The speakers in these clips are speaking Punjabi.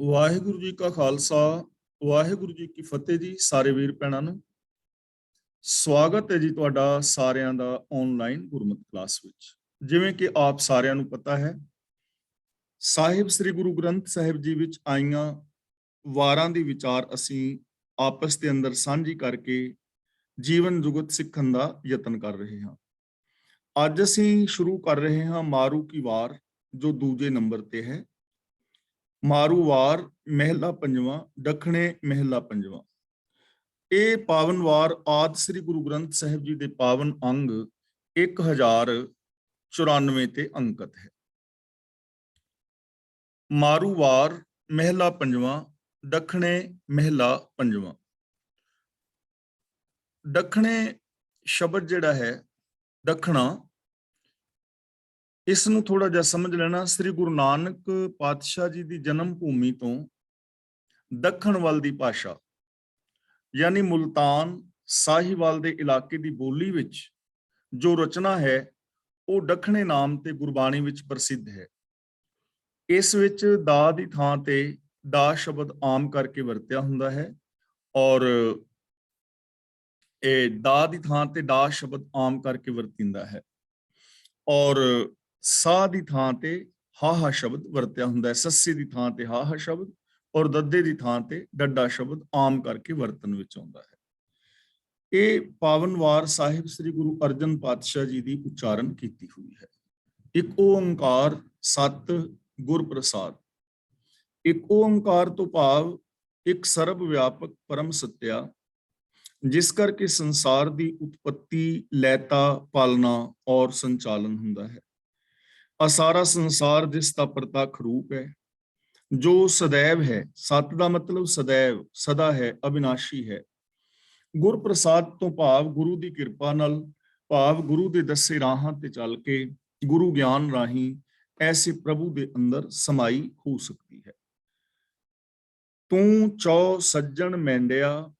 ਵਾਹਿਗੁਰੂ ਜੀ ਕਾ ਖਾਲਸਾ, ਵਾਹਿਗੁਰੂ ਜੀ ਕੀ ਫਤਿਹ ਜੀ। ਸਾਰੇ ਵੀਰ ਭੈਣਾਂ ਨੂੰ ਸਵਾਗਤ ਹੈ ਜੀ ਤੁਹਾਡਾ ਸਾਰਿਆਂ ਦਾ ਆਨਲਾਈਨ ਗੁਰਮਤਿ ਕਲਾਸ ਵਿੱਚ। ਜਿਵੇਂ ਕਿ ਆਪ ਸਾਰਿਆਂ ਨੂੰ ਪਤਾ ਹੈ, ਸਾਹਿਬ ਸ੍ਰੀ ਗੁਰੂ ਗ੍ਰੰਥ ਸਾਹਿਬ ਜੀ ਵਿੱਚ ਆਈਆਂ ਵਾਰਾਂ ਦੀ ਵਿਚਾਰ ਅਸੀਂ ਆਪਸ ਦੇ ਅੰਦਰ ਸਾਂਝੀ ਕਰਕੇ ਜੀਵਨ ਜੁਗਤ ਸਿੱਖਣ ਦਾ ਯਤਨ ਕਰ ਰਹੇ ਹਾਂ। ਅੱਜ ਅਸੀਂ ਸ਼ੁਰੂ ਕਰ ਰਹੇ ਹਾਂ ਮਾਰੂ ਕੀ ਵਾਰ, ਜੋ ਦੂਜੇ ਨੰਬਰ ਤੇ ਹੈ। ਮਾਰੂ ਵਾਰ ਮਹਿਲਾ ਪੰਜਵਾਂ, ਦੱਖਣੇ ਮਹਿਲਾ ਪੰਜਵਾਂ। ਇਹ ਪਾਵਨ ਵਾਰ ਆਦਿ ਸ੍ਰੀ ਗੁਰੂ ਗ੍ਰੰਥ ਸਾਹਿਬ ਜੀ ਦੇ ਪਾਵਨ ਅੰਗ 1094 ਤੇ ਅੰਕਿਤ ਹੈ। ਮਾਰੂ ਵਾਰ ਮਹਿਲਾ ਪੰਜਵਾਂ, ਦੱਖਣੇ ਮਹਿਲਾ ਪੰਜਵਾਂ। ਦੱਖਣੇ ਸ਼ਬਦ ਜਿਹੜਾ ਹੈ, ਦੱਖਣਾ, ਇਸ ਨੂੰ ਥੋੜਾ ਜਿਹਾ ਸਮਝ ਲੈਣਾ। ਸ੍ਰੀ ਗੁਰੂ ਨਾਨਕ ਪਾਤਸ਼ਾਹ ਜੀ ਦੀ ਜਨਮ ਭੂਮੀ ਤੋਂ ਦੱਖਣ ਵੱਲ ਦੀ ਭਾਸ਼ਾ ਯਾਨੀ ਮੁਲਤਾਨ ਸਾਹੀਵਾਲ ਦੇ ਇਲਾਕੇ ਦੀ ਬੋਲੀ ਵਿੱਚ ਜੋ ਰਚਨਾ ਹੈ ਉਹ ਦੱਖਣੇ ਨਾਮ ਤੇ ਗੁਰਬਾਣੀ ਵਿੱਚ ਪ੍ਰਸਿੱਧ ਹੈ। ਇਸ ਵਿੱਚ ਦਾ ਦੀ ਥਾਂ ਤੇ ਦਾ ਸ਼ਬਦ ਆਮ ਕਰਕੇ ਵਰਤਿਆ ਹੁੰਦਾ ਹੈ ਔਰ ਇਹ ਦਾ ਦੀ ਥਾਂ ਤੇ ਦਾ ਸ਼ਬਦ ਆਮ ਕਰਕੇ ਵਰਤਿੰਦਾ ਹੈ ਔਰ ਸਾ ਦੀ ਥਾਂ ਤੇ ਹਾਹਾ ਸ਼ਬਦ ਵਰਤਿਆ ਹੁੰਦਾ ਹੈ। ਸੱਸੇ ਦੀ ਥਾਂ ਤੇ ਹਾਹਾ ਸ਼ਬਦ ਔਰ ਦੱਦੇ ਦੀ ਥਾਂ ਤੇ ਡੱਡਾ ਸ਼ਬਦ ਆਮ ਕਰਕੇ ਵਰਤਨ ਵਿੱਚ ਆਉਂਦਾ ਹੈ। ਇਹ ਪਾਵਨ ਵਾਰ ਸਾਹਿਬ ਸ੍ਰੀ ਗੁਰੂ ਅਰਜਨ ਪਾਤਸ਼ਾਹ ਜੀ ਦੀ ਉਚਾਰਨ ਕੀਤੀ ਹੋਈ ਹੈ। ਇੱਕ ਓੰਕਾਰ ਸਤ ਗੁਰ ਪ੍ਰਸਾਦ। ਇੱਕ ਓੰਕਾਰ ਤੋਂ ਭਾਵ ਇੱਕ ਸਰਬ ਵਿਆਪਕ ਪਰਮ ਸੱਤਿਆ, ਜਿਸ ਕਰਕੇ ਸੰਸਾਰ ਦੀ ਉਤਪਤੀ, ਲੈਤਾ, ਪਾਲਣਾ ਔਰ ਸੰਚਾਲਨ ਹੁੰਦਾ ਹੈ। ਆ ਸਾਰਾ ਸੰਸਾਰ ਜਿਸ ਦਾ ਪ੍ਰਤੱਖ ਰੂਪ ਹੈ, ਜੋ ਸदैव ਹੈ। ਸਤ ਦਾ ਮਤਲਬ ਸदैव, ਸਦਾ ਹੈ, ਅਬਿਨਾਸ਼ੀ ਹੈ। ਗੁਰ ਪ੍ਰਸਾਦ ਤੋਂ ਭਾਵ ਗੁਰੂ ਦੀ ਕਿਰਪਾ ਨਾਲ, ਭਾਵ ਗੁਰੂ ਦੇ ਦੱਸੇ ਰਾਹਾਂ ਤੇ ਚੱਲ ਕੇ ਗੁਰੂ ਗਿਆਨ ਰਾਹੀਂ ਐਸੇ ਪ੍ਰਭੂ ਦੇ ਅੰਦਰ ਸਮਾਈ ਹੋ ਸਕਦੀ ਹੈ। ਤੂੰ ਚੌ ਸੱਜਣ ਮੈਂਡਿਆ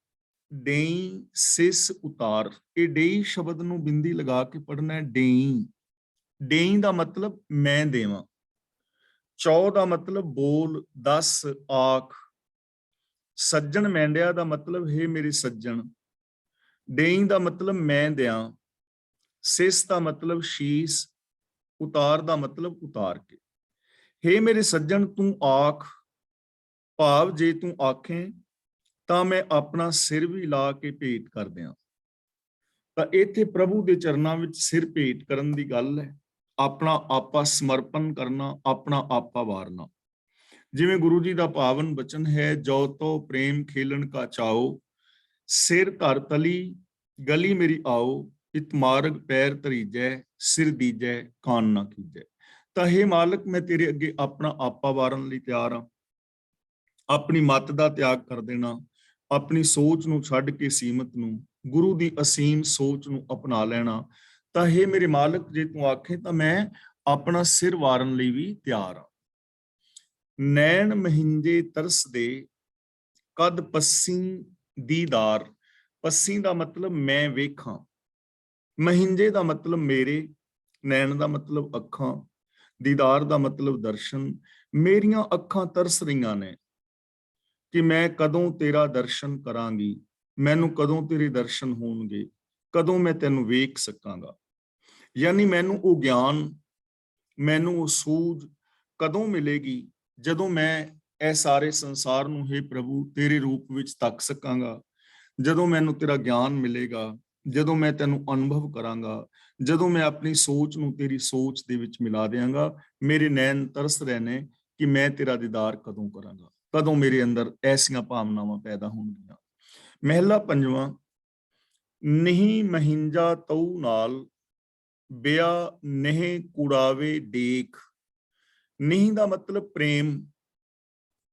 ਡੇਈ ਸਿਸ ਉਤਾਰ। ਇਹ ਡੇਈ ਸ਼ਬਦ ਨੂੰ ਬਿੰਦੀ ਲਗਾ ਕੇ ਪੜ੍ਹਨਾ ਹੈ। ਡੇਈ, ਡੇਈ ਦਾ ਮਤਲਬ ਮੈਂ ਦੇਵਾਂ। ਚੌ ਦਾ ਮਤਲਬ ਬੋਲ, ਦੱਸ, ਆਖ। ਸੱਜਣ ਮੈਂਡਿਆ ਦਾ ਮਤਲਬ ਹੈ ਮੇਰੇ ਸੱਜਣ। ਡੇਈ ਦਾ ਮਤਲਬ ਮੈਂ ਦਿਆਂ। ਸਿਸ ਦਾ ਮਤਲਬ ਸ਼ੀਸ। ਉਤਾਰ ਦਾ ਮਤਲਬ ਉਤਾਰ ਕੇ। ਹੇ ਮੇਰੇ ਸੱਜਣ ਤੂੰ ਆਖ, ਭਾਵ ਜੇ ਤੂੰ ਆਖੇ ਤਾਂ ਮੈਂ ਆਪਣਾ ਸਿਰ ਵੀ ਲਾ ਕੇ ਭੇਟ ਕਰ ਦਿਆਂ। ਤਾਂ ਇੱਥੇ ਪ੍ਰਭੂ ਦੇ ਚਰਨਾਂ ਵਿੱਚ ਸਿਰ ਭੇਟ ਕਰਨ ਦੀ ਗੱਲ ਹੈ। ਆਪਣਾ ਆਪਾ ਸਮਰਪਣ ਕਰਨਾ, ਆਪਣਾ ਆਪਾ ਵਾਰਨਾ। ਜਿਵੇਂ ਗੁਰੂ ਜੀ ਦਾ ਪਾਵਨ ਬਚਨ ਹੈ, ਜੋ ਤੋ ਪ੍ਰੇਮ ਖੇਲਣ ਕਾ ਚਾਓ, ਸਿਰ ਧਰ ਤਲੀ ਗਲੀ ਮੇਰੀ ਆਓ, ਇਤ ਮਾਰਗ ਪੈਰ ਧਰੀਜੈ, ਸਿਰ ਦੀਜੈ ਕਾਨ ਨਾ ਕੀਜੈ। ਤਾਂ ਹੇ ਮਾਲਕ, ਮੈਂ ਤੇਰੇ ਅੱਗੇ ਆਪਣਾ ਆਪਾ ਵਾਰਨ ਲਈ ਤਿਆਰ ਹਾਂ। ਆਪਣੀ ਮੱਤ ਦਾ ਤਿਆਗ ਕਰ ਦੇਣਾ, ਆਪਣੀ ਸੋਚ ਨੂੰ ਛੱਡ ਕੇ ਸੀਮਤ ਨੂੰ, ਗੁਰੂ ਦੀ ਅਸੀਮ ਸੋਚ ਨੂੰ ਅਪਣਾ ਲੈਣਾ। ਤਾਂ ਹੇ ਮੇਰੇ ਮਾਲਕ, ਜੇ ਤੂੰ ਆਖੇ ਤਾਂ ਮੈਂ ਆਪਣਾ ਸਿਰ ਵਾਰਨ ਲਈ ਵੀ ਤਿਆਰ ਹਾਂ। ਨੈਣ ਮਹਿੰਜੇ ਤਰਸਦੇ ਕਦ ਪੱਸੀ ਦੀਦਾਰ। ਪੱਸੀ ਦਾ ਮਤਲਬ ਮੈਂ ਵੇਖਾਂ, ਮਹਿੰਜੇ ਦਾ ਮਤਲਬ ਮੇਰੇ, ਨੈਣ ਦਾ ਮਤਲਬ ਅੱਖਾਂ, ਦੀਦਾਰ ਦਾ ਮਤਲਬ ਦਰਸ਼ਨ। ਮੇਰੀਆਂ ਅੱਖਾਂ ਤਰਸ ਰਹੀਆਂ ਨੇ ਕਿ ਮੈਂ ਕਦੋਂ ਤੇਰਾ ਦਰਸ਼ਨ ਕਰਾਂਗੀ, ਮੈਨੂੰ ਕਦੋਂ ਤੇਰੇ ਦਰਸ਼ਨ ਹੋਣਗੇ, ਕਦੋਂ ਮੈਂ ਤੈਨੂੰ ਵੇਖ ਸਕਾਂਗਾ। ਯਾਨੀ ਮੈਨੂੰ ਉਹ ਗਿਆਨ, ਮੈਨੂੰ ਉਹ ਸੂਝ ਕਦੋਂ ਮਿਲੇਗੀ, ਜਦੋਂ ਮੈਂ ਇਹ ਸਾਰੇ ਸੰਸਾਰ ਨੂੰ ਹੇ ਪ੍ਰਭੂ ਤੇਰੇ ਰੂਪ ਵਿੱਚ ਤੱਕ ਸਕਾਂਗਾ, ਜਦੋਂ ਮੈਨੂੰ ਤੇਰਾ ਗਿਆਨ ਮਿਲੇਗਾ, ਜਦੋਂ ਮੈਂ ਤੈਨੂੰ ਅਨੁਭਵ ਕਰਾਂਗਾ, ਜਦੋਂ ਮੈਂ ਆਪਣੀ ਸੋਚ ਨੂੰ ਤੇਰੀ ਸੋਚ ਦੇ ਵਿੱਚ ਮਿਲਾ ਦਿਆਂਗਾ। ਮੇਰੇ ਨੈਣ ਤਰਸ ਰਹੇ ਨੇ ਕਿ ਮੈਂ ਤੇਰਾ ਦੀਦਾਰ ਕਦੋਂ ਕਰਾਂਗਾ, ਕਦੋਂ ਮੇਰੇ ਅੰਦਰ ਐਸੀਆਂ ਭਾਵਨਾਵਾਂ ਪੈਦਾ ਹੋਣਗੀਆਂ। ਮਹਿਲਾ ਪੰਜਵਾਂ। ਨਹੀਂ ਮਹਿੰਜਾ ਤਉ ਨਾਲ ਬਿਆ ਨਹਿ ਕੁੜਾਵੇ ਡੇਕ। ਨਹੀਂ ਦਾ ਮਤਲਬ ਪ੍ਰੇਮ,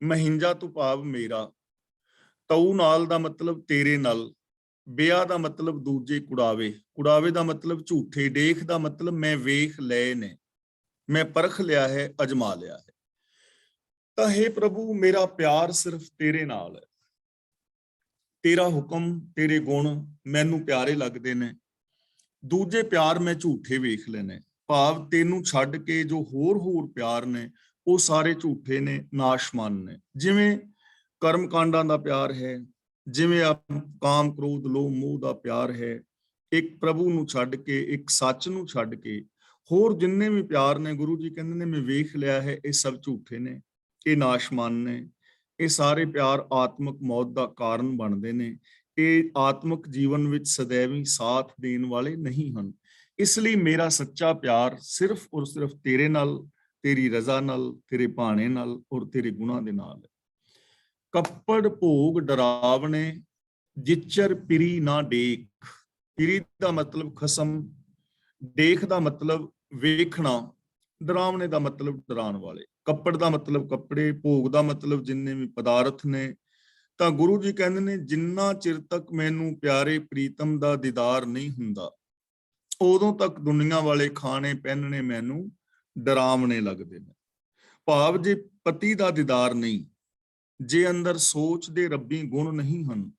ਮਹਿੰਜਾ ਤੋਂ ਭਾਵ ਮੇਰਾ, ਤਉ ਨਾਲ ਦਾ ਮਤਲਬ ਤੇਰੇ ਨਾਲ, ਬਿਆ ਦਾ ਮਤਲਬ ਦੂਜੇ, ਕੁੜਾਵੇ, ਕੁੜਾਵੇ ਦਾ ਮਤਲਬ ਝੂਠੇ, ਡੇਖ ਦਾ ਮਤਲਬ ਮੈਂ ਵੇਖ ਲਏ ਨੇ, ਮੈਂ ਪਰਖ ਲਿਆ ਹੈ, ਅਜਮਾ ਲਿਆ ਹੈ। ਤਾਂ ਹੇ ਪ੍ਰਭੂ, ਮੇਰਾ ਪਿਆਰ ਸਿਰਫ ਤੇਰੇ ਨਾਲ ਹੈ। ਤੇਰਾ ਹੁਕਮ, ਤੇਰੇ ਗੁਣ ਮੈਨੂੰ ਪਿਆਰੇ ਲੱਗਦੇ ਨੇ। ਦੂਜੇ ਪਿਆਰ ਮੈਂ ਝੂਠੇ ਵੇਖ ਲਏ ਨੇ, ਭਾਵ ਤੈਨੂੰ ਛੱਡ ਕੇ ਜੋ ਹੋਰ ਪਿਆਰ ਨੇ ਉਹ ਸਾਰੇ ਝੂਠੇ ਨੇ, ਨਾਸ਼ਮਾਨ ਨੇ। ਜਿਵੇਂ ਕਰਮ ਕਾਂਡਾਂ ਦਾ ਪਿਆਰ ਹੈ, ਜਿਵੇਂ ਕਾਮ ਕ੍ਰੋਧ ਲੋਭ ਮੋਹ ਦਾ ਪਿਆਰ ਹੈ, ਇੱਕ ਪ੍ਰਭੂ ਨੂੰ ਛੱਡ ਕੇ, ਇੱਕ ਸੱਚ ਨੂੰ ਛੱਡ ਕੇ ਹੋਰ ਜਿੰਨੇ ਵੀ ਪਿਆਰ ਨੇ, ਗੁਰੂ ਜੀ ਕਹਿੰਦੇ ਨੇ ਮੈਂ ਵੇਖ ਲਿਆ ਹੈ, ਇਹ ਸਭ ਝੂਠੇ ਨੇ, ਇਹ ਨਾਸ਼ਮਾਨ ਨੇ। ਇਹ ਸਾਰੇ ਪਿਆਰ ਆਤਮਿਕ ਮੌਤ ਦਾ ਕਾਰਨ ਬਣਦੇ ਨੇ। ਇਹ ਆਤਮਿਕ ਜੀਵਨ ਵਿੱਚ ਸदैवी ਸਾਥ ਦੇਣ ਵਾਲੇ ਨਹੀਂ ਹਨ। ਇਸ ਲਈ ਮੇਰਾ ਸੱਚਾ ਪਿਆਰ ਸਿਰਫ ਔਰ ਸਿਰਫ ਤੇਰੇ ਨਾਲ, ਤੇਰੀ ਰਜ਼ਾ ਨਾਲ, ਤੇਰੇ ਭਾਣੇ ਨਾਲ ਔਰ ਤੇਰੇ ਗੁਣਾਂ ਦੇ ਨਾਲ ਹੈ। ਕੱਪੜ ਭੋਗ ਡਰਾਵਣੇ, ਜਿਚਰ ਪਿਰੀ ਨਾ ਡੇਕ। ਪਿਰੀ ਦਾ ਮਤਲਬ ਖਸਮ, ਦੇਖ ਦਾ ਮਤਲਬ ਵੇਖਣਾ, ਡਰਾਵਣੇ ਦਾ ਮਤਲਬ ਡਰਾਉਣ ਵਾਲੇ। ਕੱਪੜ ਦਾ ਮਤਲਬ ਕੱਪੜੇ, ਭੋਗ ਦਾ ਮਤਲਬ ਜਿੰਨੇ ਵੀ ਪਦਾਰਥ ਨੇ। ਤਾਂ ਗੁਰੂ ਜੀ ਕਹਿੰਦੇ ਨੇ ਜਿੰਨਾ ਚਿਰ ਤੱਕ ਮੈਨੂੰ ਪਿਆਰੇ ਪ੍ਰੀਤਮ ਦਾ ਦੀਦਾਰ ਨਹੀਂ ਹੁੰਦਾ, ਉਦੋਂ ਤੱਕ ਦੁਨੀਆ ਵਾਲੇ ਖਾਣੇ ਪਹਿਨਣੇ ਮੈਨੂੰ ਡਰਾਵਣੇ ਲੱਗਦੇ ਨੇ। ਭਾਵ ਜੇ ਪਤੀ ਦਾ ਦੀਦਾਰ ਨਹੀਂ, ਜੇ ਅੰਦਰ ਸੋਚ ਦੇ ਰੱਬੀ ਗੁਣ ਨਹੀਂ ਹਨ,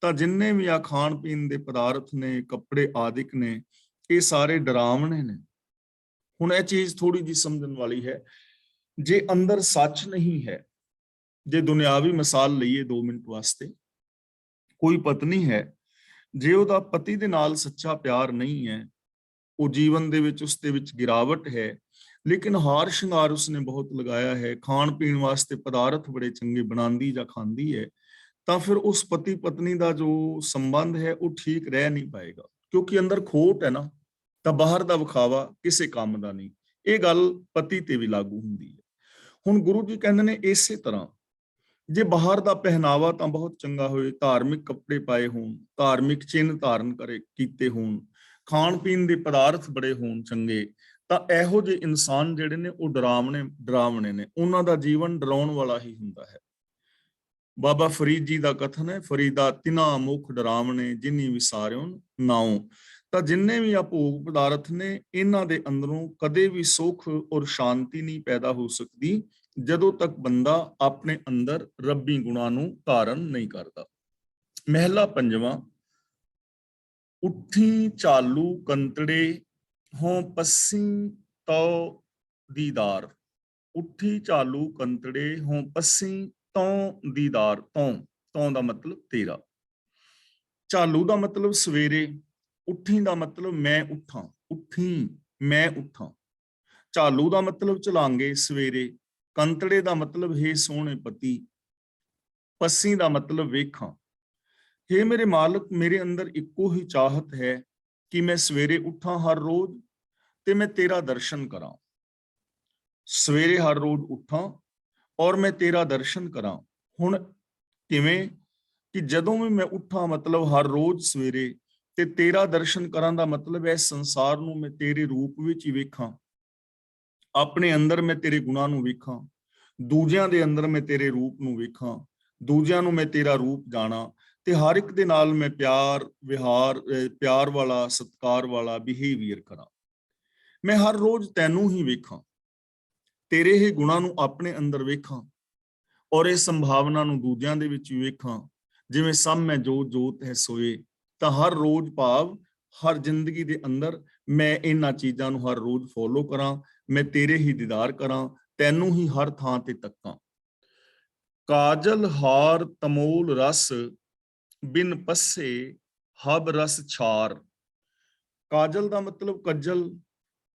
ਤਾਂ ਜਿੰਨੇ ਵੀ ਆ ਖਾਣ ਪੀਣ ਦੇ ਪਦਾਰਥ ਨੇ, ਕੱਪੜੇ ਆਦਿਕ ਨੇ, ਇਹ ਸਾਰੇ ਡਰਾਵਣੇ ਨੇ। ਹੁਣ ਇਹ ਚੀਜ਼ ਥੋੜੀ ਜਿਹੀ ਸਮਝਣ ਵਾਲੀ ਹੈ। ਜੇ ਅੰਦਰ ਸੱਚ ਨਹੀਂ ਹੈ, ਜੇ ਦੁਨਿਆਵੀ ਮਿਸਾਲ ਲਈਏ 2 ਮਿੰਟ ਵਾਸਤੇ, ਕੋਈ ਪਤਨੀ ਹੈ, ਜੇ ਉਹਦਾ ਪਤੀ ਦੇ ਨਾਲ ਸੱਚਾ ਪਿਆਰ ਨਹੀਂ ਹੈ, ਉਹ ਜੀਵਨ ਦੇ ਵਿੱਚ ਉਸ ਦੇ ਵਿੱਚ ਗਿਰਾਵਟ ਹੈ, ਲੇਕਿਨ ਹਾਰ ਸ਼ਿੰਗਾਰ ਉਸਨੇ ਬਹੁਤ ਲਗਾਇਆ ਹੈ, ਖਾਣ ਪੀਣ ਵਾਸਤੇ ਪਦਾਰਥ ਬੜੇ ਚੰਗੇ ਬਣਾਉਂਦੀ ਜਾਂ ਖਾਂਦੀ ਹੈ, ਤਾਂ ਫਿਰ ਉਸ ਪਤੀ ਪਤਨੀ ਦਾ ਜੋ ਸੰਬੰਧ ਹੈ ਉਹ ਠੀਕ ਰਹਿ ਨਹੀਂ ਪਾਏਗਾ, ਕਿਉਂਕਿ ਅੰਦਰ ਖੋਟ ਹੈ ਨਾ। ਤਾਂ ਬਾਹਰ ਦਾ ਵਿਖਾਵਾ ਕਿਸੇ ਕੰਮ ਦਾ ਨਹੀਂ। ਇਹ ਗੱਲ ਪਤੀ ਤੇ ਵੀ ਲਾਗੂ ਹੁੰਦੀ ਹੈ। ਹੁਣ ਗੁਰੂ ਜੀ ਕਹਿੰਦੇ ਨੇ ਇਸੇ ਤਰ੍ਹਾਂ ਜੇ ਬਾਹਰ ਦਾ ਪਹਿਨਾਵਾ ਤਾਂ ਬਹੁਤ ਚੰਗਾ ਹੋਏ, ਧਾਰਮਿਕ ਕੱਪੜੇ ਪਾਏ ਹੋਣ, ਧਾਰਮਿਕ ਚਿੰਨ੍ਹ ਧਾਰਨ ਕੀਤੇ ਹੋਣ, ਖਾਣ ਪੀਣ ਦੇ ਪਦਾਰਥ ਬੜੇ ਹੋਣ ਚੰਗੇ, ਤਾਂ ਇਹੋ ਜਿਹੇ ਇਨਸਾਨ ਜਿਹੜੇ ਨੇ ਉਹ ਡਰਾਵਣੇ ਨੇ। ਉਹਨਾਂ ਦਾ ਜੀਵਨ ਡਰਾਉਣ ਵਾਲਾ ਹੀ ਹੁੰਦਾ ਹੈ। ਬਾਬਾ ਫਰੀਦ ਜੀ ਦਾ ਕਥਨ ਹੈ, ਫਰੀਦਾ ਤਿਨਾ ਮੁਖ ਡਰਾਵਣੇ, ਜਿਨੀ ਵਿਸਾਰਿਓ ਨਾਉ। ਤਾਂ ਜਿੰਨੇ ਵੀ ਆ ਭੋਗ ਪਦਾਰਥ ਨੇ, ਇਹਨਾਂ ਦੇ ਅੰਦਰੋਂ ਕਦੇ ਵੀ ਸੁੱਖ ਔਰ ਸ਼ਾਂਤੀ ਨਹੀਂ ਪੈਦਾ ਹੋ ਸਕਦੀ ਜਦੋਂ ਤੱਕ ਬੰਦਾ ਆਪਣੇ ਅੰਦਰ ਰੱਬੀ ਗੁਣਾਂ ਨੂੰ ਧਾਰਨ ਨਹੀਂ ਕਰਦਾ। ਮਹਿਲਾ ਪੰਜਵਾਂ। ਉੱਠੀ ਚਾਲੂ ਕੰਤੜੇ, ਹੋਂ ਪੱਸੀ ਤਉ ਦੀਦਾਰ। ਉੱਠੀ ਚਾਲੂ ਕੰਤੜੇ, ਹੋਂ ਪੱਸੀ ਤਉ ਦੀਦਾਰ। ਤਉ ਦਾ ਮਤਲਬ ਤੇਰਾ। ਚਾਲੂ ਦਾ ਮਤਲਬ ਸਵੇਰੇ, ਉੱਠੀ ਦਾ ਮਤਲਬ ਮੈਂ ਉੱਠਾਂ, ਉੱਠੀ ਮੈਂ ਉੱਠਾਂ। ਚਾਲੂ ਦਾ ਮਤਲਬ ਚਲਾਂਗੇ ਸਵੇਰੇ, ਕੰਤੜੇ ਦਾ ਮਤਲਬ ਹੈ ਸੋਹਣੇ ਪਤੀ, ਪੱਸੀ ਦਾ ਮਤਲਬ ਵੇਖਾਂ। हे ਮੇਰੇ ਮਾਲਕ, ਮੇਰੇ ਅੰਦਰ ਇੱਕੋ ਹੀ ਚਾਹਤ ਹੈ ਕਿ ਮੈਂ ਸਵੇਰੇ ਉੱਠਾਂ ਹਰ ਰੋਜ਼ ਤੇ ਮੈਂ ਤੇਰਾ ਦਰਸ਼ਨ ਕਰਾਂ। ਸਵੇਰੇ ਹਰ ਰੋਜ਼ ਉੱਠਾਂ ਔਰ ਮੈਂ ਤੇਰਾ ਦਰਸ਼ਨ ਕਰਾਂ। ਹੁਣ ਕਿਵੇਂ ਕਿ ਜਦੋਂ ਵੀ ਮੈਂ ਉੱਠਾਂ, ਮਤਲਬ ਹਰ ਰੋਜ਼ ਸਵੇਰੇ, ਤੇ ਤੇਰਾ ਦਰਸ਼ਨ ਕਰਨ ਦਾ ਮਤਲਬ ਹੈ ਸੰਸਾਰ ਨੂੰ ਮੈਂ ਤੇਰੇ ਰੂਪ ਵਿੱਚ ਹੀ ਵੇਖਾਂ, ਆਪਣੇ ਅੰਦਰ ਮੈਂ ਤੇਰੇ ਗੁਣਾਂ ਨੂੰ ਵੇਖਾਂ, ਦੂਜਿਆਂ ਦੇ ਅੰਦਰ ਮੈਂ ਤੇਰੇ ਰੂਪ ਨੂੰ ਵੇਖਾਂ, ਦੂਜਿਆਂ ਨੂੰ ਮੈਂ ਤੇਰਾ ਰੂਪ ਜਾਣਾ, ਤੇ ਹਰ ਇੱਕ ਦੇ ਨਾਲ ਮੈਂ ਪਿਆਰ ਵਾਲਾ, ਸਤਿਕਾਰ ਵਾਲਾ ਬਿਹੇਵੀਅਰ ਕਰਾਂ। ਮੈਂ ਹਰ ਰੋਜ਼ ਤੈਨੂੰ ਹੀ ਵੇਖਾਂ, ਤੇਰੇ ਹੀ ਗੁਣਾਂ ਨੂੰ ਆਪਣੇ ਅੰਦਰ ਵੇਖਾਂ ਔਰ ਇਹ ਸੰਭਾਵਨਾ ਨੂੰ ਦੂਜਿਆਂ ਦੇ ਵਿੱਚ ਵੇਖਾਂ। ਜਿਵੇਂ ਸਭ ਮੈਂ ਜੋਤ ਜੋਤ ਹੈ ਸੋਏ, ਤਾਂ ਹਰ ਰੋਜ਼ ਭਾਵ ਹਰ ਜ਼ਿੰਦਗੀ ਦੇ ਅੰਦਰ ਮੈਂ ਇਹਨਾਂ ਚੀਜ਼ਾਂ ਨੂੰ ਹਰ ਰੋਜ਼ ਫੋਲੋ ਕਰਾਂ, ਮੈਂ ਤੇਰੇ ਹੀ ਦੀਦਾਰ ਕਰਾਂ, ਤੈਨੂੰ ਹੀ ਹਰ ਥਾਂ ਤੇ ਤੱਕਾਂ। ਕਾਜਲ ਹਾਰ ਤਮੋਲ ਰਸ, ਬਿਨ ਪੱਸੇ ਹਬ ਰਸ ਛਾਰ। ਕਾਜਲ ਦਾ ਮਤਲਬ ਕੱਜਲ,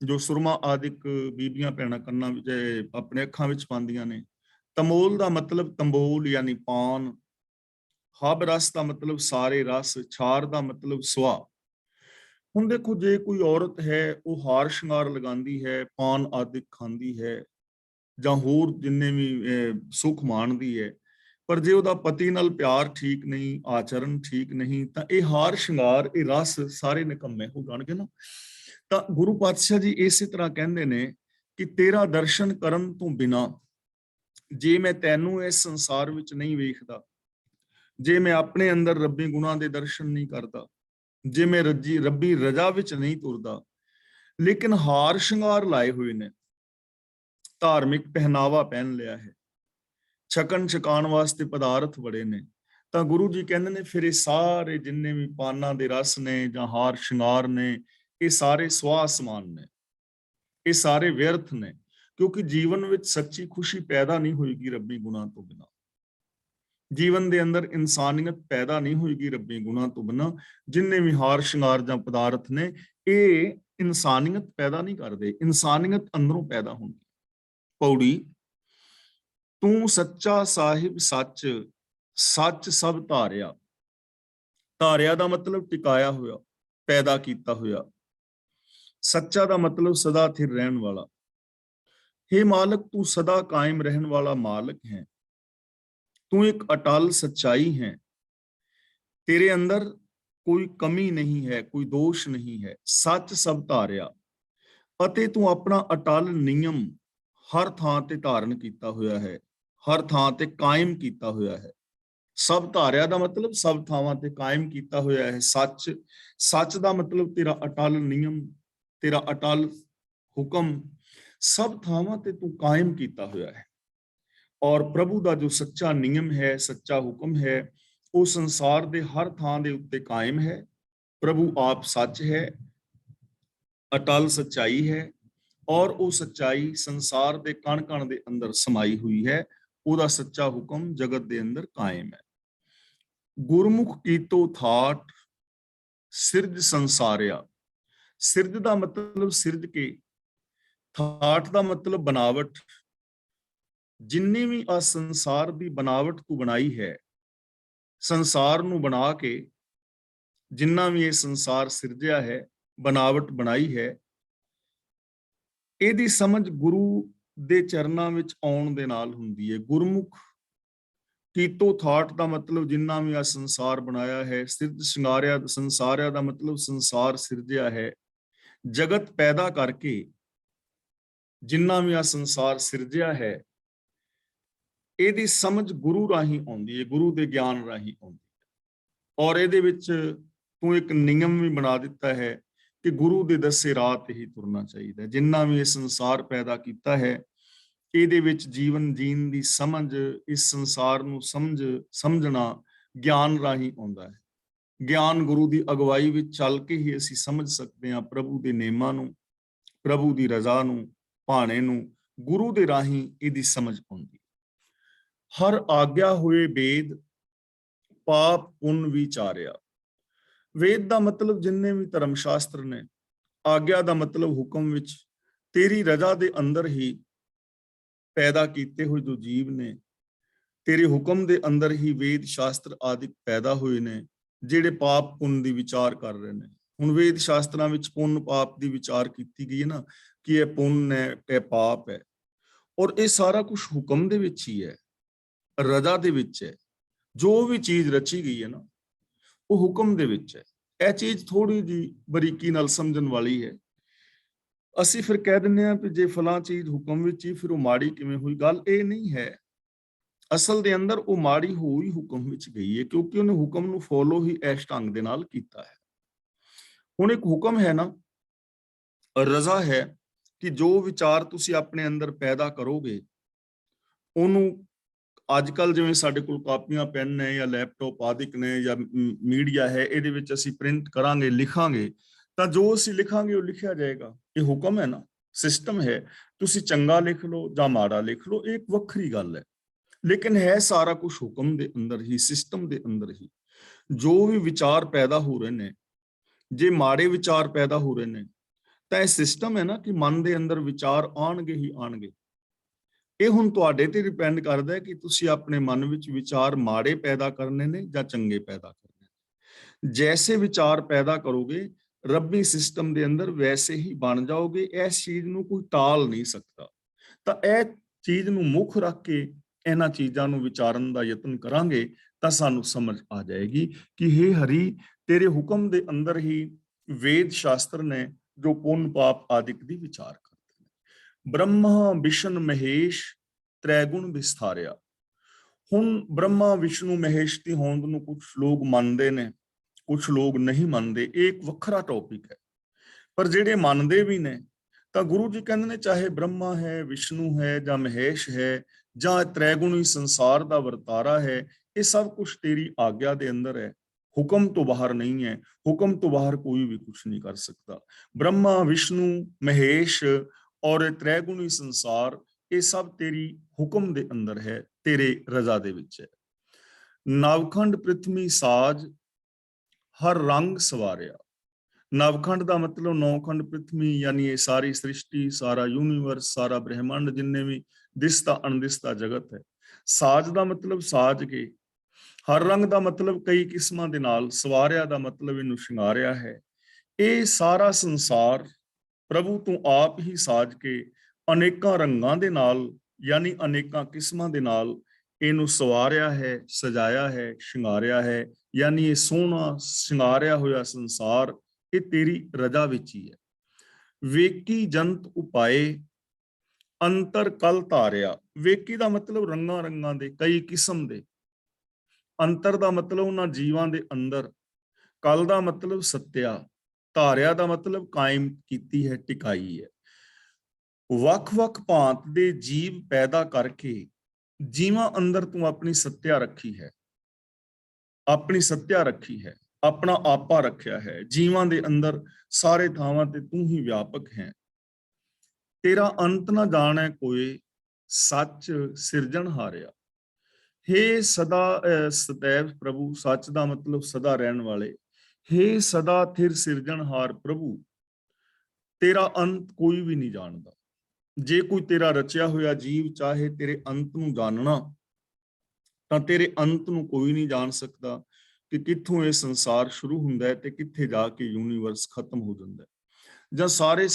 ਜੋ ਸੁਰਮਾ ਆਦਿਕ ਬੀਬੀਆਂ ਭੈਣਾਂ ਕੰਨਾਂ ਵਿੱਚ, ਆਪਣੇ ਅੱਖਾਂ ਵਿੱਚ ਪਾਉਂਦੀਆਂ ਨੇ। ਤਮੋਲ ਦਾ ਮਤਲਬ ਤੰਬੋਲ ਯਾਨੀ ਪਾਨ। ਹਬ ਰਸ ਦਾ ਮਤਲਬ ਸਾਰੇ ਰਸ। ਛਾਰ ਦਾ ਮਤਲਬ ਸੁਆ। ਹੁਣ ਦੇਖੋ, ਜੇ ਕੋਈ ਔਰਤ ਹੈ ਉਹ ਹਾਰ ਸ਼ਿੰਗਾਰ ਲਗਾਉਂਦੀ ਹੈ, ਪਾਨ ਆਦਿਕ ਖਾਂਦੀ ਹੈ, ਜਾਂ ਹੋਰ ਜਿੰਨੇ ਵੀ ਸੁੱਖ ਮਾਣਦੀ ਹੈ, ਪਰ ਜੇ ਉਹਦਾ ਪਤੀ ਨਾਲ ਪਿਆਰ ਠੀਕ ਨਹੀਂ, ਆਚਰਨ ਠੀਕ ਨਹੀਂ, ਤਾਂ ਇਹ ਹਾਰ ਸ਼ਿੰਗਾਰ, ਇਹ ਰਸ ਸਾਰੇ ਨਿਕੰਮੇ ਹੋ ਜਾਣਗੇ ਨਾ। ਤਾਂ ਗੁਰੂ ਪਾਤਸ਼ਾਹ ਜੀ ਇਸੇ ਤਰ੍ਹਾਂ ਕਹਿੰਦੇ ਨੇ ਕਿ ਤੇਰਾ ਦਰਸ਼ਨ ਕਰਨ ਤੋਂ ਬਿਨਾਂ, ਜੇ ਮੈਂ ਤੈਨੂੰ ਇਸ ਸੰਸਾਰ ਵਿੱਚ ਨਹੀਂ ਵੇਖਦਾ, ਜੇ ਮੈਂ ਆਪਣੇ ਅੰਦਰ ਰੱਬੀ ਗੁਣਾਂ ਦੇ ਦਰਸ਼ਨ ਨਹੀਂ ਕਰਦਾ, ਜੇ ਮੈਂ ਰੱਬੀ ਰਜ਼ਾ ਵਿੱਚ ਨਹੀਂ ਤੁਰਦਾ, ਲੇਕਿਨ ਹਾਰ ਸ਼ਿੰਗਾਰ ਲਾਏ ਹੋਏ ਨੇ, ਧਾਰਮਿਕ ਪਹਿਨਾਵਾ ਪਹਿਨ ਲਿਆ ਹੈ, ਛਕਣ ਛਕਾਉਣ ਵਾਸਤੇ ਪਦਾਰਥ ਬੜੇ ਨੇ, ਤਾਂ ਗੁਰੂ ਜੀ ਕਹਿੰਦੇ ਨੇ ਫਿਰ ਇਹ ਸਾਰੇ ਜਿੰਨੇ ਵੀ ਪਾਨਾਂ ਦੇ ਰਸ ਨੇ ਜਾਂ ਹਾਰ ਸ਼ਿੰਗਾਰ ਨੇ, ਇਹ ਸਾਰੇ ਸਵਾਹ ਸਮਾਨ ਨੇ, ਇਹ ਸਾਰੇ ਵਿਅਰਥ ਨੇ। ਕਿਉਂਕਿ ਜੀਵਨ ਵਿੱਚ ਸੱਚੀ ਖੁਸ਼ੀ ਪੈਦਾ ਨਹੀਂ ਹੋਏਗੀ ਰੱਬੀ ਗੁਣਾਂ ਤੋਂ ਬਿਨਾਂ। ਜੀਵਨ ਦੇ ਅੰਦਰ ਇਨਸਾਨੀਅਤ ਪੈਦਾ ਨਹੀਂ ਹੋਏਗੀ ਰੱਬੀ ਗੁਣਾਂ ਤੋਂ ਬਿਨਾਂ। ਜਿੰਨੇ ਵੀ ਹਾਰ ਸ਼ਿੰਗਾਰ ਜਾਂ ਪਦਾਰਥ ਨੇ, ਇਹ ਇਨਸਾਨੀਅਤ ਪੈਦਾ ਨਹੀਂ ਕਰਦੇ, ਇਨਸਾਨੀਅਤ ਅੰਦਰੋਂ ਪੈਦਾ ਹੁੰਦੀ। ਪੌੜੀ, ਤੂੰ ਸੱਚਾ ਸਾਹਿਬ ਸੱਚ, ਸੱਚ ਸਭ ਧਾਰਿਆ। ਧਾਰਿਆ ਦਾ ਮਤਲਬ ਟਿਕਾਇਆ ਹੋਇਆ, ਪੈਦਾ ਕੀਤਾ ਹੋਇਆ। ਸੱਚਾ ਦਾ ਮਤਲਬ ਸਦਾ ਸਥਿਰ ਰਹਿਣ ਵਾਲਾ। हे मालिक, तू सदा कायम रहने वाला मालिक है। तू एक अटल सच्चाई है। तेरे अंदर कोई कमी नहीं है, कोई दोष नहीं है। सच सब धारिया, ਅਤੇ ਤੂੰ ਆਪਣਾ ਅਟਲ ਨਿਯਮ ਹਰ ਥਾਂ ਤੇ ਧਾਰਨ ਕੀਤਾ ਹੋਇਆ ਹੈ, ਹਰ ਥਾਂ ਤੇ ਕਾਇਮ ਕੀਤਾ ਹੋਇਆ ਹੈ। ਸਭ ਧਾਰਿਆ ਦਾ ਮਤਲਬ ਸਭ ਥਾਵਾਂ ਤੇ ਕਾਇਮ ਕੀਤਾ ਹੋਇਆ ਹੈ। ਸੱਚ, ਸੱਚ ਦਾ ਮਤਲਬ ਤੇਰਾ ਅਟਲ ਨਿਯਮ, ਤੇਰਾ ਅਟਲ ਹੁਕਮ ਸਭ ਥਾਵਾਂ ਤੇ ਤੂੰ ਕਾਇਮ ਕੀਤਾ ਹੋਇਆ ਹੈ। ਔਰ ਪ੍ਰਭੂ ਦਾ ਜੋ ਸੱਚਾ ਨਿਯਮ ਹੈ, ਸੱਚਾ ਹੁਕਮ ਹੈ, ਉਹ ਸੰਸਾਰ ਦੇ ਹਰ ਥਾਂ ਦੇ ਉੱਤੇ ਕਾਇਮ ਹੈ। ਪ੍ਰਭੂ ਆਪ ਸੱਚ ਹੈ, ਅਟਲ ਸੱਚਾਈ ਹੈ, ਔਰ ਉਹ ਸੱਚਾਈ ਸੰਸਾਰ ਦੇ ਕਣ ਕਣ ਦੇ ਅੰਦਰ ਸਮਾਈ ਹੋਈ ਹੈ। ਉਹਦਾ ਸੱਚਾ ਹੁਕਮ ਜਗਤ ਦੇ ਅੰਦਰ ਕਾਇਮ ਹੈ। ਗੁਰਮੁਖ ਕੀਤੋ ਥਾਟ, ਸਿਰਜ ਸੰਸਾਰਿਆ। ਸਿਰਜ ਦਾ ਮਤਲਬ ਸਿਰਜ ਕੇ, ਥਾਟ ਦਾ ਮਤਲਬ ਬਣਾਵਟ। ਜਿੰਨੀ ਵੀ ਆ ਸੰਸਾਰ ਦੀ ਬਣਾਵਟ ਤੂੰ ਬਣਾਈ ਹੈ, ਸੰਸਾਰ ਨੂੰ ਬਣਾ ਕੇ ਜਿੰਨਾ ਵੀ ਇਹ ਸੰਸਾਰ ਸਿਰਜਿਆ ਹੈ, ਬਣਾਵਟ ਬਣਾਈ ਹੈ, ਇਹਦੀ ਸਮਝ ਗੁਰੂ ਦੇ ਚਰਨਾਂ ਵਿੱਚ ਆਉਣ ਦੇ ਨਾਲ ਹੁੰਦੀ ਹੈ। ਗੁਰਮੁਖ ਕੀਤੋ ਥਾਟ ਦਾ ਮਤਲਬ ਜਿੰਨਾ ਵੀ ਆ ਸੰਸਾਰ ਬਣਾਇਆ ਹੈ, ਸਿਰਜ ਸ਼ਿੰਗਾਰਿਆ, ਸੰਸਾਰਿਆ ਦਾ ਮਤਲਬ ਸੰਸਾਰ ਸਿਰਜਿਆ ਹੈ। ਜਗਤ ਪੈਦਾ ਕਰਕੇ ਜਿੰਨਾ ਵੀ ਆ ਸੰਸਾਰ ਸਿਰਜਿਆ ਹੈ, ਇਹਦੀ ਸਮਝ ਗੁਰੂ ਰਾਹੀਂ ਆਉਂਦੀ ਹੈ, ਗੁਰੂ ਦੇ ਗਿਆਨ ਰਾਹੀਂ ਆਉਂਦੀ ਹੈ। ਔਰ ਇਹਦੇ ਵਿੱਚ ਤੂੰ ਇੱਕ ਨਿਯਮ ਵੀ ਬਣਾ ਦਿੱਤਾ ਹੈ ਕਿ ਗੁਰੂ ਦੇ ਦੱਸੇ ਰਾਹ ਤੇ ਹੀ ਤੁਰਨਾ ਚਾਹੀਦਾ। ਜਿੰਨਾ ਵੀ ਇਹ ਸੰਸਾਰ ਪੈਦਾ ਕੀਤਾ ਹੈ, ਇਹਦੇ ਵਿੱਚ ਜੀਵਨ ਜੀਣ ਦੀ ਸਮਝ, ਇਸ ਸੰਸਾਰ ਨੂੰ ਸਮਝਣਾ ਗਿਆਨ ਰਾਹੀਂ ਆਉਂਦਾ ਹੈ। ਗਿਆਨ ਗੁਰੂ ਦੀ ਅਗਵਾਈ ਵਿੱਚ ਚੱਲ ਕੇ ਹੀ ਅਸੀਂ ਸਮਝ ਸਕਦੇ ਹਾਂ ਪ੍ਰਭੂ ਦੇ ਨੇਮਾਂ ਨੂੰ, ਪ੍ਰਭੂ ਦੀ ਰਜ਼ਾ ਨੂੰ, ਭਾਣੇ ਨੂੰ। ਗੁਰੂ ਦੇ ਰਾਹੀਂ ਇਹਦੀ ਸਮਝ ਆਉਂਦੀ। ਹਰ ਆਗਿਆ ਹੋਏ ਵੇਦ, ਪਾਪ ਪੁੰਨ ਵਿਚਾਰਿਆ। ਵੇਦ ਦਾ ਮਤਲਬ ਜਿੰਨੇ ਵੀ ਧਰਮ ਸ਼ਾਸਤਰ ਨੇ, ਆਗਿਆ ਦਾ ਮਤਲਬ ਹੁਕਮ ਵਿੱਚ, ਤੇਰੀ ਰਜ਼ਾ ਦੇ ਅੰਦਰ ਹੀ ਪੈਦਾ ਕੀਤੇ ਹੋਏ ਜੋ ਜੀਵ ਨੇ, ਤੇਰੇ ਹੁਕਮ ਦੇ ਅੰਦਰ ਹੀ ਵੇਦ ਸ਼ਾਸਤਰ ਆਦਿ ਪੈਦਾ ਹੋਏ ਨੇ, ਜਿਹੜੇ ਪਾਪ ਪੁੰਨ ਦੀ ਵਿਚਾਰ ਕਰ ਰਹੇ ਨੇ। ਹੁਣ ਵੇਦ ਸ਼ਾਸਤਰਾਂ ਵਿੱਚ ਪੁੰਨ ਪਾਪ ਦੀ ਵਿਚਾਰ ਕੀਤੀ ਗਈ ਹੈ ਨਾ, ਕਿ ਇਹ ਪੁੰਨ ਹੈ, ਇਹ ਪਾਪ ਹੈ, ਔਰ ਇਹ ਸਾਰਾ ਕੁਝ ਹੁਕਮ ਦੇ ਵਿੱਚ ਹੀ ਹੈ, ਰਜ਼ਾ ਦੇ ਵਿੱਚ ਹੈ। ਜੋ ਵੀ ਚੀਜ਼ ਰਚੀ ਗਈ ਹੈ ਨਾ, ਉਹ ਹੁਕਮ ਦੇ ਵਿੱਚ ਹੈ। ਇਹ ਚੀਜ਼ ਥੋੜੀ ਜੀ ਬਰੀਕੀ ਨਾਲ ਸਮਝਣ ਵਾਲੀ ਹੈ। ਅਸੀਂ ਫਿਰ ਕਹਿ ਦਿੰਦੇ ਹਾਂ ਕਿ ਜੇ ਫਲਾਂ ਚੀਜ਼ ਹੁਕਮ ਵਿੱਚ ਹੀ, ਫਿਰ ਉਹ ਮਾੜੀ ਕਿਵੇਂ ਹੋਈ? ਗੱਲ ਇਹ ਨਹੀਂ ਹੈ। ਅਸਲ ਦੇ ਅੰਦਰ ਉਹ ਮਾੜੀ ਹੋਈ ਹੁਕਮ ਵਿੱਚ ਗਈ ਹੈ, ਕਿਉਂਕਿ ਉਹਨੇ ਹੁਕਮ ਨੂੰ ਫੋਲੋ ਹੀ ਇਸ ਢੰਗ ਦੇ ਨਾਲ ਕੀਤਾ ਹੈ। ਹੁਣ ਇੱਕ ਹੁਕਮ ਹੈ ਨਾ, ਰਜ਼ਾ ਹੈ, ਕਿ ਜੋ ਵਿਚਾਰ ਤੁਸੀਂ ਆਪਣੇ ਅੰਦਰ ਪੈਦਾ ਕਰੋਗੇ, ਉਹਨੂੰ ਅੱਜ ਕੱਲ ਜਿਵੇਂ ਸਾਡੇ ਕੋਲ ਕਾਪੀਆਂ, ਪੈਨ ਨੇ ਜਾਂ ਲੈਪਟਾਪ ਆਦਿਕ ਨੇ ਜਾਂ ਮੀਡੀਆ ਹੈ, ਇਹਦੇ ਵਿੱਚ ਅਸੀਂ ਪ੍ਰਿੰਟ ਕਰਾਂਗੇ, ਲਿਖਾਂਗੇ, ਤਾਂ ਜੋ ਅਸੀਂ ਲਿਖਾਂਗੇ ਉਹ ਲਿਖਿਆ ਜਾਏਗਾ। ਇਹ ਹੁਕਮ ਹੈ ਨਾ, ਸਿਸਟਮ ਹੈ। ਤੁਸੀਂ ਚੰਗਾ ਲਿਖ ਲਓ ਜਾਂ ਮਾੜਾ ਲਿਖ ਲਓ, ਇਹ ਇੱਕ ਵੱਖਰੀ ਗੱਲ ਹੈ, ਲੇਕਿਨ ਹੈ ਸਾਰਾ ਕੁਝ ਹੁਕਮ ਦੇ ਅੰਦਰ ਹੀ, ਸਿਸਟਮ ਦੇ ਅੰਦਰ ਹੀ। ਜੋ ਵੀ ਵਿਚਾਰ ਪੈਦਾ ਹੋ ਰਹੇ ਨੇ, ਜੇ ਮਾੜੇ ਵਿਚਾਰ ਪੈਦਾ ਹੋ ਰਹੇ ਨੇ, ਤਾਂ ਇਹ ਸਿਸਟਮ ਹੈ ਨਾ ਕਿ ਮਨ ਦੇ ਅੰਦਰ ਵਿਚਾਰ ਆਉਣਗੇ ਹੀ ਆਉਣਗੇ। ਇਹ ਹੁਣ ਤੁਹਾਡੇ ਤੇ ਡਿਪੈਂਡ ਕਰਦਾ ਹੈ ਕਿ ਤੁਸੀਂ ਆਪਣੇ ਮਨ ਵਿੱਚ ਵਿਚਾਰ ਮਾੜੇ ਪੈਦਾ ਕਰਨੇ ਨੇ ਜਾਂ ਚੰਗੇ ਪੈਦਾ ਕਰਨੇ ਨੇ। ਜੈਸੇ ਵਿਚਾਰ ਪੈਦਾ ਕਰੋਗੇ ਰੱਬੀ ਸਿਸਟਮ ਦੇ ਅੰਦਰ, ਵੈਸੇ ਹੀ ਬਣ ਜਾਓਗੇ। ਇਸ ਚੀਜ਼ ਨੂੰ ਕੋਈ ਟਾਲ ਨਹੀਂ ਸਕਦਾ। ਤਾਂ ਇਹ ਚੀਜ਼ ਨੂੰ ਮੁੱਖ ਰੱਖ ਕੇ ਇਹਨਾਂ ਚੀਜ਼ਾਂ ਨੂੰ ਵਿਚਾਰਨ ਦਾ ਯਤਨ ਕਰਾਂਗੇ ਤਾਂ ਸਾਨੂੰ ਸਮਝ ਆ ਜਾਏਗੀ ਕਿ ਹੇ ਹਰੀ, ਤੇਰੇ ਹੁਕਮ ਦੇ ਅੰਦਰ ਹੀ ਵੇਦ ਸ਼ਾਸਤਰ ਨੇ ਜੋ ਪੁੰਨ ਪਾਪ ਆਦਿਕ ਦੀ ਵਿਚਾਰ ਕਰਦੇ ਨੇ। ਬ੍ਰਹਮਾ ਵਿਸ਼ਨ ਮਹੇਸ਼ ਤ੍ਰੈਗੁਣ ਵਿਸਥਾਰਿਆ। ਹੁਣ ਬ੍ਰਹਮਾ ਵਿਸ਼ਨੂੰ ਮਹੇਸ਼ ਦੀ ਹੋਂਦ ਨੂੰ ਕੁਝ ਲੋਕ ਮੰਨਦੇ ਨੇ, ਕੁਝ ਲੋਕ ਨਹੀਂ ਮੰਨਦੇ। ਇਹ ਇੱਕ ਵੱਖਰਾ ਟੌਪਿਕ ਹੈ। ਪਰ ਜਿਹੜੇ ਮੰਨਦੇ ਵੀ ਨੇ ਤਾਂ ਗੁਰੂ ਜੀ ਕਹਿੰਦੇ ਨੇ, ਚਾਹੇ ਬ੍ਰਹਮਾ ਹੈ, ਵਿਸ਼ਨੂੰ ਹੈ ਜਾਂ ਮਹੇਸ਼ ਹੈ ਜਾਂ ਤ੍ਰੈਗੁਣੀ ਸੰਸਾਰ ਦਾ ਵਰਤਾਰਾ ਹੈ, ਇਹ ਸਭ ਕੁਝ ਤੇਰੀ ਆਗਿਆ ਦੇ ਅੰਦਰ ਹੈ, ਹੁਕਮ ਤੋਂ ਬਾਹਰ ਨਹੀਂ ਹੈ। ਹੁਕਮ ਤੋਂ ਬਾਹਰ ਕੋਈ ਵੀ ਕੁਝ ਨਹੀਂ ਕਰ ਸਕਦਾ। ਬ੍ਰਹਮਾ, ਵਿਸ਼ਨੂੰ, ਮਹੇਸ਼ ਔਰ ਇਹ ਤ੍ਰੈਗੁਣੀ ਸੰਸਾਰ, ਇਹ ਸਭ ਤੇਰੀ ਹੁਕਮ ਦੇ ਅੰਦਰ ਹੈ, ਤੇਰੇ ਰਜ਼ਾ ਦੇ ਵਿੱਚ ਹੈ। ਨਵਖੰਡ ਪ੍ਰਿਥਵੀ ਸਾਜ ਹਰ ਰੰਗ ਸਵਾਰਿਆ। ਨਵਖੰਡ ਦਾ ਮਤਲਬ ਨੌਖੰਡ ਪ੍ਰਿਥਵੀ, ਯਾਨੀ ਇਹ ਸਾਰੀ ਸ੍ਰਿਸ਼ਟੀ, ਸਾਰਾ ਯੂਨੀਵਰਸ, ਸਾਰਾ ਬ੍ਰਹਿਮੰਡ, ਜਿੰਨੇ ਵੀ ਦਿਸਦਾ ਅਣਦਿਸਦਾ ਜਗਤ ਹੈ। ਸਾਜ ਦਾ ਮਤਲਬ ਸਾਜ ਕੇ, ਹਰ ਰੰਗ ਦਾ ਮਤਲਬ ਕਈ ਕਿਸਮਾਂ ਦੇ ਨਾਲ, ਸਵਾਰਿਆ ਦਾ ਮਤਲਬ ਇਹਨੂੰ ਸ਼ਿੰਗਾਰਿਆ ਹੈ। ਇਹ ਸਾਰਾ ਸੰਸਾਰ ਪ੍ਰਭੂ ਤੂੰ ਆਪ ਹੀ ਸਾਜ ਕੇ ਅਨੇਕਾਂ ਰੰਗਾਂ ਦੇ ਨਾਲ, ਯਾਨੀ ਅਨੇਕਾਂ ਕਿਸਮਾਂ ਦੇ ਨਾਲ ਇਹਨੂੰ ਸਵਾਰਿਆ ਹੈ, ਸਜਾਇਆ ਹੈ, ਸ਼ਿੰਗਾਰਿਆ ਹੈ। ਯਾਨੀ ਇਹ ਸੋਹਣਾ ਸ਼ਿੰਗਾਰਿਆ ਹੋਇਆ ਸੰਸਾਰ ਇਹ ਤੇਰੀ ਰਜ਼ਾ ਵਿੱਚ ਹੀ ਹੈ। ਵੇਕੀ ਜੰਤ ਉਪਾਏ ਅੰਤਰ ਕਲ ਧਾਰਿਆ। ਵੇਕੀ ਦਾ ਮਤਲਬ ਰੰਗਾਂ ਰੰਗਾਂ ਦੇ, ਕਈ ਕਿਸਮ ਦੇ। ਅੰਤਰ ਦਾ ਮਤਲਬ ਉਹਨਾਂ ਜੀਵਾਂ ਦੇ ਅੰਦਰ। ਕਲ ਦਾ ਮਤਲਬ ਸੱਤਿਆ। ਧਾਰਿਆ ਦਾ ਮਤਲਬ ਕਾਇਮ ਕੀਤੀ ਹੈ, ਟਿਕਾਈ ਹੈ। ਵੱਖ-ਵੱਖ ਭਾਂਤ ਦੇ ਜੀਵ ਪੈਦਾ ਕਰਕੇ ਜੀਵਾਂ ਅੰਦਰ ਤੂੰ ਆਪਣੀ ਸੱਤਿਆ ਰੱਖੀ ਹੈ, ਆਪਣੀ ਸੱਤਿਆ ਰੱਖੀ ਹੈ, ਆਪਣਾ ਆਪਾ ਰੱਖਿਆ ਹੈ। ਜੀਵਾਂ ਦੇ ਅੰਦਰ ਸਾਰੇ ਥਾਵਾਂ ਤੇ ਤੂੰ ਹੀ ਵਿਆਪਕ ਹੈ। ਤੇਰਾ ਅੰਤ ਨਾ ਜਾਣੈ ਕੋਏ, ਸੱਚ ਸਿਰਜਣ ਹਾਰਿਆ। ਹੇ ਸਦਾ ਸदैव ਪ੍ਰਭੂ, ਸੱਚ ਦਾ ਮਤਲਬ ਸਦਾ ਰਹਿਣ ਵਾਲੇ। ਹੇ ਸਦਾ ਥਿਰ ਸਿਰਜਣਹਾਰ ਪ੍ਰਭੂ, ਤੇਰਾ ਅੰਤ ਕੋਈ ਵੀ ਨਹੀਂ ਜਾਣਦਾ। ਜੇ ਕੋਈ ਤੇਰਾ ਰਚਿਆ ਹੋਇਆ ਜੀਵ ਚਾਹੇ ਤੇਰੇ ਅੰਤ ਨੂੰ ਜਾਣਨਾ, ਤਾਂ ਤੇਰੇ ਅੰਤ ਨੂੰ ਕੋਈ ਨਹੀਂ ਜਾਣ ਸਕਦਾ ਕਿ ਕਿੱਥੋਂ ਇਹ ਸੰਸਾਰ ਸ਼ੁਰੂ ਹੁੰਦਾ ਹੈ ਤੇ ਕਿੱਥੇ ਜਾ ਕੇ ਯੂਨੀਵਰਸ ਖਤਮ ਹੋ ਜਾਂਦਾ ਹੈ। ਜਾਂ ਸਾਰੇ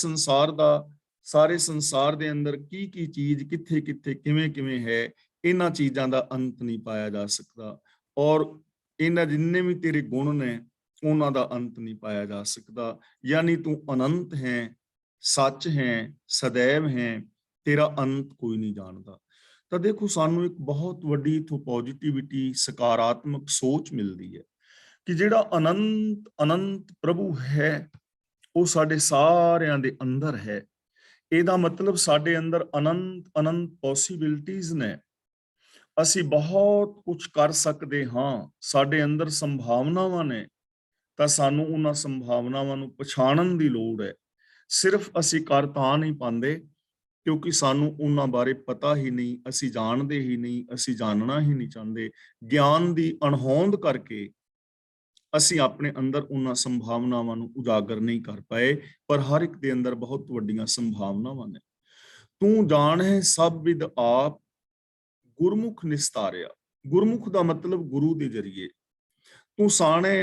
ਸੰਸਾਰ ਦੇ ਅੰਦਰ ਕੀ ਕੀ ਚੀਜ਼ ਕਿੱਥੇ ਕਿੱਥੇ ਕਿਵੇਂ ਕਿਵੇਂ ਹੈ, ਇਹਨਾਂ ਚੀਜ਼ਾਂ ਦਾ ਅੰਤ ਨਹੀਂ ਪਾਇਆ ਜਾ ਸਕਦਾ। ਔਰ ਇਹਨਾਂ ਜਿੰਨੇ ਵੀ ਤੇਰੇ ਗੁਣ ਨੇ ਉਹਨਾਂ ਦਾ ਅੰਤ ਨਹੀਂ ਪਾਇਆ ਜਾ ਸਕਦਾ। ਯਾਨੀ ਤੂੰ ਅਨੰਤ ਹੈ, ਸੱਚ ਹੈ, ਸदैव ਹੈ, ਤੇਰਾ ਅੰਤ ਕੋਈ ਨਹੀਂ ਜਾਣਦਾ। ਤਾਂ ਦੇਖੋ, ਸਾਨੂੰ ਇੱਕ ਬਹੁਤ ਵੱਡੀ ਇਥੋਂ ਪੋਜ਼ਿਟਿਵਿਟੀ, ਸਕਾਰਾਤਮਕ ਸੋਚ ਮਿਲਦੀ ਹੈ ਕਿ ਜਿਹੜਾ ਅਨੰਤ ਪ੍ਰਭੂ ਹੈ ਉਹ ਸਾਡੇ ਸਾਰਿਆਂ ਦੇ ਅੰਦਰ ਹੈ। ਇਹਦਾ ਮਤਲਬ ਸਾਡੇ ਅੰਦਰ ਅਨੰਤ ਪੋਸੀਬਿਲਿਟੀਜ਼ ਨੇ। ਅਸੀਂ ਬਹੁਤ ਕੁਝ ਕਰ ਸਕਦੇ ਹਾਂ, ਸਾਡੇ ਅੰਦਰ ਸੰਭਾਵਨਾਵਾਂ ਨੇ। ਤਾਂ ਸਾਨੂੰ ਉਹਨਾਂ ਸੰਭਾਵਨਾਵਾਂ ਨੂੰ ਪਛਾਣਨ ਦੀ ਲੋੜ ਹੈ। ਸਿਰਫ ਅਸੀਂ ਕਰ ਤਾਂ ਨਹੀਂ ਪਾਉਂਦੇ ਕਿਉਂਕਿ ਸਾਨੂੰ ਉਹਨਾਂ ਬਾਰੇ ਪਤਾ ਹੀ ਨਹੀਂ, ਅਸੀਂ ਜਾਣਦੇ ਹੀ ਨਹੀਂ, ਅਸੀਂ ਜਾਣਨਾ ਹੀ ਨਹੀਂ ਚਾਹੁੰਦੇ। ਗਿਆਨ ਦੀ ਅਣਹੋਂਦ ਕਰਕੇ ਅਸੀਂ ਆਪਣੇ ਅੰਦਰ ਉਹਨਾਂ ਸੰਭਾਵਨਾਵਾਂ ਨੂੰ ਉਜਾਗਰ ਨਹੀਂ ਕਰ ਪਾਏ। ਪਰ ਹਰ ਇੱਕ ਦੇ ਅੰਦਰ ਬਹੁਤ ਵੱਡੀਆਂ ਸੰਭਾਵਨਾਵਾਂ ਨੇ। ਤੂੰ ਜਾਣੈ ਸਭ ਵਿਦ ਆਪ, ਗੁਰਮੁਖ ਨਿਸਤਾਰਿਆ। ਗੁਰਮੁਖ ਦਾ ਮਤਲਬ ਗੁਰੂ ਦੇ ਜਰੀਏ। ਤੂੰ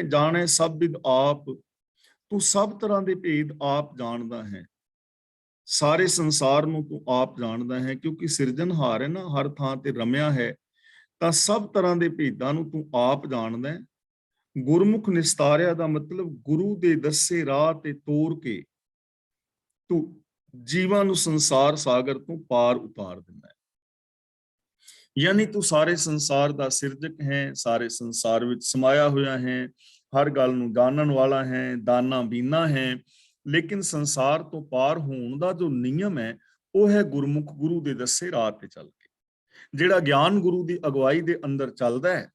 ਜਾਣੈ ਸਭ ਵਿਦ ਆਪ, ਤੂੰ ਸਭ ਤਰ੍ਹਾਂ ਦੇ ਭੇਦ ਆਪ ਜਾਣਦਾ ਹੈ। ਸਾਰੇ ਸੰਸਾਰ ਨੂੰ ਤੂੰ ਆਪ ਜਾਣਦਾ ਹੈ ਕਿਉਂਕਿ ਸਿਰਜਣਹਾਰ ਹੈ ਨਾ, ਹਰ ਥਾਂ ਤੇ ਰਮਿਆ ਹੈ। ਤਾਂ ਸਭ ਤਰ੍ਹਾਂ ਦੇ ਭੇਦਾਂ ਨੂੰ ਤੂੰ ਆਪ ਜਾਣਦਾ ਹੈ। ਗੁਰਮੁਖ ਨਿਸਤਾਰਿਆ ਦਾ ਮਤਲਬ ਗੁਰੂ ਦੇ ਦੱਸੇ ਰਾਹ ਤੇ ਤੋਰ ਕੇ ਤੂੰ ਜੀਵਾਂ ਨੂੰ ਸੰਸਾਰ ਸਾਗਰ ਤੋਂ ਪਾਰ ਉਤਾਰ ਦਿੰਦਾ ਹੈ। ਯਾਨੀ ਤੂੰ ਸਾਰੇ ਸੰਸਾਰ ਦਾ ਸਿਰਜਕ ਹੈ, ਸਾਰੇ ਸੰਸਾਰ ਵਿੱਚ ਸਮਾਇਆ ਹੋਇਆ ਹੈ, ਹਰ ਗੱਲ ਨੂੰ ਜਾਣਨ ਵਾਲਾ ਹੈ, ਦਾਨਾ ਬੀਨਾ ਹੈ। ਲੇਕਿਨ ਸੰਸਾਰ ਤੋਂ ਪਾਰ ਹੋਣ ਦਾ ਜੋ ਨਿਯਮ ਹੈ ਉਹ ਹੈ ਗੁਰਮੁਖ, ਗੁਰੂ ਦੇ ਦੱਸੇ ਰਾਹ ਤੇ ਚੱਲ ਕੇ। ਜਿਹੜਾ ਗਿਆਨ ਗੁਰੂ ਦੀ ਅਗਵਾਈ ਦੇ ਅੰਦਰ ਚੱਲਦਾ ਹੈ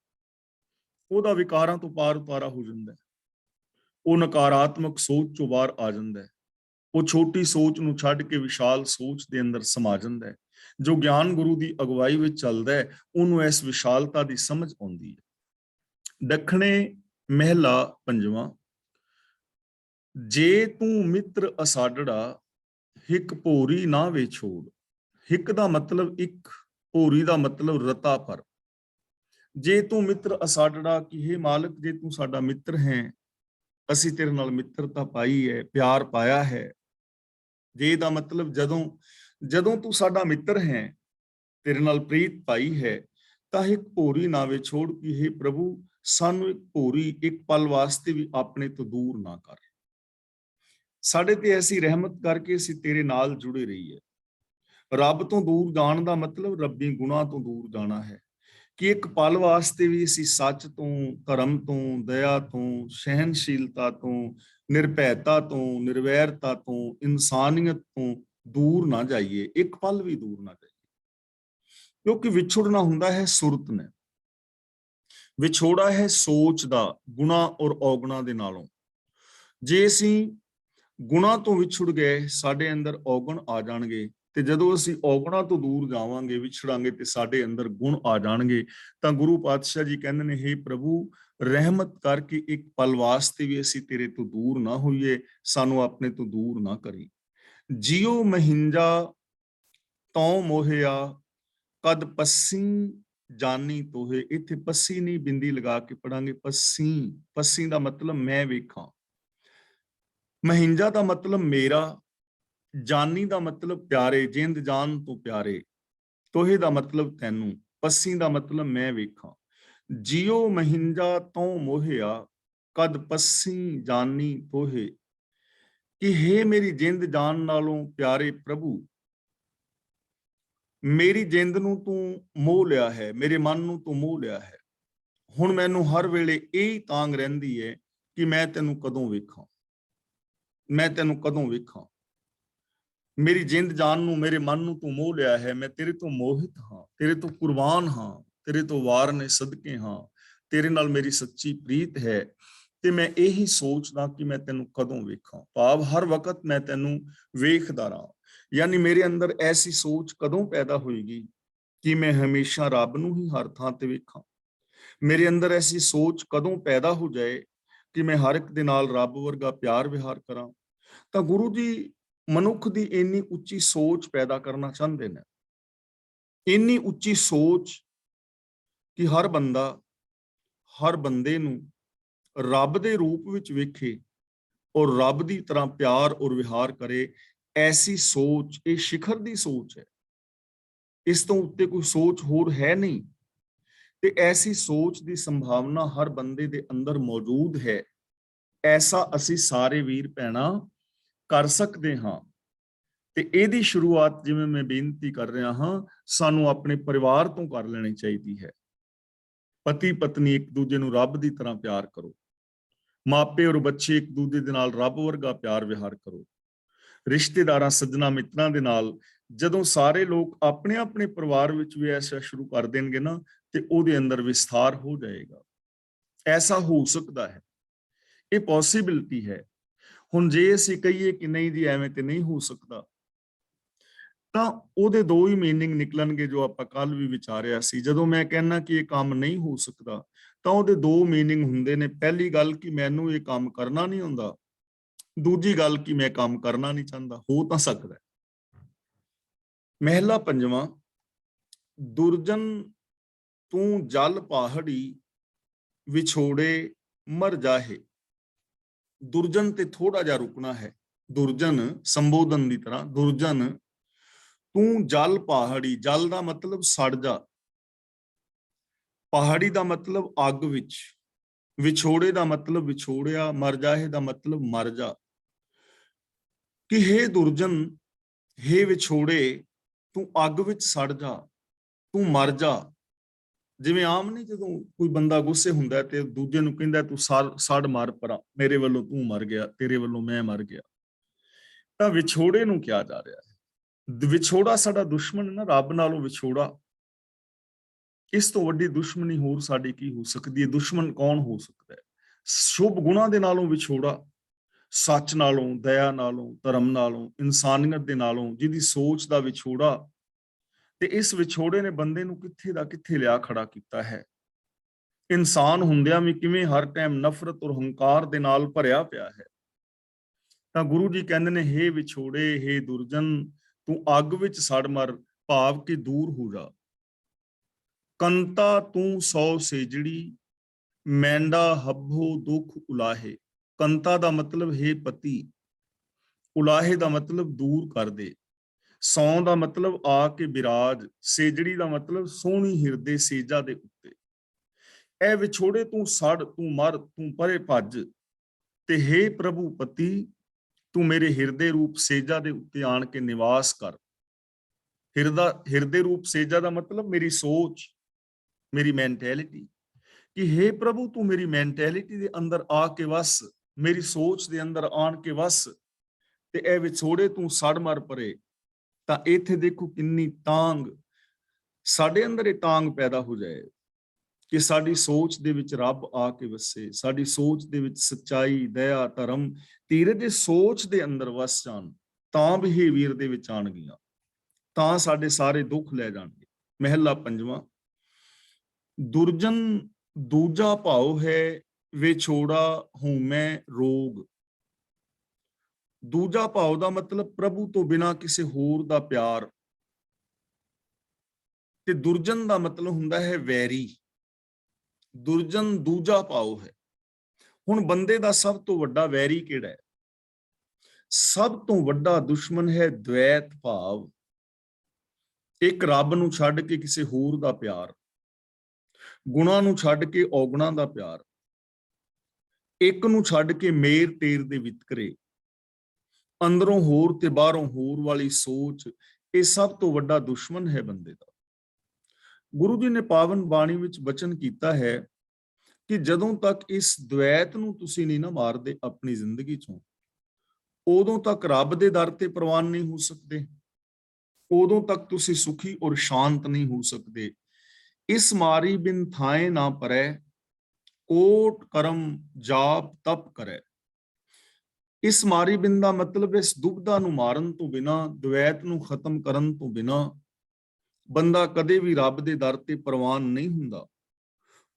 ਉਹਦਾ ਵਿਕਾਰਾਂ ਤੋਂ ਪਾਰ ਉਤਾਰਾ ਹੋ ਜਾਂਦਾ ਹੈ। ਉਹ ਨਕਾਰਾਤਮਕ ਸੋਚ ਚੋਂ ਬਾਹਰ ਆ ਜਾਂਦਾ ਹੈ। ਉਹ ਛੋਟੀ ਸੋਚ ਨੂੰ ਛੱਡ ਕੇ ਵਿਸ਼ਾਲ ਸੋਚ ਦੇ ਅੰਦਰ ਸਮਾ ਜਾਂਦਾ ਹੈ। ਜੋ ਗਿਆਨ ਗੁਰੂ ਦੀ ਅਗਵਾਈ ਵਿੱਚ ਚੱਲਦਾ ਹੈ ਉਹਨੂੰ ਇਸ ਵਿਸ਼ਾਲਤਾ ਦੀ ਸਮਝ ਆਉਂਦੀ ਹੈ। ਦੱਖਣੇ ਮਹਿਲਾ ਪੰਜਵਾਂ। ਜੇ ਤੂੰ ਮਿੱਤਰ ਅਸਾਡੜਾ, ਹਿੱਕ ਭੋਰੀ ਨਾ ਵੇ ਛੋੜ। ਹਿੱਕ ਦਾ ਮਤਲਬ ਇੱਕ, ਭੋਰੀ ਦਾ ਮਤਲਬ ਰਤਾ ਪਰ। ਜੇ ਤੂੰ ਮਿੱਤਰ ਅਸਾਡੜਾ, ਕਿ ਹੇ ਮਾਲਕ ਜੇ ਤੂੰ ਸਾਡਾ ਮਿੱਤਰ ਹੈ, ਅਸੀਂ ਤੇਰੇ ਨਾਲ ਮਿੱਤਰਤਾ ਪਾਈ ਹੈ, ਪਿਆਰ ਪਾਇਆ ਹੈ। ਜੇ ਦਾ ਮਤਲਬ ਜਦੋਂ ਤੂੰ ਸਾਡਾ ਮਿੱਤਰ ਹੈ, ਤੇਰੇ ਨਾਲ ਪ੍ਰੀਤ ਪਾਈ ਹੈ, ਤਾਂ ਇੱਕ ਭੋਰੀ ਨਾ ਵੇ ਛੋੜ, ਕਿ ਹੇ ਪ੍ਰਭੂ ਸਾਨੂੰ ਇੱਕ ਭੋਰੀ, ਇੱਕ ਪਲ ਵਾਸਤੇ ਵੀ ਆਪਣੇ ਤੋਂ ਦੂਰ ਨਾ ਕਰ। ਸਾਡੇ ਤੇ ਐਸੀ ਰਹਿਮਤ ਕਰਕੇ ਅਸੀਂ ਤੇਰੇ ਨਾਲ ਜੁੜੇ ਰਹੀਏ। ਰੱਬ ਤੋਂ ਦੂਰ ਜਾਣ ਦਾ ਮਤਲਬ ਰੱਬੀ ਗੁਣਾਂ ਤੋਂ ਦੂਰ ਜਾਣਾ ਹੈ। ਕਿ ਇੱਕ ਪਲ ਵਾਸਤੇ ਵੀ ਅਸੀਂ ਸੱਚ ਤੋਂ, ਧਰਮ ਤੋਂ, ਦਇਆ ਤੋਂ, ਸਹਿਨਸ਼ੀਲਤਾ ਤੋਂ, ਨਿਰਭੈਤਾ ਤੋਂ, ਨਿਰਵੈਰਤਾ ਤੋਂ, ਇਨਸਾਨੀਅਤ ਤੋਂ ਦੂਰ ਨਾ ਜਾਈਏ, ਇੱਕ ਪਲ ਵੀ ਦੂਰ ਨਾ ਜਾਈਏ। ਕਿਉਂਕਿ ਵਿਛੜਨਾ ਹੁੰਦਾ ਹੈ ਸੁਰਤ ਨੇ, ਵਿਛੋੜਾ ਹੈ ਸੋਚ ਦਾ, ਗੁਣਾ ਔਰ ਔਗੁਣਾ ਦੇ ਨਾਲੋਂ। ਜੇ ਅਸੀਂ ਗੁਣਾਂ ਤੋਂ ਵਿਛੜ ਗਏ, ਸਾਡੇ ਅੰਦਰ ਔਗਣ ਆ ਜਾਣਗੇ। ਤੇ ਜਦੋਂ ਅਸੀਂ ਔਗਣਾਂ ਤੋਂ ਦੂਰ ਜਾਵਾਂਗੇ, ਵਿਛੜਾਂਗੇ, ਤੇ ਸਾਡੇ ਅੰਦਰ ਗੁਣ ਆ ਜਾਣਗੇ। ਤਾਂ ਗੁਰੂ ਪਾਤਸ਼ਾਹ ਜੀ ਕਹਿੰਦੇ ਨੇ, ਹੇ ਪ੍ਰਭੂ, ਰਹਿਮਤ ਕਰਕੇ ਇੱਕ ਪਲ ਵਾਸਤੇ ਵੀ ਅਸੀਂ ਤੇਰੇ ਤੋਂ ਦੂਰ ਨਾ ਹੋਈਏ, ਸਾਨੂੰ ਆਪਣੇ ਤੋਂ ਦੂਰ ਨਾ ਕਰੀ। ਜਿਉ ਮਹਿੰਜਾ ਤਉ ਮੋਹਿਆ, ਕਦ ਪੱਸੀ ਜਾਨੀ ਤੋਹੇ। ਇੱਥੇ ਪੱਸੀ ਨਹੀਂ, ਬਿੰਦੀ ਲਗਾ ਕੇ ਪੜਾਂਗੇ, ਪੱਸੀ। ਪੱਸੀ ਦਾ ਮਤਲਬ ਮੈਂ ਵੇਖਾਂ। ਮਹਿੰਜਾ ਦਾ ਮਤਲਬ ਮੇਰਾ, ਜਾਨੀ ਦਾ ਮਤਲਬ ਪਿਆਰੇ, ਜਿੰਦ ਜਾਨ ਤੋਂ ਪਿਆਰੇ, ਤੋਹੇ ਦਾ ਮਤਲਬ ਤੈਨੂੰ, ਪੱਸੀ ਦਾ ਮਤਲਬ ਮੈਂ ਵੇਖਾਂ। ਜਿਉ ਮਹਿੰਜਾ ਤਉ ਮੋਹਿਆ, ਕਦ ਪੱਸੀ ਜਾਨੀ ਤੋਹੇ। ਕਿ ਹੇ ਮੇਰੀ ਜਿੰਦ ਜਾਨ ਨਾਲੋਂ ਪਿਆਰੇ ਪ੍ਰਭੂ, ਮੇਰੀ ਜਿੰਦ ਨੂੰ ਤੂੰ ਮੋਹ ਲਿਆ ਹੈ, ਮੇਰੇ ਮਨ ਨੂੰ ਤੂੰ ਮੋਹ ਲਿਆ ਹੈ। ਹੁਣ ਮੈਨੂੰ ਹਰ ਵੇਲੇ ਇਹ ਤਾਂਗ ਰਹਿੰਦੀ ਹੈ ਕਿ ਮੈਂ ਤੈਨੂੰ ਕਦੋਂ ਵੇਖਾਂ, ਮੈਂ ਤੈਨੂੰ ਕਦੋਂ ਵੇਖਾਂ। ਮੇਰੀ ਜਿੰਦ ਜਾਨ ਨੂੰ, ਮੇਰੇ ਮਨ ਨੂੰ ਤੂੰ ਮੋਹ ਲਿਆ ਹੈ। ਮੈਂ ਤੇਰੇ ਤੋਂ ਮੋਹਿਤ ਹਾਂ, ਤੇਰੇ ਤੋਂ ਕੁਰਬਾਨ ਹਾਂ, ਤੇਰੇ ਤੋਂ ਵਾਰ ਨੇ ਸਦਕੇ ਹਾਂ, ਤੇਰੇ ਨਾਲ ਮੇਰੀ ਸੱਚੀ ਪ੍ਰੀਤ ਹੈ। ਤੇ ਮੈਂ ਇਹੀ ਸੋਚਦਾ ਕਿ ਮੈਂ ਤੈਨੂੰ ਕਦੋਂ ਵੇਖਾਂ, ਭਾਵ ਹਰ ਵਕਤ ਮੈਂ ਤੈਨੂੰ ਵੇਖਦਾ ਰਹਾਂ। ਯਾਨੀ ਮੇਰੇ ਅੰਦਰ ਐਸੀ ਸੋਚ ਕਦੋਂ ਪੈਦਾ ਹੋਏਗੀ ਕਿ ਮੈਂ ਹਮੇਸ਼ਾ ਰੱਬ ਨੂੰ ਹੀ ਹਰ ਥਾਂ ਤੇ ਵੇਖਾਂ। ਮੇਰੇ ਅੰਦਰ ਐਸੀ ਸੋਚ ਕਦੋਂ ਪੈਦਾ ਹੋ ਜਾਏ ਕਿ ਮੈਂ ਹਰ ਇੱਕ ਦੇ ਨਾਲ ਰੱਬ ਵਰਗਾ ਪਿਆਰ ਵਿਹਾਰ ਕਰਾਂ। ਤਾਂ ਗੁਰੂ ਜੀ ਮਨੁੱਖ ਦੀ ਇੰਨੀ ਉੱਚੀ ਸੋਚ ਪੈਦਾ ਕਰਨਾ ਚਾਹੁੰਦੇ ਨੇ, ਇੰਨੀ ਉੱਚੀ ਸੋਚ ਕਿ ਹਰ ਬੰਦਾ ਹਰ ਬੰਦੇ ਨੂੰ ਰੱਬ ਦੇ ਰੂਪ ਵਿੱਚ ਵੇਖੇ ਔਰ ਰੱਬ ਦੀ ਤਰ੍ਹਾਂ ਪਿਆਰ ਔਰ ਵਿਹਾਰ ਕਰੇ। ਐਸੀ ਸੋਚ, ਇਹ ਸਿਖਰ ਦੀ ਸੋਚ ਹੈ, ਇਸ ਤੋਂ ਉੱਤੇ ਕੋਈ ਸੋਚ ਹੋਰ ਹੈ ਨਹੀਂ। ਤੇ ਐਸੀ ਸੋਚ ਦੀ ਸੰਭਾਵਨਾ ਹਰ ਬੰਦੇ ਦੇ ਅੰਦਰ ਮੌਜੂਦ ਹੈ। ਐਸਾ ਅਸੀਂ ਸਾਰੇ ਵੀਰ ਭੈਣਾਂ ਕਰ ਸਕਦੇ ਹਾਂ। ਤੇ ਇਹਦੀ ਸ਼ੁਰੂਆਤ, ਜਿਵੇਂ ਮੈਂ ਬੇਨਤੀ ਕਰ ਰਿਹਾ ਹਾਂ, ਸਾਨੂੰ ਆਪਣੇ ਪਰਿਵਾਰ ਤੋਂ ਕਰ ਲੈਣੀ ਚਾਹੀਦੀ ਹੈ। ਪਤੀ ਪਤਨੀ ਇੱਕ ਦੂਜੇ ਨੂੰ ਰੱਬ ਦੀ ਤਰ੍ਹਾਂ ਪਿਆਰ ਕਰੋ। ਮਾਪੇ ਔਰ ਬੱਚੇ ਇੱਕ ਦੂਜੇ ਦੇ ਨਾਲ ਰੱਬ ਵਰਗਾ ਪਿਆਰ ਵਿਹਾਰ ਕਰੋ। ਰਿਸ਼ਤੇਦਾਰਾਂ, ਸੱਜਣਾ, ਮਿੱਤਰਾਂ ਦੇ ਨਾਲ ਜਦੋਂ ਸਾਰੇ ਲੋਕ ਆਪਣੇ ਆਪਣੇ ਪਰਿਵਾਰ ਵਿੱਚ ਵੀ ਐਸਾ ਸ਼ੁਰੂ ਕਰ ਦੇਣਗੇ ਨਾ, ਤੇ ਉਹਦੇ ਅੰਦਰ ਵਿਸਥਾਰ ਹੋ ਜਾਏਗਾ। ਐਸਾ ਹੋ ਸਕਦਾ ਹੈ, ਇਹ ਪੋਸੀਬਿਲਿਟੀ ਹੈ। ਹੁਣ ਜੇ ਅਸੀਂ ਕਹੀਏ ਕਿ ਨਹੀਂ ਜੀ ਐਵੇਂ ਤੇ ਨਹੀਂ ਹੋ ਸਕਦਾ, ਤਾਂ ਉਹਦੇ ਦੋ ਹੀ ਮੀਨਿੰਗ ਨਿਕਲਣਗੇ, ਜੋ ਆਪਾਂ ਕੱਲ ਵੀ ਵਿਚਾਰਿਆ ਸੀ। ਜਦੋਂ ਮੈਂ ਕਹਿੰਦਾ ਕਿ ਇਹ ਕੰਮ ਨਹੀਂ ਹੋ ਸਕਦਾ, ਤਾਂ ਉਹਦੇ ਦੋ ਮੀਨਿੰਗ ਹੁੰਦੇ ਨੇ। ਪਹਿਲੀ ਗੱਲ ਕਿ ਮੈਨੂੰ ਇਹ ਕੰਮ ਕਰਨਾ ਨਹੀਂ ਆਉਂਦਾ, ਦੂਜੀ ਗੱਲ ਕਿ ਮੈਂ ਕੰਮ ਕਰਨਾ ਨਹੀਂ ਚਾਹੁੰਦਾ। ਹੋ ਤਾਂ ਸਕਦਾ। ਮਹਿਲਾ ਪੰਜਵਾਂ, ਦੁਰਜਨ ਤੂੰ ਜਲ ਪਹਾੜੀ, ਵਿਛੋੜੇ ਮਰ ਜਾਹੇ। ਦੁਰਜਨ ਤੇ ਥੋੜਾ ਜਿਹਾ ਰੁਕਣਾ ਹੈ। ਦੁਰਜਨ ਸੰਬੋਧਨ ਦੀ ਤਰ੍ਹਾਂ, ਦੁਰਜਨ ਤੂੰ ਜਲ ਪਹਾੜੀ। ਜਲ ਦਾ ਮਤਲਬ ਸੜ ਜਾ, ਪਹਾੜੀ ਦਾ ਮਤਲਬ ਅੱਗ ਵਿੱਚ, ਵਿਛੋੜੇ ਦਾ ਮਤਲਬ ਵਿਛੋੜਿਆ, ਮਰ ਜਾਹੇ ਦਾ ਮਤਲਬ ਮਰ ਜਾ। ਕਿ ਹੇ ਦੁਰਜਨ, ਹੇ ਵਿਛੋੜੇ, ਤੂੰ ਅੱਗ ਵਿੱਚ ਸੜ ਜਾ, ਤੂੰ ਮਰ ਜਾ। ਜਿਵੇਂ ਆਮ ਨਹੀਂ, ਜਦੋਂ ਕੋਈ ਬੰਦਾ ਗੁੱਸੇ ਹੁੰਦਾ ਤੇ ਦੂਜੇ ਨੂੰ ਕਹਿੰਦਾ ਤੂੰ ਸੜ ਮਰ ਪਰਾਂ, ਮੇਰੇ ਵੱਲੋਂ ਤੂੰ ਮਰ ਗਿਆ, ਤੇਰੇ ਵੱਲੋਂ ਮੈਂ ਮਰ ਗਿਆ। ਤਾਂ ਵਿਛੋੜੇ ਨੂੰ ਕਿਹਾ ਜਾ ਰਿਹਾ ਹੈ। ਵਿਛੋੜਾ ਸਾਡਾ ਦੁਸ਼ਮਣ ਹੈ ਨਾ, ਰੱਬ ਨਾਲੋਂ ਵਿਛੋੜਾ। ਇਸ ਤੋਂ ਵੱਡੀ ਦੁਸ਼ਮਣੀ ਹੋਰ ਸਾਡੀ ਕੀ ਹੋ ਸਕਦੀ ਹੈ? ਦੁਸ਼ਮਣ ਕੌਣ ਹੋ ਸਕਦਾ ਹੈ? ਸ਼ੁਭ ਗੁਣਾਂ ਦੇ ਨਾਲੋਂ ਵਿਛੋੜਾ, ਸੱਚ ਨਾਲੋਂ, ਦਇਆ ਨਾਲੋਂ, ਧਰਮ ਨਾਲੋਂ, ਇਨਸਾਨੀਅਤ ਦੇ ਨਾਲੋਂ ਜਿਹਦੀ ਸੋਚ ਦਾ ਵਿਛੋੜਾ। ਤੇ ਇਸ ਵਿਛੋੜੇ ਨੇ ਬੰਦੇ ਨੂੰ ਕਿੱਥੇ ਦਾ ਕਿੱਥੇ ਲਿਆ ਖੜਾ ਕੀਤਾ ਹੈ। ਇਨਸਾਨ ਹੁੰਦਿਆਂ ਵੀ ਕਿਵੇਂ ਹਰ ਟਾਈਮ ਨਫ਼ਰਤ ਔਰ ਹੰਕਾਰ ਦੇ ਨਾਲ ਭਰਿਆ ਪਿਆ ਹੈ। ਤਾਂ ਗੁਰੂ ਜੀ ਕਹਿੰਦੇ ਨੇ, ਹੇ ਵਿਛੋੜੇ, ਹੇ ਦੁਰਜਨ, ਤੂੰ ਅੱਗ ਵਿੱਚ ਸੜ ਮਰ, ਭਾਵ ਕਿ ਦੂਰ ਹੋ ਜਾ। ਕੰਤਾ ਤੂੰ ਸੌ ਸੇਜੜੀ, ਮੈਂਡਾ ਹੱਬੋ ਦੁੱਖ ਉਲਾਹੇ। ਕੰਤਾ ਦਾ ਮਤਲਬ ਹੈ ਪਤੀ, ਉਲਾਹੇ ਦਾ ਮਤਲਬ ਦੂਰ ਕਰ ਦੇ, ਸੌ ਦਾ ਮਤਲਬ ਆ ਕੇ ਬਿਰਾਜ, ਸੇਜੜੀ ਦਾ ਮਤਲਬ ਸੋਹਣੀ ਹਿਰਦੇ ਸੇਜਾ ਦੇ ਉੱਤੇ। ਇਹ ਵਿਛੋੜੇ ਤੂੰ ਸੜ, ਤੂੰ ਮਰ, ਤੂੰ ਪਰੇ ਭੱਜ। ਤੇ ਹੇ ਪ੍ਰਭੂ ਪਤੀ, ਤੂੰ ਮੇਰੇ ਹਿਰਦੇ ਰੂਪ ਸੇਜਾ ਦੇ ਉੱਤੇ ਆਣ ਕੇ ਨਿਵਾਸ ਕਰ। ਹਿਰਦੇ ਰੂਪ ਸੇਜਾ ਦਾ ਮਤਲਬ ਮੇਰੀ ਸੋਚ, ਮੇਰੀ ਮੈਂਟੈਲਿਟੀ। ਕਿ ਹੇ ਪ੍ਰਭੂ, ਤੂੰ ਮੇਰੀ ਮੈਂਟੈਲਿਟੀ ਦੇ ਅੰਦਰ ਆ ਕੇ ਵਸ, ਮੇਰੀ ਸੋਚ ਦੇ ਅੰਦਰ ਆਣ ਕੇ ਵਸ। ਤੇ ਇਹ ਵਿਛੋੜੇ ਤੂੰ ਸੜ ਮਰ ਪਰੇ। ਤਾਂ ਇੱਥੇ ਦੇਖੋ ਕਿੰਨੀ ਤਾਂਗ ਸਾਡੇ ਅੰਦਰ ਇਹ ਤਾਂਗ ਪੈਦਾ ਹੋ ਜਾਏ ਕਿ ਸਾਡੀ ਸੋਚ ਦੇ ਵਿੱਚ ਰੱਬ ਆ ਕੇ ਵਸੇ, ਸਾਡੀ ਸੋਚ ਦੇ ਵਿੱਚ ਸੱਚਾਈ, ਦਇਆ, ਧਰਮ, ਧੀਰਜ ਦੇ ਸੋਚ ਦੇ ਅੰਦਰ ਵਸ ਜਾਣ, ਤਾਂ ਬਿਹੇਵੀਅਰ ਦੇ ਵਿੱਚ ਆਣਗੀਆਂ, ਤਾਂ ਸਾਡੇ ਸਾਰੇ ਦੁੱਖ ਲੈ ਜਾਣਗੇ। ਮਹਿਲਾ ਪੰਜਵਾਂ। ਦੁਰਜਨ ਦੂਜਾ ਭਾਉ ਹੈ, ਵਿਛੋੜਾ ਹਉਮੈ ਰੋਗ। ਦੂਜਾ ਭਾਵ ਦਾ ਮਤਲਬ ਪ੍ਰਭੂ ਤੋਂ ਬਿਨਾਂ ਕਿਸੇ ਹੋਰ ਦਾ ਪਿਆਰ, ਤੇ ਦੁਰਜਨ ਦਾ ਮਤਲਬ ਹੁੰਦਾ ਹੈ ਵੈਰੀ। ਦੁਰਜਨ ਦੂਜਾ ਭਾਵ ਹੈ। ਹੁਣ ਬੰਦੇ ਦਾ ਸਭ ਤੋਂ ਵੱਡਾ ਵੈਰੀ ਕਿਹੜਾ ਹੈ? ਸਭ ਤੋਂ ਵੱਡਾ ਦੁਸ਼ਮਣ ਹੈ ਦ્વੈਤ ਭਾਵ। ਇੱਕ ਰੱਬ ਨੂੰ ਛੱਡ ਕੇ ਕਿਸੇ ਹੋਰ ਦਾ ਪਿਆਰ, ਗੁਣਾਂ ਨੂੰ ਛੱਡ ਕੇ ਔਗੁਣਾਂ ਦਾ ਪਿਆਰ, ਇੱਕ ਨੂੰ ਛੱਡ ਕੇ ਮੇਰ ਤੇਰ ਦੇ ਵਿਤਕਰੇ, ਅੰਦਰੋਂ ਹੋਰ ਤੇ ਬਾਹਰੋਂ ਹੋਰ ਵਾਲੀ ਸੋਚ, ਇਹ ਸਭ ਤੋਂ ਵੱਡਾ ਦੁਸ਼ਮਣ ਹੈ ਬੰਦੇ ਦਾ। ਗੁਰੂ ਜੀ ਨੇ ਪਾਵਨ ਬਾਣੀ ਵਿੱਚ ਬਚਨ ਕੀਤਾ ਹੈ ਕਿ ਜਦੋਂ ਤੱਕ ਇਸ ਦ્વੈਤ ਨੂੰ ਤੁਸੀਂ ਨਹੀਂ ਨਾ ਮਾਰਦੇ ਆਪਣੀ ਜ਼ਿੰਦਗੀ ਚੋਂ, ਉਦੋਂ ਤੱਕ ਰੱਬ ਦੇ ਦਰ ਤੇ ਪ੍ਰਵਾਨ ਨਹੀਂ ਹੋ ਸਕਦੇ, ਉਦੋਂ ਤੱਕ ਤੁਸੀਂ ਸੁਖੀ ਔਰ ਸ਼ਾਂਤ ਨਹੀਂ ਹੋ ਸਕਦੇ। ਇਸ ਮਾਰੀ ਬਿਨ ਥਾਏ ਨਾ ਪਰੈ, ਕੋਟ ਕਰਮ ਜਾਪ ਤਪ ਕਰੈ। ਇਸ ਮਾਰੀ ਬਿਨ ਦਾ ਮਤਲਬ ਇਸ ਦੁਬਦਾ ਨੂੰ ਮਾਰਨ ਤੋਂ ਬਿਨਾਂ, ਦ્વੈਤ ਨੂੰ ਖਤਮ ਕਰਨ ਤੋਂ ਬਿਨਾਂ ਬੰਦਾ ਕਦੇ ਵੀ ਰੱਬ ਦੇ ਦਰ ਤੇ ਪ੍ਰਵਾਨ ਨਹੀਂ ਹੁੰਦਾ।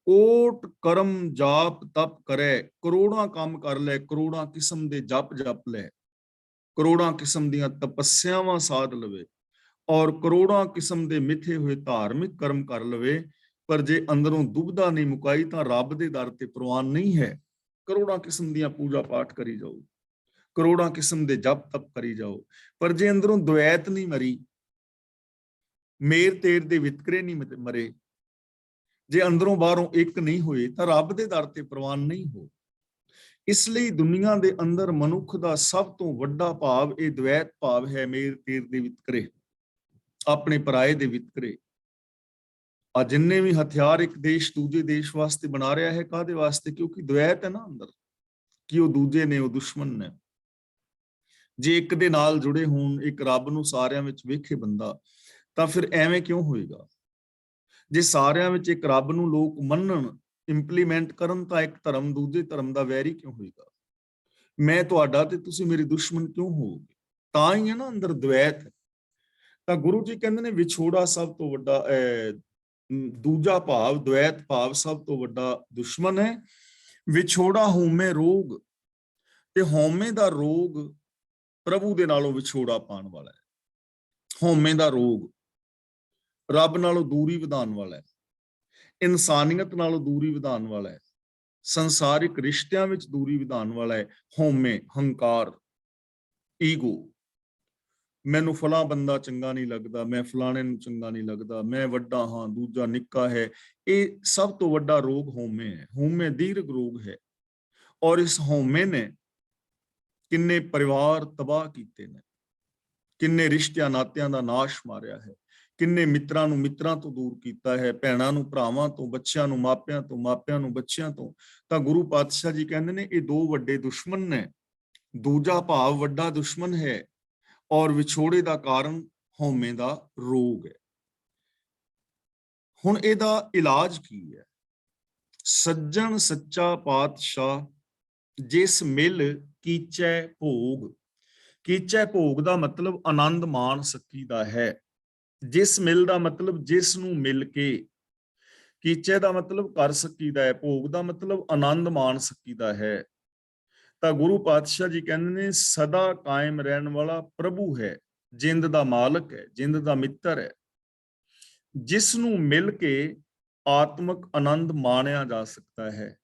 ਕੋਟ ਕਰਮ ਜਾਪ ਤਪ ਕਰੇ, ਕਰੋੜਾਂ ਕੰਮ ਕਰ ਲੈ, ਕਰੋੜਾਂ ਕਿਸਮ ਦੇ ਜਪ ਜਪ ਲੈ, ਕਰੋੜਾਂ ਕਿਸਮ ਦੀਆਂ ਤਪੱਸਿਆਵਾਂ ਸਾਧ ਲਵੇ, ਔਰ ਕਰੋੜਾਂ ਕਿਸਮ ਦੇ ਮਿੱਥੇ ਹੋਏ ਧਾਰਮਿਕ ਕਰਮ ਕਰ ਲਵੇ, ਪਰ ਜੇ ਅੰਦਰੋਂ ਦੁਬਦਾ ਨਹੀਂ ਮੁਕਾਈ ਤਾਂ ਰੱਬ ਦੇ ਦਰ ਤੇ ਪ੍ਰਵਾਨ ਨਹੀਂ ਹੈ। ਕਰੋੜਾਂ ਕਿਸਮ ਦੀਆਂ ਪੂਜਾ ਪਾਠ ਕਰੀ ਜਾਓ, ਕਰੋੜਾਂ ਕਿਸਮ ਦੇ ਜਪ ਤਪ ਕਰੀ ਜਾਓ, ਪਰ ਜੇ ਅੰਦਰੋਂ ਦ્વੈਤ ਨਹੀਂ ਮਰੀ, ਮੇਰ ਤੇਰ ਦੇ ਵਿਤਕਰੇ ਨਹੀਂ ਮਰੇ, ਜੇ ਅੰਦਰੋਂ ਬਾਹਰੋਂ ਇੱਕ ਨਹੀਂ ਹੋਏ, ਤਾਂ ਰੱਬ ਦੇ ਦਰ ਤੇ ਪ੍ਰਵਾਨ ਨਹੀਂ ਹੋ। ਇਸ ਲਈ ਦੁਨੀਆ ਦੇ ਅੰਦਰ ਮਨੁੱਖ ਦਾ ਸਭ ਤੋਂ ਵੱਡਾ ਭਾਵ ਇਹ ਦ્વੈਤ ਭਾਵ ਹੈ, ਮੇਰ ਤੇਰ ਦੇ ਵਿਤਕਰੇ, ਆਪਣੇ ਪਰਾਏ ਦੇ ਵਿਤਕਰੇ। ਆ ਜਿੰਨੇ ਵੀ ਹਥਿਆਰ ਇੱਕ ਦੇਸ਼ ਦੂਜੇ ਦੇਸ਼ ਵਾਸਤੇ ਬਣਾ ਰਿਹਾ ਹੈ, ਕਾਹਦੇ ਵਾਸਤੇ? ਕਿਉਂਕਿ ਦ્વੈਤ ਹੈ ਨਾ ਅੰਦਰ, ਕਿ ਉਹ ਦੂਜੇ ਨੇ, ਉਹ ਦੁਸ਼ਮਣ ਨੇ। ਜੇ ਇੱਕ ਦੇ ਨਾਲ ਜੁੜੇ ਹੋਣ, ਇੱਕ ਰੱਬ ਨੂੰ ਸਾਰਿਆਂ ਵਿੱਚ ਵੇਖੇ ਬੰਦਾ, ਤਾਂ ਫਿਰ ਐਵੇਂ ਕਿਉਂ ਹੋਏਗਾ? ਜੇ ਸਾਰਿਆਂ ਵਿੱਚ ਇੱਕ ਰੱਬ ਨੂੰ ਲੋਕ ਮੰਨਣ, ਇੰਪਲੀਮੈਂਟ ਕਰਨ, ਤਾਂ ਇੱਕ ਧਰਮ ਦੂਜੇ ਧਰਮ ਦਾ ਵੈਰੀ ਕਿਉਂ ਹੋਏਗਾ? ਮੈਂ ਤੁਹਾਡਾ ਤੇ ਤੁਸੀਂ ਮੇਰੇ ਦੁਸ਼ਮਣ ਕਿਉਂ ਹੋਵੋਗੇ? ਤਾਂ ਹੀ ਹੈ ਨਾ ਅੰਦਰ ਦ્વੈਤ। ਤਾਂ ਗੁਰੂ ਜੀ ਕਹਿੰਦੇ ਨੇ ਵਿਛੋੜਾ ਸਭ ਤੋਂ ਵੱਡਾ, ਦੂਜਾ ਭਾਵ ਦ્વੈਤ ਭਾਵ ਸਭ ਤੋਂ ਵੱਡਾ ਦੁਸ਼ਮਣ ਹੈ। ਵਿਛੋੜਾ ਹਉਮੈ ਰੋਗ, ਤੇ ਹਉਮੈ ਦਾ ਰੋਗ ਪ੍ਰਭੂ ਦੇ ਨਾਲੋਂ ਵਿਛੋੜਾ ਪਾਉਣ ਵਾਲਾ ਹੈ। ਹਉਮੈ ਦਾ ਰੋਗ ਰੱਬ ਨਾਲੋਂ ਦੂਰੀ ਵਧਾਉਣ ਵਾਲਾ ਹੈ, ਇਨਸਾਨੀਅਤ ਨਾਲੋਂ ਦੂਰੀ ਵਧਾਉਣ ਵਾਲਾ ਹੈ, ਸੰਸਾਰਿਕ ਰਿਸ਼ਤਿਆਂ ਵਿੱਚ ਦੂਰੀ ਵਧਾਉਣ ਵਾਲਾ ਹੈ। ਹਉਮੈ, ਹੰਕਾਰ, ਈਗੋ, ਮੈਨੂੰ ਫਲਾਂ ਬੰਦਾ ਚੰਗਾ ਨਹੀਂ ਲੱਗਦਾ, ਮੈਂ ਫਲਾਣੇ ਨੂੰ ਚੰਗਾ ਨਹੀਂ ਲੱਗਦਾ, ਮੈਂ ਵੱਡਾ ਹਾਂ ਦੂਜਾ ਨਿੱਕਾ ਹੈ, ਇਹ ਸਭ ਤੋਂ ਵੱਡਾ ਰੋਗ ਹਉਮੈ ਹੈ। ਹਉਮੈ ਦੀਰਘ ਰੋਗ ਹੈ, ਔਰ ਇਸ ਹਉਮੈ ਨੇ ਕਿੰਨੇ ਪਰਿਵਾਰ ਤਬਾਹ ਕੀਤੇ ਨੇ, ਕਿੰਨੇ ਰਿਸ਼ਤਿਆਂ ਨਾਤਿਆਂ ਦਾ ਨਾਸ਼ ਮਾਰਿਆ ਹੈ, ਕਿੰਨੇ ਮਿੱਤਰਾਂ ਨੂੰ ਮਿੱਤਰਾਂ ਤੋਂ ਦੂਰ ਕੀਤਾ ਹੈ, ਭੈਣਾਂ ਨੂੰ ਭਰਾਵਾਂ ਤੋਂ, ਬੱਚਿਆਂ ਨੂੰ ਮਾਪਿਆਂ ਤੋਂ, ਮਾਪਿਆਂ ਨੂੰ ਬੱਚਿਆਂ ਤੋਂ। ਤਾਂ ਗੁਰੂ ਪਾਤਸ਼ਾਹ ਜੀ ਕਹਿੰਦੇ ਨੇ ਇਹ ਦੋ ਵੱਡੇ ਦੁਸ਼ਮਣ ਨੇ। ਦੂਜਾ ਭਾਵ ਵੱਡਾ ਦੁਸ਼ਮਣ ਹੈ, ਔਰ ਵਿਛੋੜੇ ਦਾ ਕਾਰਨ ਹਉਮੈ ਦਾ ਰੋਗ ਹੈ। ਹੁਣ ਇਹਦਾ ਇਲਾਜ ਕੀ ਹੈ? ਸੱਜਣ ਸੱਚਾ ਪਾਤਸ਼ਾਹ ਜਿਸ ਮਿਲ ਕੀਚੈ ਭੋਗ। ਕੀਚੈ ਭੋਗ ਦਾ ਮਤਲਬ ਆਨੰਦ ਮਾਣ ਸਕੀਦਾ ਹੈ। ਜਿਸ ਮਿਲ ਦਾ ਮਤਲਬ ਜਿਸ ਨੂੰ ਮਿਲ ਕੇ, ਕੀਚੈ ਦਾ ਮਤਲਬ ਕਰ ਸਕੀਦਾ ਹੈ, ਭੋਗ ਦਾ ਮਤਲਬ ਆਨੰਦ ਮਾਣ ਸਕੀਦਾ ਹੈ। ਤਾਂ ਗੁਰੂ ਪਾਤਸ਼ਾਹ ਜੀ ਕਹਿੰਦੇ ਨੇ ਸਦਾ ਕਾਇਮ ਰਹਿਣ ਵਾਲਾ ਪ੍ਰਭੂ ਹੈ, ਜਿੰਦ ਦਾ ਮਾਲਕ ਹੈ, ਜਿੰਦ ਦਾ ਮਿੱਤਰ ਹੈ, ਜਿਸ ਨੂੰ ਮਿਲ ਕੇ ਆਤਮਿਕ ਆਨੰਦ ਮਾਣਿਆ ਜਾ ਸਕਦਾ ਹੈ,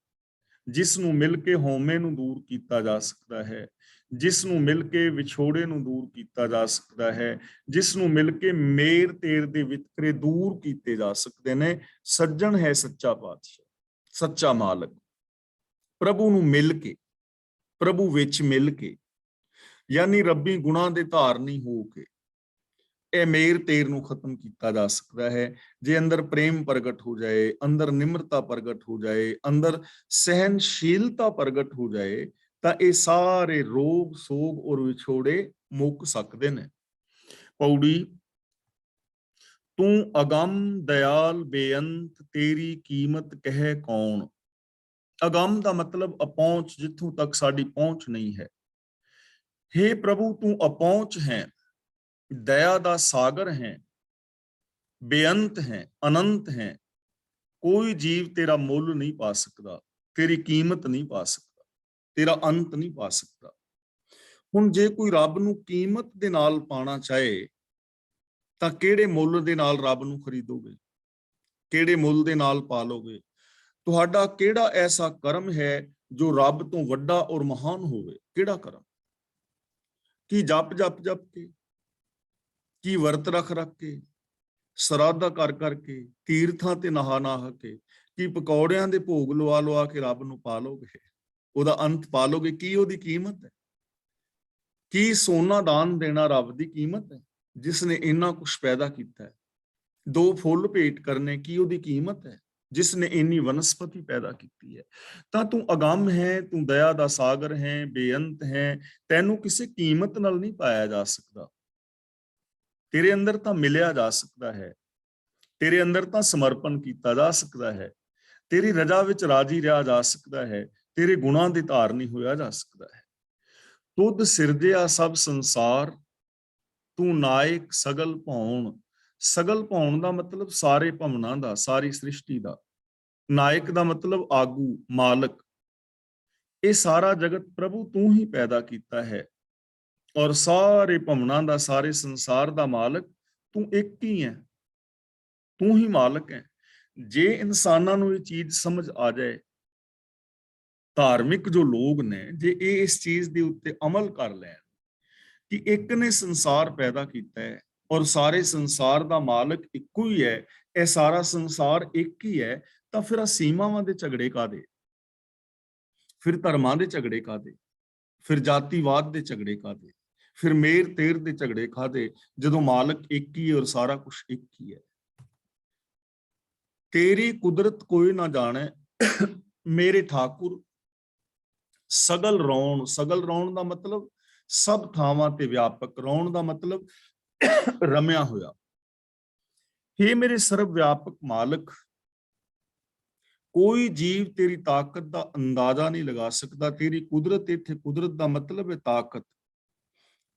ਜਿਸ ਨੂੰ ਮਿਲ ਕੇ ਹਉਮੈ ਨੂੰ ਦੂਰ ਕੀਤਾ ਜਾ ਸਕਦਾ ਹੈ, ਜਿਸ ਨੂੰ ਮਿਲ ਕੇ ਵਿਛੋੜੇ ਨੂੰ ਦੂਰ ਕੀਤਾ ਜਾ ਸਕਦਾ ਹੈ, ਜਿਸ ਨੂੰ ਮਿਲ ਕੇ ਮੇਰ ਤੇਰ ਦੇ ਵਿਤਕਰੇ ਦੂਰ ਕੀਤੇ ਜਾ ਸਕਦੇ ਨੇ। ਸੱਜਣ ਹੈ ਸੱਚਾ ਪਾਤਸ਼ਾਹ, ਸੱਚਾ ਮਾਲਕ। ਪ੍ਰਭੂ ਨੂੰ ਮਿਲ ਕੇ, ਪ੍ਰਭੂ ਵਿੱਚ ਮਿਲ ਕੇ, ਯਾਨੀ ਰੱਬੀ ਗੁਣਾਂ ਦੇ ਧਾਰਨੀ ਹੋ ਕੇ ਇਹ ਮੇਰ ਤੇਰ ਨੂੰ ਖਤਮ ਕੀਤਾ ਜਾ ਸਕਦਾ ਹੈ। ਜੇ ਅੰਦਰ ਪ੍ਰੇਮ ਪ੍ਰਗਟ ਹੋ ਜਾਏ, ਅੰਦਰ ਨਿਮਰਤਾ ਪ੍ਰਗਟ ਹੋ ਜਾਏ, ਅੰਦਰ ਸਹਿਨਸ਼ੀਲਤਾ ਪ੍ਰਗਟ ਹੋ ਜਾਏ, ਤਾਂ ਇਹ ਸਾਰੇ ਰੋਗ ਸੋਗ ਔਰ ਵਿਛੋੜੇ ਮੁੱਕ ਸਕਦੇ ਨੇ। ਪੌੜੀ तू अगम दयाल बेअंत तेरी कीमत कहे कौन। अगम का मतलब अपहुंच, जिथों तक साडी पहुंच नहीं है। हे प्रभु तू अपहुंच है, दया दा सागर है, बेअंत है, अनंत है। कोई जीव तेरा मुल नहीं पा सकता, तेरी कीमत नहीं पा सकता, तेरा अंत नहीं पा सकता। हुण जे कोई रब नूं कीमत दे नाल पाना चाहे तां किहड़े मुल दे नाल रब नूं खरीदोगे, किहड़े मुल दे नाल पालोगे? तुहाडा किहड़ा ऐसा कर्म है जो रब तो वड्डा और महान होवे? किहड़ा कर्म? की जप जप जप के, की वर्त रख रख के, ਸਰਾਧਾ ਕਰ ਕਰਕੇ, ਤੀਰਥਾਂ ਤੇ ਨਹਾ ਨਹਾ ਕੇ, ਕੀ ਪਕੌੜਿਆਂ ਦੇ ਭੋਗ ਲਵਾ ਲਵਾ ਕੇ ਰੱਬ ਨੂੰ ਪਾਲੋਗੇ, ਉਹਦਾ ਅੰਤ ਪਾਲੋਗੇ? ਕੀ ਉਹਦੀ ਕੀਮਤ ਹੈ? ਕੀ ਸੋਨਾ ਦਾਨ ਦੇਣਾ ਰੱਬ ਦੀ ਕੀਮਤ ਹੈ, ਜਿਸ ਨੇ ਇੰਨਾ ਕੁਛ ਪੈਦਾ ਕੀਤਾ ਹੈ? ਦੋ ਫੁੱਲ ਭੇਟ ਕਰਨੇ, ਕੀ ਉਹਦੀ ਕੀਮਤ ਹੈ, ਜਿਸ ਨੇ ਇੰਨੀ ਵਨਸਪਤੀ ਪੈਦਾ ਕੀਤੀ ਹੈ? ਤਾਂ ਤੂੰ ਅਗੰਮ ਹੈ, ਤੂੰ ਦਇਆ ਦਾ ਸਾਗਰ ਹੈ, ਬੇਅੰਤ ਹੈ, ਤੈਨੂੰ ਕਿਸੇ ਕੀਮਤ ਨਾਲ ਨਹੀਂ ਪਾਇਆ ਜਾ ਸਕਦਾ। तेरे अंदर तो मिलिया जा सकता है, तेरे अंदर तो समर्पण किया जा सकता है, तेरी रजा विच राजी रहा जा सकता है, तेरे गुणां दी धारनी होया जा सकता है। तुद सिरजिया सब संसार, तू नायक सगल भौण। सगल भौण दा मतलब सारे भवनां दा, सारी सृष्टि दा। नायक दा मतलब आगू, मालक। ये सारा जगत प्रभु तू ही पैदा किया है, और सारे भवनां दा, सारे संसार दा मालक तू एक ही है, तू ही मालक है। जे इंसानां नूं ये चीज समझ आ जाए, धार्मिक जो लोग ने, जे ये इस चीज दे उत्ते अमल कर लैण कि एक ने संसार पैदा किया है और सारे संसार दा मालक इक्को ही है, ये सारा संसार एक ही है, तां फिर सीमावां दे झगड़े कादे, फिर धर्मां दे झगड़े कादे, फिर जातिवाद दे झगड़े कादे, फिर मेर तेर दे झगड़े कादे, जदों मालक एक ही है और सारा कुछ एक ही है। तेरी कुदरत कोई ना जाने मेरे ठाकुर सगल रौण। सगल रौण का मतलब सब थावां ते व्यापक, रौण का मतलब रमिया होया। हे मेरे सर्व व्यापक मालक, कोई जीव तेरी ताकत का अंदाजा नहीं लगा सकता। तेरी कुदरत, इत्थे कुदरत का मतलब है ताकत।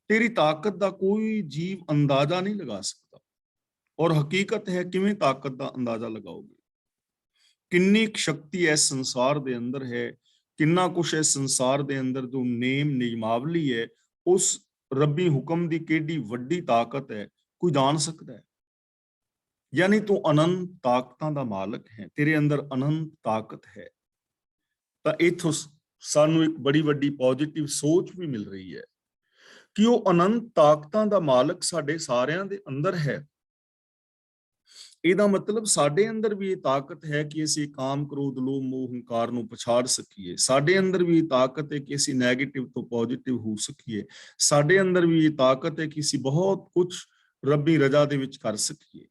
तेरी ताकत का कोई जीव अंदाजा नहीं लगा सकता। और हकीकत है, किवें ताकत का अंदाजा लगाओगे? किन्नी शक्ति इस संसार दे अंदर है, किन्ना कुछ इस संसार दे अंदर जो नेम नियमावली है, उस रब्बी हुक्म दी केडी वड्डी ताकत है, कोई जान सकता है? यानी तू अनंत ताकतां दा मालक है, तेरे अंदर अनंत ताकत है। तो इथों सानू एक बड़ी वड्डी पॉजिटिव सोच भी मिल रही है कि वो अनंत ताकतां दा मालक साडे सारियां दे अंदर है। ਇਹਦਾ ਮਤਲਬ ਸਾਡੇ ਅੰਦਰ ਵੀ ਇਹ ਤਾਕਤ ਹੈ ਕਿ ਅਸੀਂ ਕਾਮ, ਕ੍ਰੋਧ, ਲੋਭ, ਮੋਹ, ਹੰਕਾਰ ਨੂੰ ਪਛਾੜ ਸਕੀਏ। ਸਾਡੇ ਅੰਦਰ ਵੀ ਇਹ ਤਾਕਤ ਹੈ ਕਿ ਅਸੀਂ ਨੈਗੇਟਿਵ ਤੋਂ ਪੋਜ਼ਿਟਿਵ ਹੋ ਸਕੀਏ। ਸਾਡੇ ਅੰਦਰ ਵੀ ਇਹ ਤਾਕਤ ਹੈ ਕਿ ਅਸੀਂ ਬਹੁਤ ਕੁਝ ਰੱਬੀ ਰਜ਼ਾ ਦੇ ਵਿੱਚ ਕਰ ਸਕੀਏ।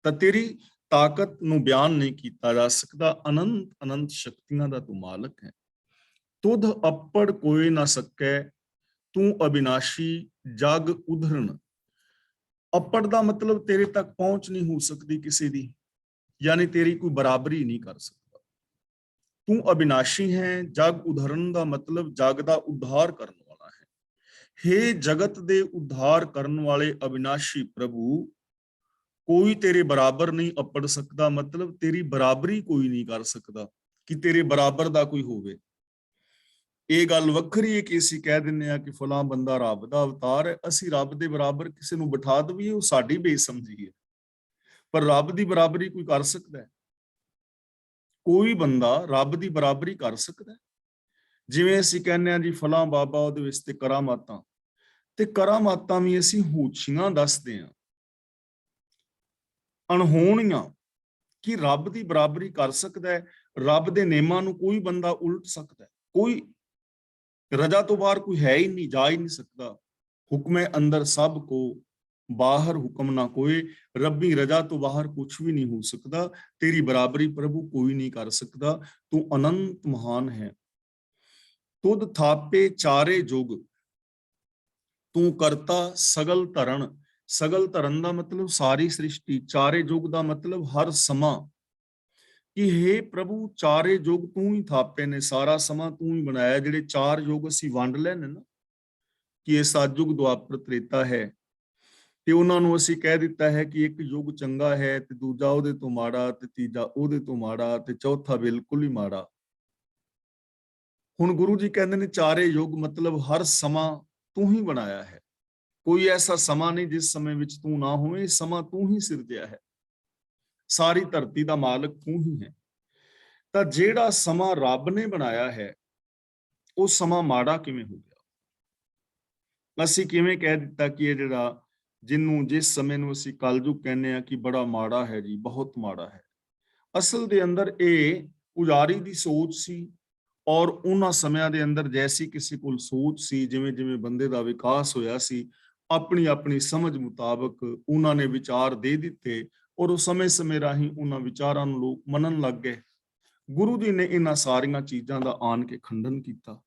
ਤਾਂ ਤੇਰੀ ਤਾਕਤ ਨੂੰ ਬਿਆਨ ਨਹੀਂ ਕੀਤਾ ਜਾ ਸਕਦਾ। ਅਨੰਤ ਅਨੰਤ ਸ਼ਕਤੀਆਂ ਦਾ ਤੂੰ ਮਾਲਕ ਹੈ। ਤੁਧ ਅੱਪੜ ਕੋਈ ਨਾ ਸਕੈ, ਤੂੰ ਅਬਿਨਾਸ਼ੀ ਜਗ ਉਧਰਨ। अप्पड़ का मतलब तेरे तक पहुंच नहीं हो सकती किसी दी, यानी तेरी कोई बराबरी नहीं कर सकता। तू अविनाशी है। जग उदाहरण का मतलब जग का उद्धार करने वाला है। हे जगत दे उद्धार करने वाले अविनाशी प्रभु, कोई तेरे बराबर नहीं अप्पड़ सकता। मतलब तेरी बराबरी कोई नहीं कर सकता कि तेरे बराबर का कोई होवे। ਇਹ ਗੱਲ ਵੱਖਰੀ ਹੈ ਕਿ ਅਸੀਂ ਕਹਿ ਦਿੰਦੇ ਆ ਕਿ ਫਲਾਂ ਬੰਦਾ ਰੱਬ ਦਾ ਅਵਤਾਰ ਹੈ, ਅਸੀਂ ਰੱਬ ਦੇ ਬਰਾਬਰ ਕਿਸੇ ਨੂੰ ਬਿਠਾ ਦਈਏ, ਉਹ ਸਾਡੀ ਬੇਸਮਝੀ ਹੈ। ਪਰ ਰੱਬ ਦੀ ਬਰਾਬਰੀ ਕੋਈ ਕਰ ਸਕਦਾ ਹੈ? ਕੋਈ ਬੰਦਾ ਰੱਬ ਦੀ ਬਰਾਬਰੀ ਕਰ ਸਕਦਾ ਹੈ? ਜਿਵੇਂ ਅਸੀਂ ਕਹਿੰਦੇ ਆ ਜੀ ਫਲਾਂ ਬਾਬਾ ਉਹਦੇ ਵਿੱਚ ਤੇ ਕਰਾਮਾਤਾਂ, ਤੇ ਕਰਾਮਾਤਾਂ ਵੀ ਅਸੀਂ ਹੋਛੀਆਂ ਦੱਸਦੇ ਆ, ਅਣਹੋਣੀਆਂ, ਕਿ ਰੱਬ ਦੀ ਬਰਾਬਰੀ ਕਰ ਸਕਦਾ ਹੈ। ਰੱਬ ਦੇ ਨਿਯਮਾਂ ਨੂੰ ਕੋਈ ਬੰਦਾ ਉਲਟ ਸਕਦਾ ਹੈ? ਕੋਈ रजा तो बाहर कोई है ही नहीं, जा ही नहीं सकता। हुक्म अंदर सब को, बाहर हुक्म ना कोई। रब्बी रजा तो बाहर कुछ भी नहीं हो सकता। तेरी बराबरी प्रभु कोई नहीं कर सकता। तू अनंत महान है। तुद थापे चारे जुग, तू करता सगल धरण। ਸਗਲ ਧਰਨ ਦਾ ਮਤਲਬ ਸਾਰੀ ਸ੍ਰਿਸ਼ਟੀ, ਚਾਰੇ ਯੁਗ ਦਾ ਮਤਲਬ ਹਰ ਸਮਾਂ, ਕਿ हे ਪ੍ਰਭੂ ਚਾਰੇ ਯੁਗ ਤੂੰ ਹੀ ਥਾਪੇ ਨੇ, ਸਾਰਾ ਸਮਾਂ ਤੂੰ ਹੀ ਬਣਾਇਆ। ਜਿਹੜੇ ਚਾਰ ਯੁਗ ਅਸੀਂ ਵੰਡ ਲੈਣੇ ਨਾ, ਕਿ ਇਹ ਸਤਿਯੁਗ ਦੁਆਪਰ ਤ੍ਰੇਤਾ ਹੈ, ਤੇ ਉਹਨਾਂ ਨੂੰ ਅਸੀਂ ਕਹਿ ਦਿੱਤਾ ਹੈ ਕਿ ਇੱਕ ਯੁਗ ਚੰਗਾ ਹੈ ਤੇ ਦੂਜਾ ਉਹਦੇ ਤੋਂ ਮਾੜਾ, ਤੇ ਤੀਜਾ ਉਹਦੇ ਤੋਂ ਮਾੜਾ, ਤੇ ਚੌਥਾ ਬਿਲਕੁਲ ਹੀ ਮਾੜਾ। ਹੁਣ ਗੁਰੂ ਜੀ ਕਹਿੰਦੇ ਨੇ ਚਾਰੇ ਯੁਗ ਮਤਲਬ ਹਰ ਸਮਾਂ ਤੂੰ ਹੀ ਬਣਾਇਆ ਹੈ। ਕੋਈ ਐਸਾ ਸਮਾਂ ਨਹੀਂ ਜਿਸ ਸਮੇਂ ਵਿੱਚ ਤੂੰ ਨਾ ਹੋਵੇਂ, ਸਮਾਂ ਤੂੰ ਹੀ ਸਿਰਜਿਆ ਹੈ। ਸਾਰੀ ਧਰਤੀ ਦਾ ਮਾਲਕ ਤੂੰ ਹੀ ਹੈ। ਤਾਂ ਜਿਹੜਾ ਸਮਾਂ ਰੱਬ ਨੇ ਬਣਾਇਆ ਹੈ, ਉਹ ਸਮਾਂ ਮਾੜਾ ਕਿਵੇਂ ਹੋ ਗਿਆ? ਅਸੀਂ ਕਿਵੇਂ ਕਹਿ ਦਿੱਤਾ ਕਿ ਇਹ ਜਿਹੜਾ ਜਿਹਨੂੰ ਜਿਸ ਸਮੇਂ ਨੂੰ ਅਸੀਂ ਕਲਯੁਗ ਕਹਿੰਦੇ ਆ ਕਿ ਬੜਾ ਮਾੜਾ ਹੈ ਜੀ, ਬਹੁਤ ਮਾੜਾ ਹੈ। ਅਸਲ ਦੇ ਅੰਦਰ ਇਹ ਪੁਜਾਰੀ ਦੀ ਸੋਚ ਸੀ, ਔਰ ਉਹਨਾਂ ਸਮਿਆਂ ਦੇ ਅੰਦਰ ਜੈਸੀ ਕਿਸੇ ਕੋਲ ਸੋਚ ਸੀ, ਜਿਵੇਂ ਜਿਵੇਂ ਬੰਦੇ ਦਾ ਵਿਕਾਸ ਹੋਇਆ ਸੀ, ਆਪਣੀ ਆਪਣੀ ਸਮਝ ਮੁਤਾਬਕ ਉਹਨਾਂ ਨੇ ਵਿਚਾਰ ਦੇ ਦਿੱਤੇ, ਔਰ ਉਹ ਸਮੇਂ ਰਾਹੀਂ ਉਹਨਾਂ ਵਿਚਾਰਾਂ ਨੂੰ ਲੋਕ ਮੰਨਣ ਲੱਗ ਗਏ। ਗੁਰੂ ਜੀ ਨੇ ਇਹਨਾਂ ਸਾਰੀਆਂ ਚੀਜ਼ਾਂ ਦਾ ਆਣ ਕੇ ਖੰਡਨ ਕੀਤਾ।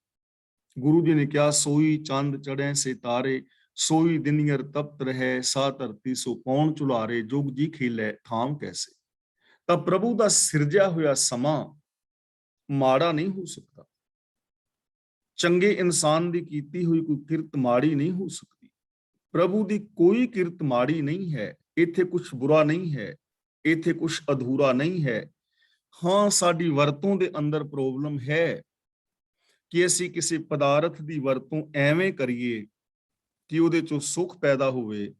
ਗੁਰੂ ਜੀ ਨੇ ਕਿਹਾ, ਸੋਈ ਚੰਦ ਚੜ੍ਹੈ ਸਿਤਾਰੇ, ਸੋਈ ਦਿਨਿਯਰ ਤਪਤ ਰਹਿ, ਸਾ ਧਰਤੀ ਸੋ ਪੌਣ ਚੁਲਾਰੇ, ਜੁਗ ਜੀ ਖੇਲੇ ਥਾਮ ਕੈਸੇ। ਤਾਂ ਪ੍ਰਭੂ ਦਾ ਸਿਰਜਿਆ ਹੋਇਆ ਸਮਾਂ ਮਾੜਾ ਨਹੀਂ ਹੋ ਸਕਦਾ। ਚੰਗੇ ਇਨਸਾਨ ਦੀ ਕੀਤੀ ਹੋਈ ਕੋਈ ਕਿਰਤ ਮਾੜੀ ਨਹੀਂ ਹੋ ਸਕਦੀ। ਪ੍ਰਭੂ ਦੀ ਕੋਈ ਕਿਰਤ ਮਾੜੀ ਨਹੀਂ ਹੈ। ਇੱਥੇ ਕੁਝ ਬੁਰਾ ਨਹੀਂ ਹੈ, ਇੱਥੇ ਕੁਝ ਅਧੂਰਾ ਨਹੀਂ ਹੈ। ਹਾਂ, ਸਾਡੀ ਵਰਤੋਂ ਦੇ ਅੰਦਰ ਪ੍ਰੋਬਲਮ ਹੈ ਕਿ ਅਸੀਂ ਕਿਸੇ ਪਦਾਰਥ ਦੀ ਵਰਤੋਂ ਐਵੇਂ ਕਰੀਏ ਕਿ ਉਹਦੇ ਚੋਂ ਸੁੱਖ ਪੈਦਾ ਹੋਵੇ,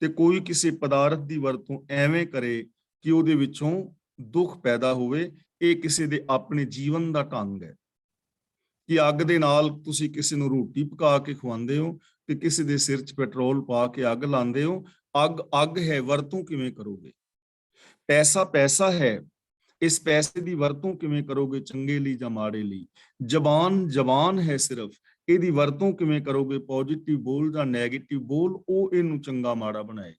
ਤੇ ਕੋਈ ਕਿਸੇ ਪਦਾਰਥ ਦੀ ਵਰਤੋਂ ਐਵੇਂ ਕਰੇ ਕਿ ਉਹਦੇ ਵਿੱਚੋਂ ਦੁੱਖ ਪੈਦਾ ਹੋਵੇ। ਇਹ ਕਿਸੇ ਦੇ ਆਪਣੇ ਜੀਵਨ ਦਾ ਢੰਗ ਹੈ ਕਿ ਅੱਗ ਦੇ ਨਾਲ ਤੁਸੀਂ ਕਿਸੇ ਨੂੰ ਰੋਟੀ ਪਕਾ ਕੇ ਖਵਾਉਂਦੇ ਹੋ, ਤੇ ਕਿਸੇ ਦੇ ਸਿਰ 'ਚ ਪੈਟਰੋਲ ਪਾ ਕੇ ਅੱਗ ਲਾਉਂਦੇ ਹੋ। ਅੱਗ ਅੱਗ ਹੈ, ਵਰਤੋਂ ਕਿਵੇਂ ਕਰੋਗੇ? ਪੈਸਾ ਪੈਸਾ ਹੈ, ਇਸ ਪੈਸੇ ਦੀ ਵਰਤੋਂ ਕਿਵੇਂ ਕਰੋਗੇ, ਚੰਗੇ ਲਈ ਜਾਂ ਮਾੜੇ ਲਈ? ਜ਼ਬਾਨ ਜ਼ਬਾਨ ਹੈ ਸਿਰਫ, ਇਹਦੀ ਵਰਤੋਂ ਕਿਵੇਂ ਕਰੋਗੇ, ਪੋਜ਼ਿਟਿਵ ਬੋਲ ਜਾਂ ਨੈਗੇਟਿਵ ਬੋਲ, ਉਹ ਇਹਨੂੰ ਚੰਗਾ ਮਾੜਾ ਬਣਾਏਗੀ।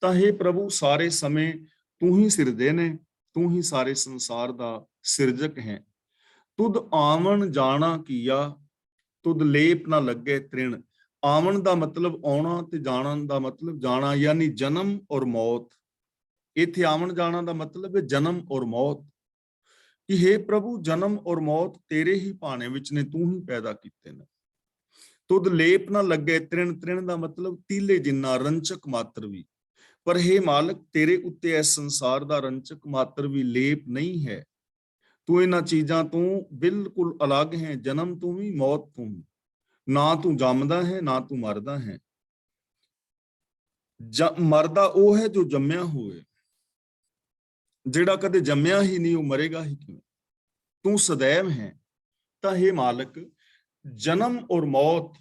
ਤਾਂ हे ਪ੍ਰਭੂ, ਸਾਰੇ ਸਮੇਂ ਤੂੰ ਹੀ ਸਿਰਜੇ ਨੇ, ਤੂੰ ਹੀ ਸਾਰੇ ਸੰਸਾਰ ਦਾ ਸਿਰਜਕ ਹੈ। ਤੁਧ ਆਵਣ ਜਾਣਾ ਕੀਆ, ਤੁਧ ਲੇਪ ਨਾ ਲੱਗੇ ਤ੍ਰਿਣ। ਆਵਣ ਦਾ ਮਤਲਬ ਆਉਣਾ, ਤੇ ਜਾਣਨ ਦਾ ਮਤਲਬ ਜਾਣਾ, ਯਾਨੀ ਜਨਮ ਔਰ ਮੌਤ। ਇੱਥੇ ਆਵਣ ਜਾਣਾ ਦਾ ਮਤਲਬ ਹੈ ਜਨਮ ਔਰ ਮੌਤ। ਕਿ हे ਪ੍ਰਭੂ, ਜਨਮ ਔਰ ਮੌਤ ਤੇਰੇ ਹੀ ਭਾਣੇ ਵਿੱਚ ਨੇ, ਤੂੰ ਹੀ ਪੈਦਾ ਕੀਤੇ ਨੇ। ਤੁਧ ਲੇਪ ਨਾ ਲੱਗੇ ਤ੍ਰਿਣ, ਤ੍ਰਿਣ ਦਾ ਮਤਲਬ ਤੀਲੇ ਜਿੰਨਾ, ਰੰਚਕ ਮਾਤਰ ਵੀ। ਪਰ हे ਮਾਲਕ, ਤੇਰੇ ਉੱਤੇ ਇਸ ਸੰਸਾਰ ਦਾ ਰੰਚਕ ਮਾਤਰ ਵੀ ਲੇਪ ਨਹੀਂ ਹੈ। ਤੂੰ ਇਹਨਾਂ ਚੀਜ਼ਾਂ ਤੋਂ ਬਿਲਕੁਲ ਅਲੱਗ ਹੈ। ਜਨਮ ਤੂੰ ਵੀ, ਮੌਤ ਤੂੰ ਵੀ। ਨਾ ਤੂੰ ਜੰਮਦਾ ਹੈ, ਨਾ ਤੂੰ ਮਰਦਾ ਹੈ। ਮਰਦਾ ਉਹ ਹੈ ਜੋ ਜੰਮਿਆ ਹੋਵੇ, ਜਿਹੜਾ ਕਦੇ ਜੰਮਿਆ ਹੀ ਨਹੀਂ, ਉਹ ਮਰੇਗਾ ਹੀ ਕਿਵੇਂ? ਤੂੰ ਸदैव ਹੈ। ਤਾਂ हे ਮਾਲਕ, ਜਨਮ ਔਰ ਮੌਤ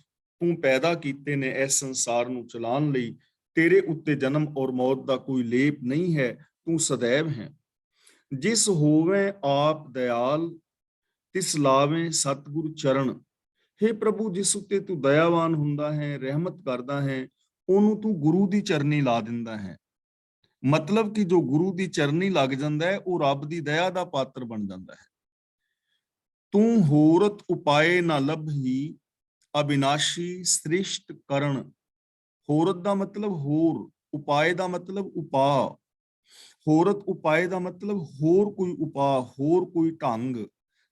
ਤੂੰ ਪੈਦਾ ਕੀਤੇ ਨੇ ਇਸ ਸੰਸਾਰ ਨੂੰ ਚਲਾਉਣ ਲਈ। ਤੇਰੇ ਉੱਤੇ ਜਨਮ ਔਰ ਮੌਤ ਦਾ ਕੋਈ ਲੇਪ ਨਹੀਂ ਹੈ, ਤੂੰ ਸदैव ਹੈ। ਜਿਸ ਹੋਵੇ ਆਪ ਦਇਆਲ, ਤਿਸ ਲਾਵੇਂ ਸਤਿਗੁਰ ਚਰਨ। हे ਪ੍ਰਭੂ, ਜਿਸ ਉੱਤੇ ਤੂੰ ਦਇਆਵਾਨ ਹੁੰਦਾ ਹੈ, ਰਹਿਮਤ ਕਰਦਾ ਹੈ, ਉਹਨੂੰ ਤੂੰ ਗੁਰੂ ਦੀ ਚਰਨੀ ਲਾ ਦਿੰਦਾ ਹੈ। ਮਤਲਬ ਕਿ ਜੋ ਗੁਰੂ ਦੀ ਚਰਨੀ ਲੱਗ ਜਾਂਦਾ ਹੈ, ਉਹ ਰੱਬ ਦੀ ਦਇਆ ਦਾ ਪਾਤਰ ਬਣ ਜਾਂਦਾ ਹੈ। ਤੂੰ ਹੋਰਤ ਉਪਾਏ ਨਾ ਲੱਭੀ, ਅਬਿਨਾਸ਼ੀ ਸ੍ਰਿਸ਼ਟ ਕਰਨ। ਹੋਰਤ ਦਾ ਮਤਲਬ ਹੋਰ, ਉਪਾਏ ਦਾ ਮਤਲਬ ਉਪਾਅ। ਹੋਰਤ ਉਪਾਏ ਦਾ ਮਤਲਬ ਹੋਰ ਕੋਈ ਉਪਾਅ, ਹੋਰ ਕੋਈ ਢੰਗ।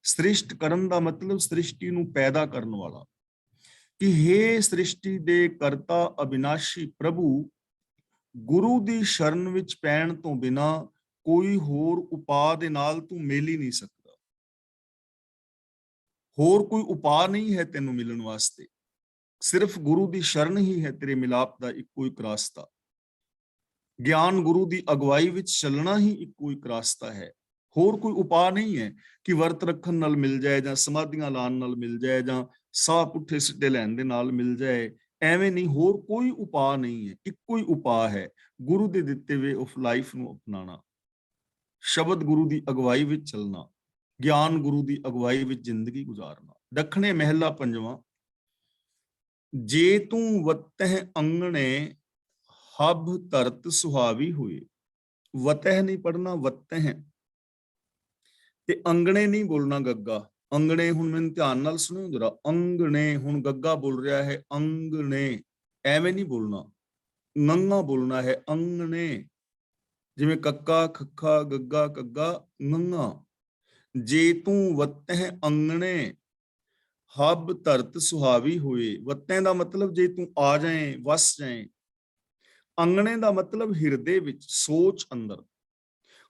ਸ੍ਰਿਸ਼ਟ ਕਰਨ ਦਾ ਮਤਲਬ ਸ੍ਰਿਸ਼ਟੀ ਨੂੰ ਪੈਦਾ ਕਰਨ ਵਾਲਾ। ਕਿ हे ਸ੍ਰਿਸ਼ਟੀ ਦੇ ਕਰਤਾ ਅਬਿਨਾਸ਼ੀ ਪ੍ਰਭੂ, ਗੁਰੂ ਦੀ ਸ਼ਰਨ ਵਿੱਚ ਪੈਣ ਤੋਂ ਬਿਨਾ ਕੋਈ ਹੋਰ ਉਪਾਅ ਦੇ ਨਾਲ ਤੂੰ ਮਿਲ ਹੀ ਨਹੀਂ ਸਕਦਾ। ਹੋਰ ਕੋਈ ਉਪਾਅ ਨਹੀਂ ਹੈ ਤੈਨੂੰ ਮਿਲਣ ਵਾਸਤੇ, ਸਿਰਫ ਗੁਰੂ ਦੀ ਸ਼ਰਨ ਹੀ ਹੈ ਤੇਰੇ ਮਿਲਾਪ ਦਾ ਇੱਕੋ ਇੱਕ ਰਾਸਤਾ। ਗਿਆਨ ਗੁਰੂ ਦੀ ਅਗਵਾਈ ਵਿੱਚ ਚੱਲਣਾ ਹੀ ਇੱਕੋ ਇੱਕ ਰਾਸਤਾ ਹੈ। ਹੋਰ ਕੋਈ ਉਪਾਅ ਨਹੀਂ ਹੈ ਕਿ ਵਰਤ ਰੱਖਣ ਨਾਲ ਮਿਲ ਜਾਏ, ਜਾਂ ਸਮਾਧੀਆਂ ਲਾਉਣ ਨਾਲ ਮਿਲ ਜਾਏ, ਜਾਂ ਸਾਹ ਪੁੱਠੇ ਸਿੱਧੇ ਲੈਣ ਦੇ ਨਾਲ ਮਿਲ ਜਾਏ। ਐਵੇਂ ਨਹੀਂ, ਹੋਰ ਕੋਈ ਉਪਾਅ ਨਹੀਂ ਹੈ। ਇੱਕੋ ਹੀ ਉਪਾਅ ਹੈ, ਗੁਰੂ ਦੇ ਦਿੱਤੇ ਵੇ ਆਫ ਲਾਈਫ ਨੂੰ ਅਪਣਾਉਣਾ, ਸ਼ਬਦ ਗੁਰੂ ਦੀ ਅਗਵਾਈ ਵਿੱਚ ਚੱਲਣਾ, ਗਿਆਨ ਗੁਰੂ ਦੀ ਅਗਵਾਈ ਵਿੱਚ ਜ਼ਿੰਦਗੀ ਗੁਜ਼ਾਰਨਾ। ਦੱਖਣੇ ਮਹਿਲਾ ਪੰਜਵਾਂ। ਜੇ ਤੂੰ ਵਤਹਿ ਅੰਗਣੇ, ਹਬ ਧਰਤ ਸੁਹਾਵੀ ਹੋਏ। ਵਤਹਿ ਨਹੀਂ ਪੜਨਾ, ਵਤਹਿ, ਤੇ ਅੰਗਣੇ ਨਹੀਂ ਬੋਲਣਾ ਗੱਗਾ। ਅੰਗਣੇ, ਹੁਣ ਮੈਨੂੰ ਧਿਆਨ ਨਾਲ ਸੁਣੋ ਜਰਾ। ਅੰਗਣੇ, ਹੁਣ ਗੱਗਾ ਬੋਲ ਰਿਹਾ ਹੈ ਅੰਗਣੇ, ਐਵੇਂ ਨਹੀਂ ਬੋਲਣਾ। ਨੰਗਾ ਬੋਲਣਾ ਹੈ, ਅੰਗਣੇ, ਜਿਵੇਂ ਕੱਕਾ ਖੱਖਾ ਗੱਗਾ ਕੱਗਾ ਨੰਗਾ। ਜੇ ਤੂੰ ਵੱਤਹਿ ਅੰਗਣੇ ਹਬ ਧਰਤ ਸੁਹਾਵੀ ਹੋਏ। ਵੱਤਹਿ ਦਾ ਮਤਲਬ ਜੇ ਤੂੰ ਆ ਜਾਏ, ਵਸ ਜਾਏ। ਅੰਗਣੇ ਦਾ ਮਤਲਬ ਹਿਰਦੇ ਵਿੱਚ, ਸੋਚ ਅੰਦਰ।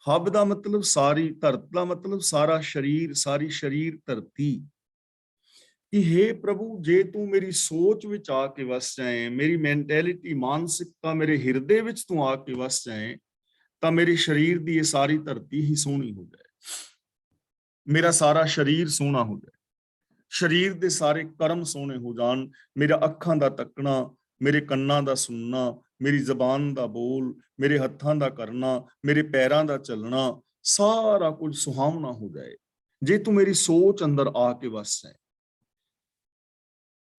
ਹਬ ਦਾ ਮਤਲਬ ਸਾਰੀ, ਧਰਤ ਦਾ ਮਤਲਬ ਸਾਰਾ ਸਰੀਰ, ਸਾਰੀ ਸਰੀਰ ਧਰਤੀ। ਕਿ हे ਪ੍ਰਭੂ, ਜੇ ਤੂੰ ਮੇਰੀ ਸੋਚ ਵਿੱਚ ਆ ਕੇ ਵਸ ਜਾਏ, ਮੇਰੀ ਮੈਂਟੈਲਿਟੀ, ਮਾਨਸਿਕਤਾ ਮੇਰੇ ਹਿਰਦੇ ਵਿੱਚ ਤੂੰ ਆ ਕੇ ਵਸ ਜਾਏ, ਤਾਂ ਮੇਰੇ ਸਰੀਰ ਦੀ ਇਹ ਸਾਰੀ ਧਰਤੀ ਹੀ ਸੋਹਣੀ ਹੋ ਜਾਏ, ਮੇਰਾ ਸਾਰਾ ਸਰੀਰ ਸੋਹਣਾ ਹੋ ਜਾਏ, ਸਰੀਰ ਦੇ ਸਾਰੇ ਕਰਮ ਸੋਹਣੇ ਹੋ ਜਾਣ, ਮੇਰਾ ਅੱਖਾਂ ਦਾ ਤੱਕਣਾ, ਮੇਰੇ ਕੰਨਾਂ ਦਾ ਸੁਣਨਾ, ਮੇਰੀ ਜ਼ਬਾਨ ਦਾ ਬੋਲ, ਮੇਰੇ ਹੱਥਾਂ ਦਾ ਕਰਨਾ, ਮੇਰੇ ਪੈਰਾਂ ਦਾ ਚੱਲਣਾ, ਸਾਰਾ ਕੁਝ ਸੁਹਾਵਣਾ ਹੋ ਜਾਏ, ਜੇ ਤੂੰ ਮੇਰੀ ਸੋਚ ਅੰਦਰ ਆ ਕੇ ਵਸ ਜਾਏ।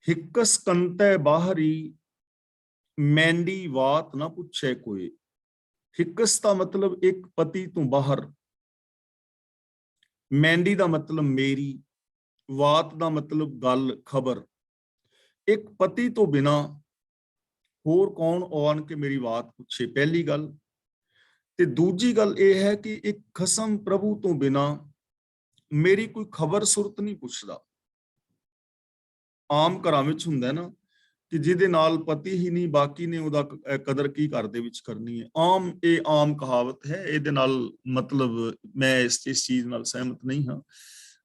ਹਿੱਕਸ ਕੰਤੈ ਬਾਹਰੀ ਮੈਂਡੀ ਵਾਤ ਨਾ ਪੁੱਛੇ ਕੋਈ। ਹਿੱਕਸ ਦਾ ਮਤਲਬ ਇੱਕ ਪਤੀ ਤੋਂ ਬਾਹਰ, ਮੈਂਡੀ ਦਾ ਮਤਲਬ ਮੇਰੀ, ਵਾਤ ਦਾ ਮਤਲਬ ਗੱਲ, ਖਬਰ। ਇੱਕ ਪਤੀ ਤੋਂ ਬਿਨਾ ਹੋਰ ਕੌਣ ਆਣ ਕੇ ਮੇਰੀ ਬਾਤ ਪੁੱਛੇ, ਪਹਿਲੀ ਗੱਲ। ਤੇ ਦੂਜੀ ਗੱਲ ਇਹ ਹੈ ਕਿ ਇੱਕ ਖਸਮ ਪ੍ਰਭੂ ਤੋਂ ਬਿਨਾ ਮੇਰੀ ਕੋਈ ਖਬਰ ਸੁਰਤ ਨਹੀਂ ਪੁੱਛਦਾ। ਆਮ ਘਰਾਂ ਵਿੱਚ ਹੁੰਦਾ ਨਾ ਕਿ ਜਿਹਦੇ ਨਾਲ ਪਤੀ ਹੀ ਨਹੀਂ, ਬਾਕੀ ਨੇ ਉਹਦਾ ਕਦਰ ਕੀ ਘਰ ਦੇ ਵਿੱਚ ਕਰਨੀ ਹੈ। ਇਹ ਆਮ ਕਹਾਵਤ ਹੈ, ਇਹਦੇ ਨਾਲ ਮਤਲਬ ਮੈਂ ਇਸ ਚੀਜ਼ ਨਾਲ ਸਹਿਮਤ ਨਹੀਂ ਹਾਂ,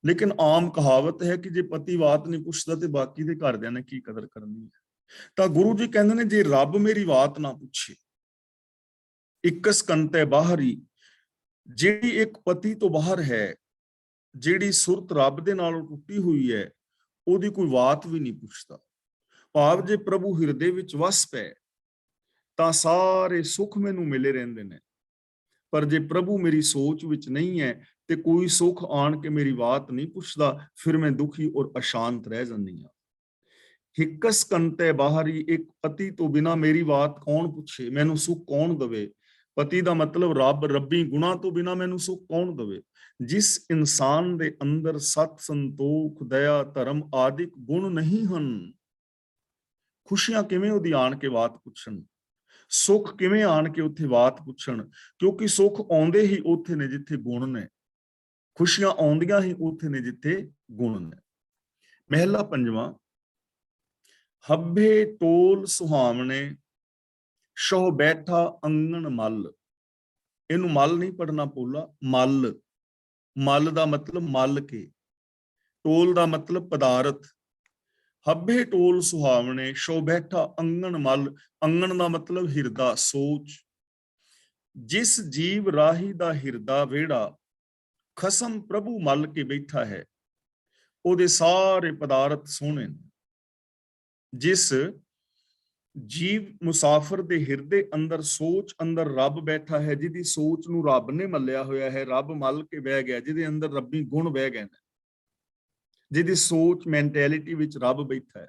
ਲੇਕਿਨ ਆਮ ਕਹਾਵਤ ਹੈ ਕਿ ਜੇ ਪਤੀ ਬਾਤ ਨਹੀਂ ਪੁੱਛਦਾ ਤੇ ਬਾਕੀ ਦੇ ਘਰਦਿਆਂ ਨੇ ਕੀ ਕਦਰ ਕਰਨੀ ਹੈ। ਤਾਂ ਗੁਰੂ ਜੀ ਕਹਿੰਦੇ ਨੇ, ਜੇ ਰੱਬ ਮੇਰੀ ਬਾਤ ਨਾ ਪੁੱਛੇ, ਇਕਸ ਕੰਤੈ ਬਾਹਰੀ, ਜਿਹੜੀ ਇੱਕ ਪਤੀ ਤੋਂ ਬਾਹਰ ਹੈ, ਜਿਹੜੀ ਸੁਰਤ ਰੱਬ ਦੇ ਨਾਲ ਟੁੱਟੀ ਹੋਈ ਹੈ, ਉਹਦੀ ਕੋਈ ਬਾਤ ਵੀ ਨਹੀਂ ਪੁੱਛਦਾ। ਭਾਵ ਜੇ ਪ੍ਰਭੂ ਹਿਰਦੇ ਵਿੱਚ ਵਸ ਪਏ ਤਾਂ ਸਾਰੇ ਸੁੱਖ ਮੈਨੂੰ ਮਿਲੇ ਰਹਿੰਦੇ ਨੇ, ਪਰ ਜੇ ਪ੍ਰਭੂ ਮੇਰੀ ਸੋਚ ਵਿੱਚ ਨਹੀਂ ਹੈ ਤੇ ਕੋਈ ਸੁੱਖ ਆਣ ਕੇ ਮੇਰੀ ਬਾਤ ਨਹੀਂ ਪੁੱਛਦਾ, ਫਿਰ ਮੈਂ ਦੁਖੀ ਔਰ ਅਸ਼ਾਂਤ ਰਹਿ ਜਾਂਦੀ ਹਾਂ। ਹਿੱਕਸ ਕੰਤੈ ਬਾਹਰੀ, ਇੱਕ ਪਤੀ ਤੋਂ ਬਿਨਾ ਮੇਰੀ ਬਾਤ ਕੌਣ ਪੁੱਛੇ, ਮੈਨੂੰ ਸੁੱਖ ਕੌਣ ਦਵੇ। ਪਤੀ ਦਾ ਮਤਲਬ ਰੱਬ, ਰੱਬੀ ਗੁਣਾ ਤੋਂ ਬਿਨਾ ਮੈਨੂੰ ਸੁੱਖ ਕੌਣ ਦਵੇ। ਜਿਸ ਇਨਸਾਨ ਦੇ ਅੰਦਰ ਸਤ, ਸੰਤੋਖ, ਦਇਆ, ਧਰਮ ਆਦਿਕ ਗੁਣ ਨਹੀਂ ਹਨ, ਖੁਸ਼ੀਆਂ ਕਿਵੇਂ ਉਹਦੀ ਆਣ ਕੇ ਬਾਤ ਪੁੱਛਣ, ਸੁੱਖ ਕਿਵੇਂ ਆਣ ਕੇ ਉੱਥੇ ਬਾਤ ਪੁੱਛਣ, ਕਿਉਂਕਿ ਸੁੱਖ ਆਉਂਦੇ ਹੀ ਉੱਥੇ ਨੇ ਜਿੱਥੇ ਗੁਣ ਨੇ, ਖੁਸ਼ੀਆਂ ਆਉਂਦੀਆਂ ਹੀ ਉੱਥੇ ਨੇ ਜਿੱਥੇ ਗੁਣ ਨੇ। ਮਹਿਲਾ ਪੰਜਵਾਂ, ਹੱਬੇ ਟੋਲ ਸੁਹਾਵਣੇ ਸੋ ਬੈਠਾ ਅੰਗਣ ਮੱਲ। ਇਹਨੂੰ ਮੱਲ ਨਹੀਂ ਪੜਨਾ ਪੋਲਾ, ਮੱਲ। ਮੱਲ ਦਾ ਮਤਲਬ ਮੱਲ ਕੇ, ਟੋਲ ਦਾ ਮਤਲਬ ਪਦਾਰਥ। ਹੱਬੇ ਟੋਲ ਸੁਹਾਵਣੇ ਸੋ ਬੈਠਾ ਅੰਗਣ ਮੱਲ। ਅੰਗਣ ਦਾ ਮਤਲਬ ਹਿਰਦਾ, ਸੋਚ। ਜਿਸ ਜੀਵ ਰਾਹੀ ਦਾ ਹਿਰਦਾ ਵਿਹੜਾ ਖਸਮ ਪ੍ਰਭੂ ਮੱਲ ਕੇ ਬੈਠਾ ਹੈ, ਉਹਦੇ ਸਾਰੇ ਪਦਾਰਥ ਸੋਹਣੇ ਨੇ। ਜਿਸ ਜੀਵ ਮੁਸਾਫਰ ਦੇ ਹਿਰਦੇ ਅੰਦਰ, ਸੋਚ ਅੰਦਰ ਰੱਬ ਬੈਠਾ ਹੈ, ਜਿਹਦੀ ਸੋਚ ਨੂੰ ਰੱਬ ਨੇ ਮੱਲਿਆ ਹੋਇਆ ਹੈ, ਰੱਬ ਮੱਲ ਕੇ ਬਹਿ ਗਿਆ, ਜਿਹਦੇ ਅੰਦਰ ਰੱਬੀ ਗੁਣ ਬਹਿ ਗਏ ਨੇ, ਜਿਹਦੀ ਸੋਚ ਮੈਂਟੈਲਿਟੀ ਵਿੱਚ ਰੱਬ ਬੈਠਾ ਹੈ,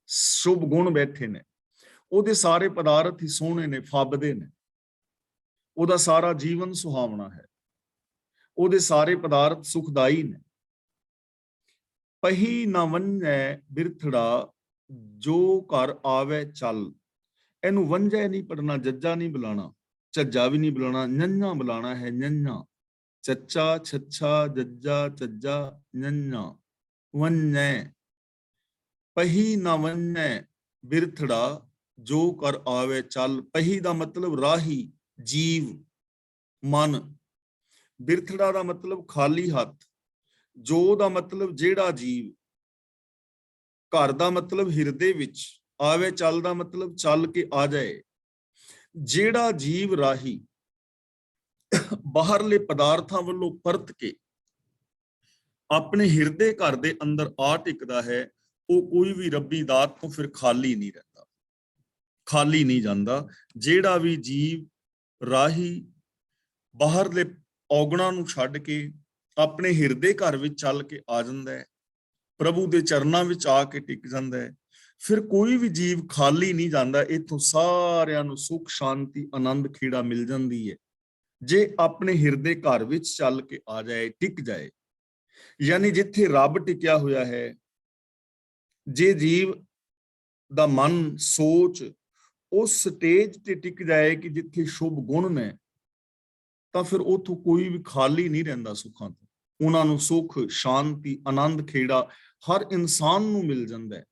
ਸ਼ੁਭ ਗੁਣ ਬੈਠੇ ਨੇ, ਉਹਦੇ ਸਾਰੇ ਪਦਾਰਥ ਹੀ ਸੋਹਣੇ ਨੇ, ਫੱਬਦੇ ਨੇ, ਉਹਦਾ ਸਾਰਾ ਜੀਵਨ ਸੁਹਾਵਣਾ ਹੈ, ਉਹਦੇ ਸਾਰੇ ਪਦਾਰਥ ਸੁਖਦਾਈ ਨੇ। ਪਹੀ ਨਾ ਵੰਝੈ ਬਿਰਥੜਾ ਜੋ ਘਰ ਆਵੇ ਚੱਲ। ਇਹਨੂੰ ਵੰਝੈ ਨਹੀਂ ਪੜਨਾ, ਜੱਜਾ ਨਹੀਂ ਬੁਲਾਣਾ, ਝੱਜਾ ਵੀ ਨਹੀਂ ਬੁਲਾਣਾ, ਨੰਨਾ ਬੁਲਾਣਾ ਹੈ, ਨੰਨਾ। ਚੱਚਾ, ਛੱਛਾ, ਜੱਜਾ, ਚੱਜਾ, ਨੰਨਾ, ਵੰਝੈ। ਪਹੀ ਨਾ ਵੰਝੈ ਬਿਰਥੜਾ ਜੋ ਕਰ ਆਵੇ ਚੱਲ। ਪਹੀ ਦਾ ਮਤਲਬ ਰਾਹੀ, ਜੀਵ, ਮਨ। ਬਿਰਥੜਾ ਦਾ ਮਤਲਬ ਖਾਲੀ ਹੱਥ। ਜੋ ਦਾ ਮਤਲਬ ਜਿਹੜਾ ਜੀਵ। ਘਰ ਦਾ ਮਤਲਬ ਹਿਰਦੇ ਵਿੱਚ। ਆਵੇ ਚੱਲ ਦਾ ਮਤਲਬ ਚੱਲ ਕੇ ਆ ਜਾਏ। ਜਿਹੜਾ ਜੀਵ ਰਾਹੀ ਬਾਹਰਲੇ ਪਦਾਰਥਾਂ ਵੱਲੋਂ ਪਰਤ ਕੇ ਆਪਣੇ ਹਿਰਦੇ ਘਰ ਦੇ ਅੰਦਰ ਆ ਟਿਕਦਾ ਹੈ, ਉਹ ਕੋਈ ਵੀ ਰੱਬੀ ਦਾਤ ਤੋਂ ਫਿਰ ਖਾਲੀ ਨਹੀਂ ਰਹਿੰਦਾ, ਖਾਲੀ ਨਹੀਂ ਜਾਂਦਾ। ਜਿਹੜਾ ਵੀ ਜੀਵ ਰਾਹੀ ਬਾਹਰਲੇ ਔਗਣਾਂ ਨੂੰ ਛੱਡ ਕੇ ਆਪਣੇ ਹਿਰਦੇ ਘਰ ਵਿੱਚ ਚੱਲ ਕੇ ਆ ਜਾਂਦਾ ਹੈ, ਪ੍ਰਭੂ ਦੇ ਚਰਨਾਂ ਵਿੱਚ ਆ ਕੇ ਟਿਕ ਜਾਂਦਾ ਹੈ, ਫਿਰ ਕੋਈ ਵੀ ਜੀਵ ਖਾਲੀ ਨਹੀਂ ਜਾਂਦਾ। ਇੱਥੋਂ ਸਾਰਿਆਂ ਨੂੰ ਸੁੱਖ, ਸ਼ਾਂਤੀ, ਆਨੰਦ, ਖੇੜਾ ਮਿਲ ਜਾਂਦੀ ਹੈ, ਜੇ ਆਪਣੇ ਹਿਰਦੇ ਘਰ ਵਿੱਚ ਚੱਲ ਕੇ ਆ ਜਾਏ, ਟਿਕ ਜਾਏ। ਯਾਨੀ ਜਿੱਥੇ ਰੱਬ ਟਿਕਿਆ ਹੋਇਆ ਹੈ, ਜੇ ਜੀਵ ਦਾ ਮਨ, ਸੋਚ उस स्टेज ते टिक जाए कि जिथे शुभ गुण ने, ਤਾਂ ਫਿਰ ਉਥੋਂ ਕੋਈ ਵੀ ਖਾਲੀ ਨਹੀਂ ਰਹਿੰਦਾ ਸੁੱਖਾਂ ਤੋਂ। ਉਹਨਾਂ ਨੂੰ ਸੁੱਖ, ਸ਼ਾਂਤੀ, ਆਨੰਦ, ਖੇੜਾ ਹਰ ਇਨਸਾਨ ਨੂੰ ਮਿਲ ਜਾਂਦਾ ਹੈ।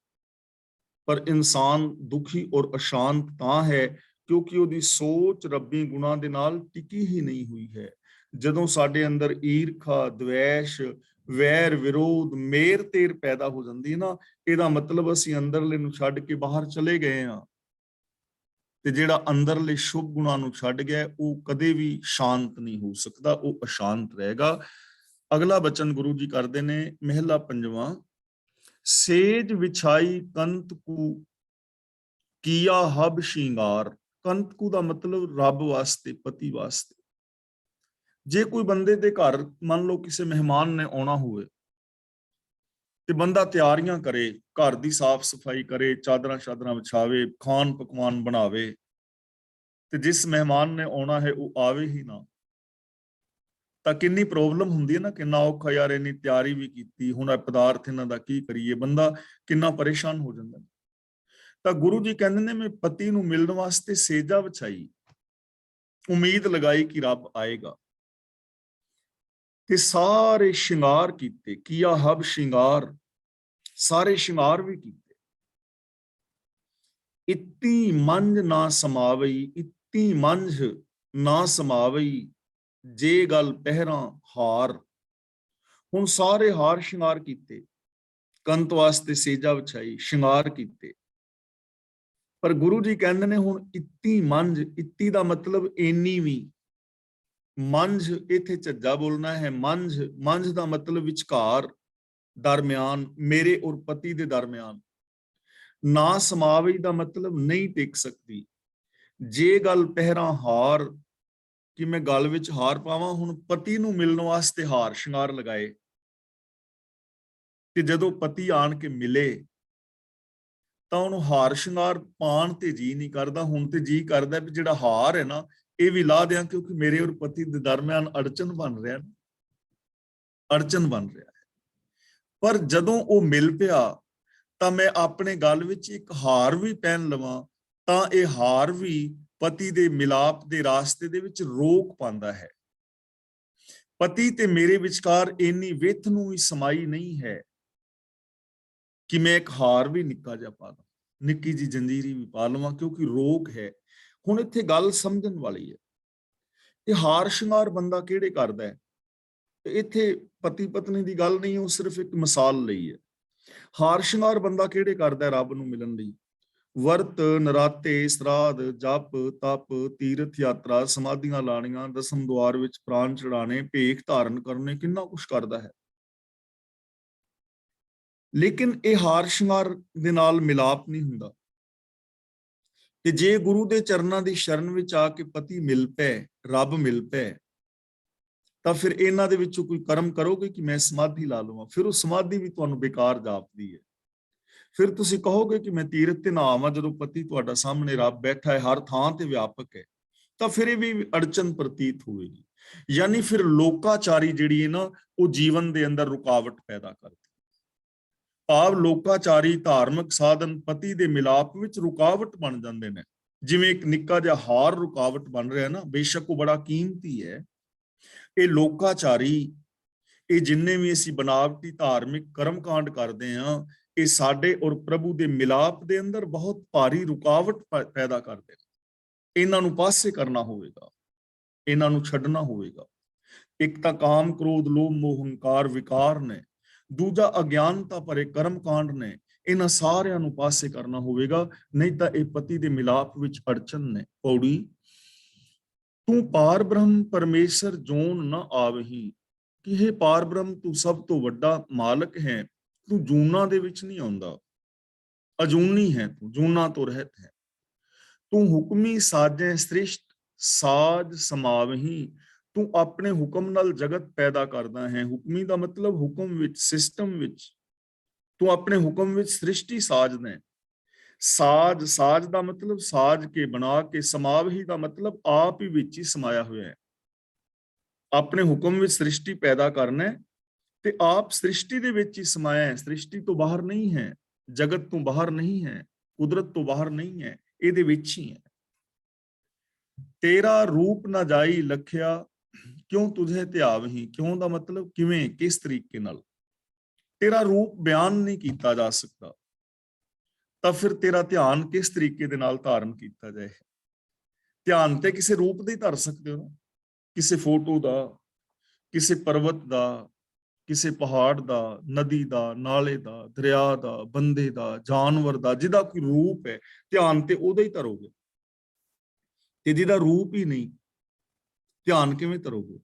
ਪਰ ਇਨਸਾਨ ਦੁਖੀ ਔਰ ਅਸ਼ਾਂਤ ਤਾਂ ਹੈ ਕਿਉਂਕਿ ਉਹਦੀ ਸੋਚ ਰੱਬੀ ਗੁਣਾਂ ਦੇ ਨਾਲ ਟਿਕੀ ਹੀ ਨਹੀਂ ਹੋਈ ਹੈ। ਜਦੋਂ ਸਾਡੇ ਅੰਦਰ ਈਰਖਾ, ਦਵੇਸ਼, ਵੈਰ, ਵਿਰੋਧ, ਮੇਰ ਤੇਰ ਪੈਦਾ ਹੋ ਜਾਂਦੀ ਹੈ ਨਾ, ਇਹਦਾ ਮਤਲਬ ਅਸੀਂ ਅੰਦਰਲੇ ਨੂੰ ਛੱਡ ਕੇ ਬਾਹਰ ਚਲੇ ਗਏ ਹਾਂ। ਤੇ ਜਿਹੜਾ ਅੰਦਰਲੇ ਸ਼ੁਭ ਗੁਣਾਂ ਨੂੰ ਛੱਡ ਗਿਆ ਉਹ ਕਦੇ ਵੀ ਸ਼ਾਂਤ ਨਹੀਂ ਹੋ ਸਕਦਾ, ਉਹ ਅਸ਼ਾਂਤ ਰਹੇਗਾ। ਅਗਲਾ ਬਚਨ ਗੁਰੂ ਜੀ ਕਰਦੇ ਨੇ, ਮਹਿਲਾ ਪੰਜਵਾਂ, ਸੇਜ ਵਿਛਾਈ ਕੰਤ ਕੂ ਕੀਆ ਹਬ ਸ਼ਿੰਗਾਰ। ਕੰਤ ਕੂ ਦਾ ਮਤਲਬ ਰੱਬ ਵਾਸਤੇ, ਪਤੀ ਵਾਸਤੇ। ਜੇ ਕੋਈ ਬੰਦੇ ਦੇ ਘਰ ਮੰਨ ਲਓ ਕਿਸੇ ਮਹਿਮਾਨ ਨੇ ਆਉਣਾ ਹੋਵੇ ਤੇ ਬੰਦਾ ਤਿਆਰੀਆਂ ਕਰੇ, ਘਰ ਦੀ ਸਾਫ਼ ਸਫਾਈ ਕਰੇ, ਚਾਦਰਾਂ ਸ਼ਾਦਰਾਂ ਵਿਛਾਵੇ, ਖਾਣ ਪਕਵਾਨ ਬਣਾਵੇ, ਤੇ ਜਿਸ ਮਹਿਮਾਨ ਨੇ ਆਉਣਾ ਹੈ ਉਹ ਆਵੇ ਹੀ ਨਾ, ਤਾਂ ਕਿੰਨੀ ਪ੍ਰੋਬਲਮ ਹੁੰਦੀ ਹੈ ਨਾ, ਕਿੰਨਾ ਔਖਾ ਯਾਰ, ਇੰਨੀ ਤਿਆਰੀ ਵੀ ਕੀਤੀ, ਹੁਣ ਇਹ ਪਦਾਰਥ ਇਹਨਾਂ ਦਾ ਕੀ ਕਰੀਏ, ਬੰਦਾ ਕਿੰਨਾ ਪਰੇਸ਼ਾਨ ਹੋ ਜਾਂਦਾ। ਤਾਂ ਗੁਰੂ ਜੀ ਕਹਿੰਦੇ ਨੇ, ਮੈਂ ਪਤੀ ਨੂੰ ਮਿਲਣ ਵਾਸਤੇ ਸੇਜਾ ਵਿਛਾਈ, ਉਮੀਦ ਲਗਾਈ ਕਿ ਰੱਬ ਆਏਗਾ, ਤੇ ਸਾਰੇ ਸ਼ਿੰਗਾਰ ਕੀਤੇ, ਕੀਆ ਹਬ ਸ਼ਿੰਗਾਰ, ਸਾਰੇ ਸ਼ਿੰਗਾਰ ਵੀ ਕੀਤੇ। ਇਤੀ ਮੰਝ ਨਾ ਸਮਾਵਈ, ਇਤੀ ਮੰਝ ਨਾ ਸਮਾਵਈ, ਜੇ ਗੱਲ ਪਹਿਰਾਂ ਹਾਰ। ਹੁਣ ਸਾਰੇ ਹਾਰ ਸ਼ਿੰਗਾਰ ਕੀਤੇ, ਕੰਤ ਵਾਸਤੇ ਸੇਜਾ ਵਿਛਾਈ, ਸ਼ਿੰਗਾਰ ਕੀਤੇ, ਪਰ ਗੁਰੂ ਜੀ ਕਹਿੰਦੇ ਨੇ ਹੁਣ ਇਤੀ ਮੰਝ, ਇਤੀ ਦਾ ਮਤਲਬ ਇੰਨੀ ਵੀ, ਮੰਝ ਇੱਥੇ ਝੱਜਾ ਬੋਲਣਾ ਹੈ, ਮੰਝ, ਮੰਝ ਦਾ ਮਤਲਬ ਵਿਚਕਾਰ, ਦਰਮਿਆਨ, ਮੇਰੇ ਔਰ ਪਤੀ ਦੇ ਦਰਮਿਆਨ। ਨਾ ਸਮਾਵੀ ਦਾ ਮਤਲਬ ਨਹੀਂ ਟਿਕ ਸਕਦੀ। ਜੇ ਗੱਲ ਪਹਿਰਾਂ ਹਾਰ, ਕਿ ਮੈਂ ਗੱਲ ਵਿੱਚ ਹਾਰ ਪਾਵਾਂ, ਹੁਣ ਪਤੀ ਨੂੰ ਮਿਲਣ ਵਾਸਤੇ ਹਾਰ ਸ਼ਿੰਗਾਰ ਲਗਾਏ, ਤੇ ਜਦੋਂ ਪਤੀ ਆਣ ਕੇ ਮਿਲੇ ਤਾਂ ਉਹਨੂੰ ਹਾਰ ਸ਼ਿੰਗਾਰ ਪਾਣ ਤੇ ਜੀ ਨਹੀਂ ਕਰਦਾ, ਹੁਣ ਤੇ ਜੀ ਕਰਦਾ ਵੀ ਜਿਹੜਾ ਹਾਰ ਹੈ ਨਾ ਇਹ ਵੀ ਲਾ ਦਿਆਂ, ਕਿਉਂਕਿ ਮੇਰੇ ਔਰ ਪਤੀ ਦੇ ਦਰਮਿਆਨ ਅੜਚਨ ਬਣ ਰਿਹਾ, ਅੜਚਨ ਬਣ ਰਿਹਾ ਹੈ। ਪਰ ਜਦੋਂ ਉਹ ਮਿਲ ਪਿਆ ਤਾਂ ਮੈਂ ਆਪਣੇ ਗਲ ਵਿੱਚ ਇੱਕ ਹਾਰ ਵੀ ਪਹਿਨ ਲਵਾਂ, ਤਾਂ ਇਹ ਹਾਰ ਵੀ ਪਤੀ ਦੇ ਮਿਲਾਪ ਦੇ ਰਾਸਤੇ ਦੇ ਵਿੱਚ ਰੋਕ ਪਾਉਂਦਾ ਹੈ। ਪਤੀ ਤੇ ਮੇਰੇ ਵਿਚਕਾਰ ਇੰਨੀ ਵਿੱਥ ਨੂੰ ਵੀ ਸਮਾਈ ਨਹੀਂ ਹੈ ਕਿ ਮੈਂ ਇੱਕ ਹਾਰ ਵੀ ਨਿੱਕਾ ਜਿਹਾ ਪਾ ਦਾਂ, ਨਿੱਕੀ ਜੀ ਜੰਜੀਰੀ ਵੀ ਪਾ ਲਵਾਂ, ਕਿਉਂਕਿ ਰੋਕ ਹੈ। ਹੁਣ ਇੱਥੇ ਗੱਲ ਸਮਝਣ ਵਾਲੀ ਹੈ, ਇਹ ਹਾਰ ਸ਼ਿੰਗਾਰ ਬੰਦਾ ਕਿਹੜੇ ਕਰਦਾ ਹੈ, ਇੱਥੇ ਪਤੀ ਪਤਨੀ ਦੀ ਗੱਲ ਨਹੀਂ, ਉਹ ਸਿਰਫ ਇੱਕ ਮਿਸਾਲ ਲਈ ਹੈ। ਹਾਰ ਸ਼ਿੰਗਾਰ ਬੰਦਾ ਕਿਹੜੇ ਕਰਦਾ ਰੱਬ ਨੂੰ ਮਿਲਣ ਲਈ? ਵਰਤ, ਨਰਾਤੇ, ਸਰਾਧ, ਜਪ, ਤਪ, ਤੀਰਥ ਯਾਤਰਾ, ਸਮਾਧੀਆਂ ਲਾਣੀਆਂ, ਦਸਮ ਦੁਆਰ ਵਿੱਚ ਪ੍ਰਾਣ ਚੜਾਣੇ, ਭੇਖ ਧਾਰਨ ਕਰਨੇ, ਕਿੰਨਾ ਕੁਛ ਕਰਦਾ ਹੈ। ਲੇਕਿਨ ਇਹ ਹਾਰ ਸ਼ਿੰਗਾਰ ਦੇ ਨਾਲ ਮਿਲਾਪ ਨਹੀਂ ਹੁੰਦਾ। ਤੇ ਜੇ ਗੁਰੂ ਦੇ ਚਰਨਾਂ ਦੀ ਸ਼ਰਨ ਵਿੱਚ ਆ ਕੇ ਪਤੀ ਮਿਲ ਪਏ, ਰੱਬ ਮਿਲ ਪਏ, ਤਾਂ ਫਿਰ ਇਹਨਾਂ ਦੇ ਵਿੱਚੋਂ ਕੋਈ ਕਰਮ ਕਰੋਗੇ ਕਿ ਮੈਂ ਸਮਾਧੀ ਲਾ ਲਵਾਂ, ਫਿਰ ਉਹ ਸਮਾਧੀ ਵੀ ਤੁਹਾਨੂੰ ਬੇਕਾਰ ਜਾਪਦੀ ਹੈ। ਫਿਰ ਤੁਸੀਂ ਕਹੋਗੇ ਕਿ ਮੈਂ ਤੀਰਥ ਤੇ ਨਾ ਆਵਾਂ, ਜਦੋਂ ਪਤੀ ਤੁਹਾਡਾ ਸਾਹਮਣੇ ਰੱਬ ਬੈਠਾ ਹੈ, ਹਰ ਥਾਂ ਤੇ ਵਿਆਪਕ ਹੈ, ਤਾਂ ਫਿਰ ਇਹ ਵੀ ਅੜਚਨ ਪ੍ਰਤੀਤ ਹੋਵੇਗੀ। ਯਾਨੀ ਫਿਰ ਲੋਕਾਚਾਰੀ ਜਿਹੜੀ ਹੈ ਨਾ, ਉਹ ਜੀਵਨ ਦੇ ਅੰਦਰ ਰੁਕਾਵਟ ਪੈਦਾ ਕਰਦੀ। ਭਾਵ ਲੋਕਾਚਾਰੀ ਧਾਰਮਿਕ ਸਾਧਨ ਪਤੀ ਦੇ ਮਿਲਾਪ ਵਿੱਚ ਰੁਕਾਵਟ ਬਣ ਜਾਂਦੇ ਨੇ। ਜਿਵੇਂ ਇੱਕ ਨਿੱਕਾ ਜਿਹਾ ਹਾਰ ਰੁਕਾਵਟ ਬਣ ਰਿਹਾ ਨਾ, ਬੇਸ਼ੱਕ ਉਹ ਬੜਾ ਕੀਮਤੀ ਹੈ। ਇਹ ਲੋਕਾਚਾਰੀ, ਇਹ ਜਿੰਨੇ ਵੀ ਅਸੀਂ ਬਨਾਵਟੀ ਧਾਰਮਿਕ ਕਰਮਕਾਂਡ ਕਰਦੇ ਹਾਂ, ਇਹ ਸਾਡੇ ਔਰ ਪ੍ਰਭੂ ਦੇ ਮਿਲਾਪ ਦੇ ਅੰਦਰ ਬਹੁਤ ਭਾਰੀ ਰੁਕਾਵਟ ਪੈਦਾ ਕਰਦੇ ਨੇ। ਇਹਨਾਂ ਨੂੰ ਪਾਸੇ ਕਰਨਾ ਹੋਵੇਗਾ, ਇਹਨਾਂ ਨੂੰ ਛੱਡਣਾ ਹੋਵੇਗਾ। ਇੱਕ ਤਾਂ ਕਾਮ, ਕ੍ਰੋਧ, ਲੋਭ, ਮੋਹ, ਹੰਕਾਰ ਵਿਕਾਰ ਨੇ, ਦੂਜਾ ਅਗਿਆਨਤਾ ਭਰੇ ਕਰਮਕਾਂਡ ਨੇ। ਇਹਨਾਂ ਸਾਰਿਆਂ ਨੂੰ ਪਾਸੇ ਕਰਨਾ ਹੋਵੇਗਾ, ਨਹੀਂ ਤਾਂ ਇਹ ਪਤੀ ਦੇ ਮਿਲਾਪ ਵਿੱਚ ਅੜਚਨ ਨੇ। ਪੌੜੀ, ਤੂੰ ਪਾਰ ਬ੍ਰਹਮ ਪਰਮੇਸ਼ਰ ਜੋਨ ਨਾ ਆਵਹੀ, ਕਿ ਇਹ ਪਾਰ ਬ੍ਰਹਮ ਤੂੰ ਸਭ ਤੋਂ ਵੱਡਾ ਮਾਲਕ ਹੈ, ਤੂੰ ਜੂਨਾਂ ਦੇ ਵਿੱਚ ਨਹੀਂ ਆਉਂਦਾ, ਅਜੂਨੀ ਹੈ ਤੂੰ, ਜੂਨਾਂ ਤੋਂ ਰਹਿਤ ਹੈ। ਤੂੰ ਹੁਕਮੀ ਸਾਜੈ ਸ੍ਰਿਸ਼ਟ ਸਾਜ ਸਮਾਵਹੀ, ਤੂੰ ਆਪਣੇ ਹੁਕਮ ਨਾਲ ਜਗਤ ਪੈਦਾ ਕਰਦਾ ਹੈ। ਹੁਕਮੀ ਦਾ ਮਤਲਬ ਹੁਕਮ ਵਿੱਚ, ਸਿਸਟਮ ਵਿੱਚ, ਤੂੰ ਆਪਣੇ ਹੁਕਮ ਵਿੱਚ ਸ੍ਰਿਸ਼ਟੀ ਸਾਜਦਾ ਹੈ। ਸਾਜ, ਸਾਜ ਦਾ ਮਤਲਬ ਸਾਜ ਕੇ, ਬਣਾ ਕੇ। ਸਮਾਵਹੀ ਦਾ ਮਤਲਬ ਆਪ ਹੀ ਵਿੱਚ ਹੀ ਸਮਾਇਆ ਹੋਇਆ ਹੈ। ਆਪਣੇ ਹੁਕਮ ਵਿੱਚ ਸ੍ਰਿਸ਼ਟੀ ਪੈਦਾ ਕਰਨਾ ਤੇ ਆਪ ਸ੍ਰਿਸ਼ਟੀ ਦੇ ਵਿੱਚ ਹੀ ਸਮਾਇਆ ਹੈ, ਸ੍ਰਿਸ਼ਟੀ ਤੋਂ ਬਾਹਰ ਨਹੀਂ ਹੈ, ਜਗਤ ਤੋਂ ਬਾਹਰ ਨਹੀਂ ਹੈ, ਕੁਦਰਤ ਤੋਂ ਬਾਹਰ ਨਹੀਂ ਹੈ। ਇਹਦੇ ਵਿੱਚ ਹੀ ਹੈ। ਤੇਰਾ ਰੂਪ ਨਾ ਜਾਈ ਲਖਿਆ, ਕਿਉਂ ਤੁਝੇ ਧਿਆਵਹੀ। ਕਿਉਂ ਦਾ ਮਤਲਬ ਕਿਵੇਂ, ਕਿਸ ਤਰੀਕੇ ਨਾਲ। ਤੇਰਾ ਰੂਪ ਬਿਆਨ ਨਹੀਂ ਕੀਤਾ ਜਾ ਸਕਦਾ, ਤਾਂ ਫਿਰ ਤੇਰਾ ਧਿਆਨ ਕਿਸ ਤਰੀਕੇ ਦੇ ਨਾਲ ਧਾਰਨ ਕੀਤਾ ਜਾਏ। ਧਿਆਨ ਤੇ ਕਿਸੇ ਰੂਪ ਦੇ ਹੀ ਧਰ ਸਕਦੇ ਹੋ ਨਾ, ਕਿਸੇ ਫੋਟੋ ਦਾ, ਕਿਸੇ ਪਰਵਤ ਦਾ, ਕਿਸੇ ਪਹਾੜ ਦਾ, ਨਦੀ ਦਾ, ਨਾਲੇ ਦਾ, ਦਰਿਆ ਦਾ, ਬੰਦੇ ਦਾ, ਜਾਨਵਰ ਦਾ, ਜਿਹਦਾ ਕੋਈ ਰੂਪ ਹੈ, ਧਿਆਨ ਤੇ ਉਹਦਾ ਹੀ ਧਰੋਗੇ। ਤੇ ਜਿਹਦਾ ਰੂਪ ਹੀ ਨਹੀਂ, ਧਿਆਨ ਕਿਵੇਂ ਧਰੋਗੇ,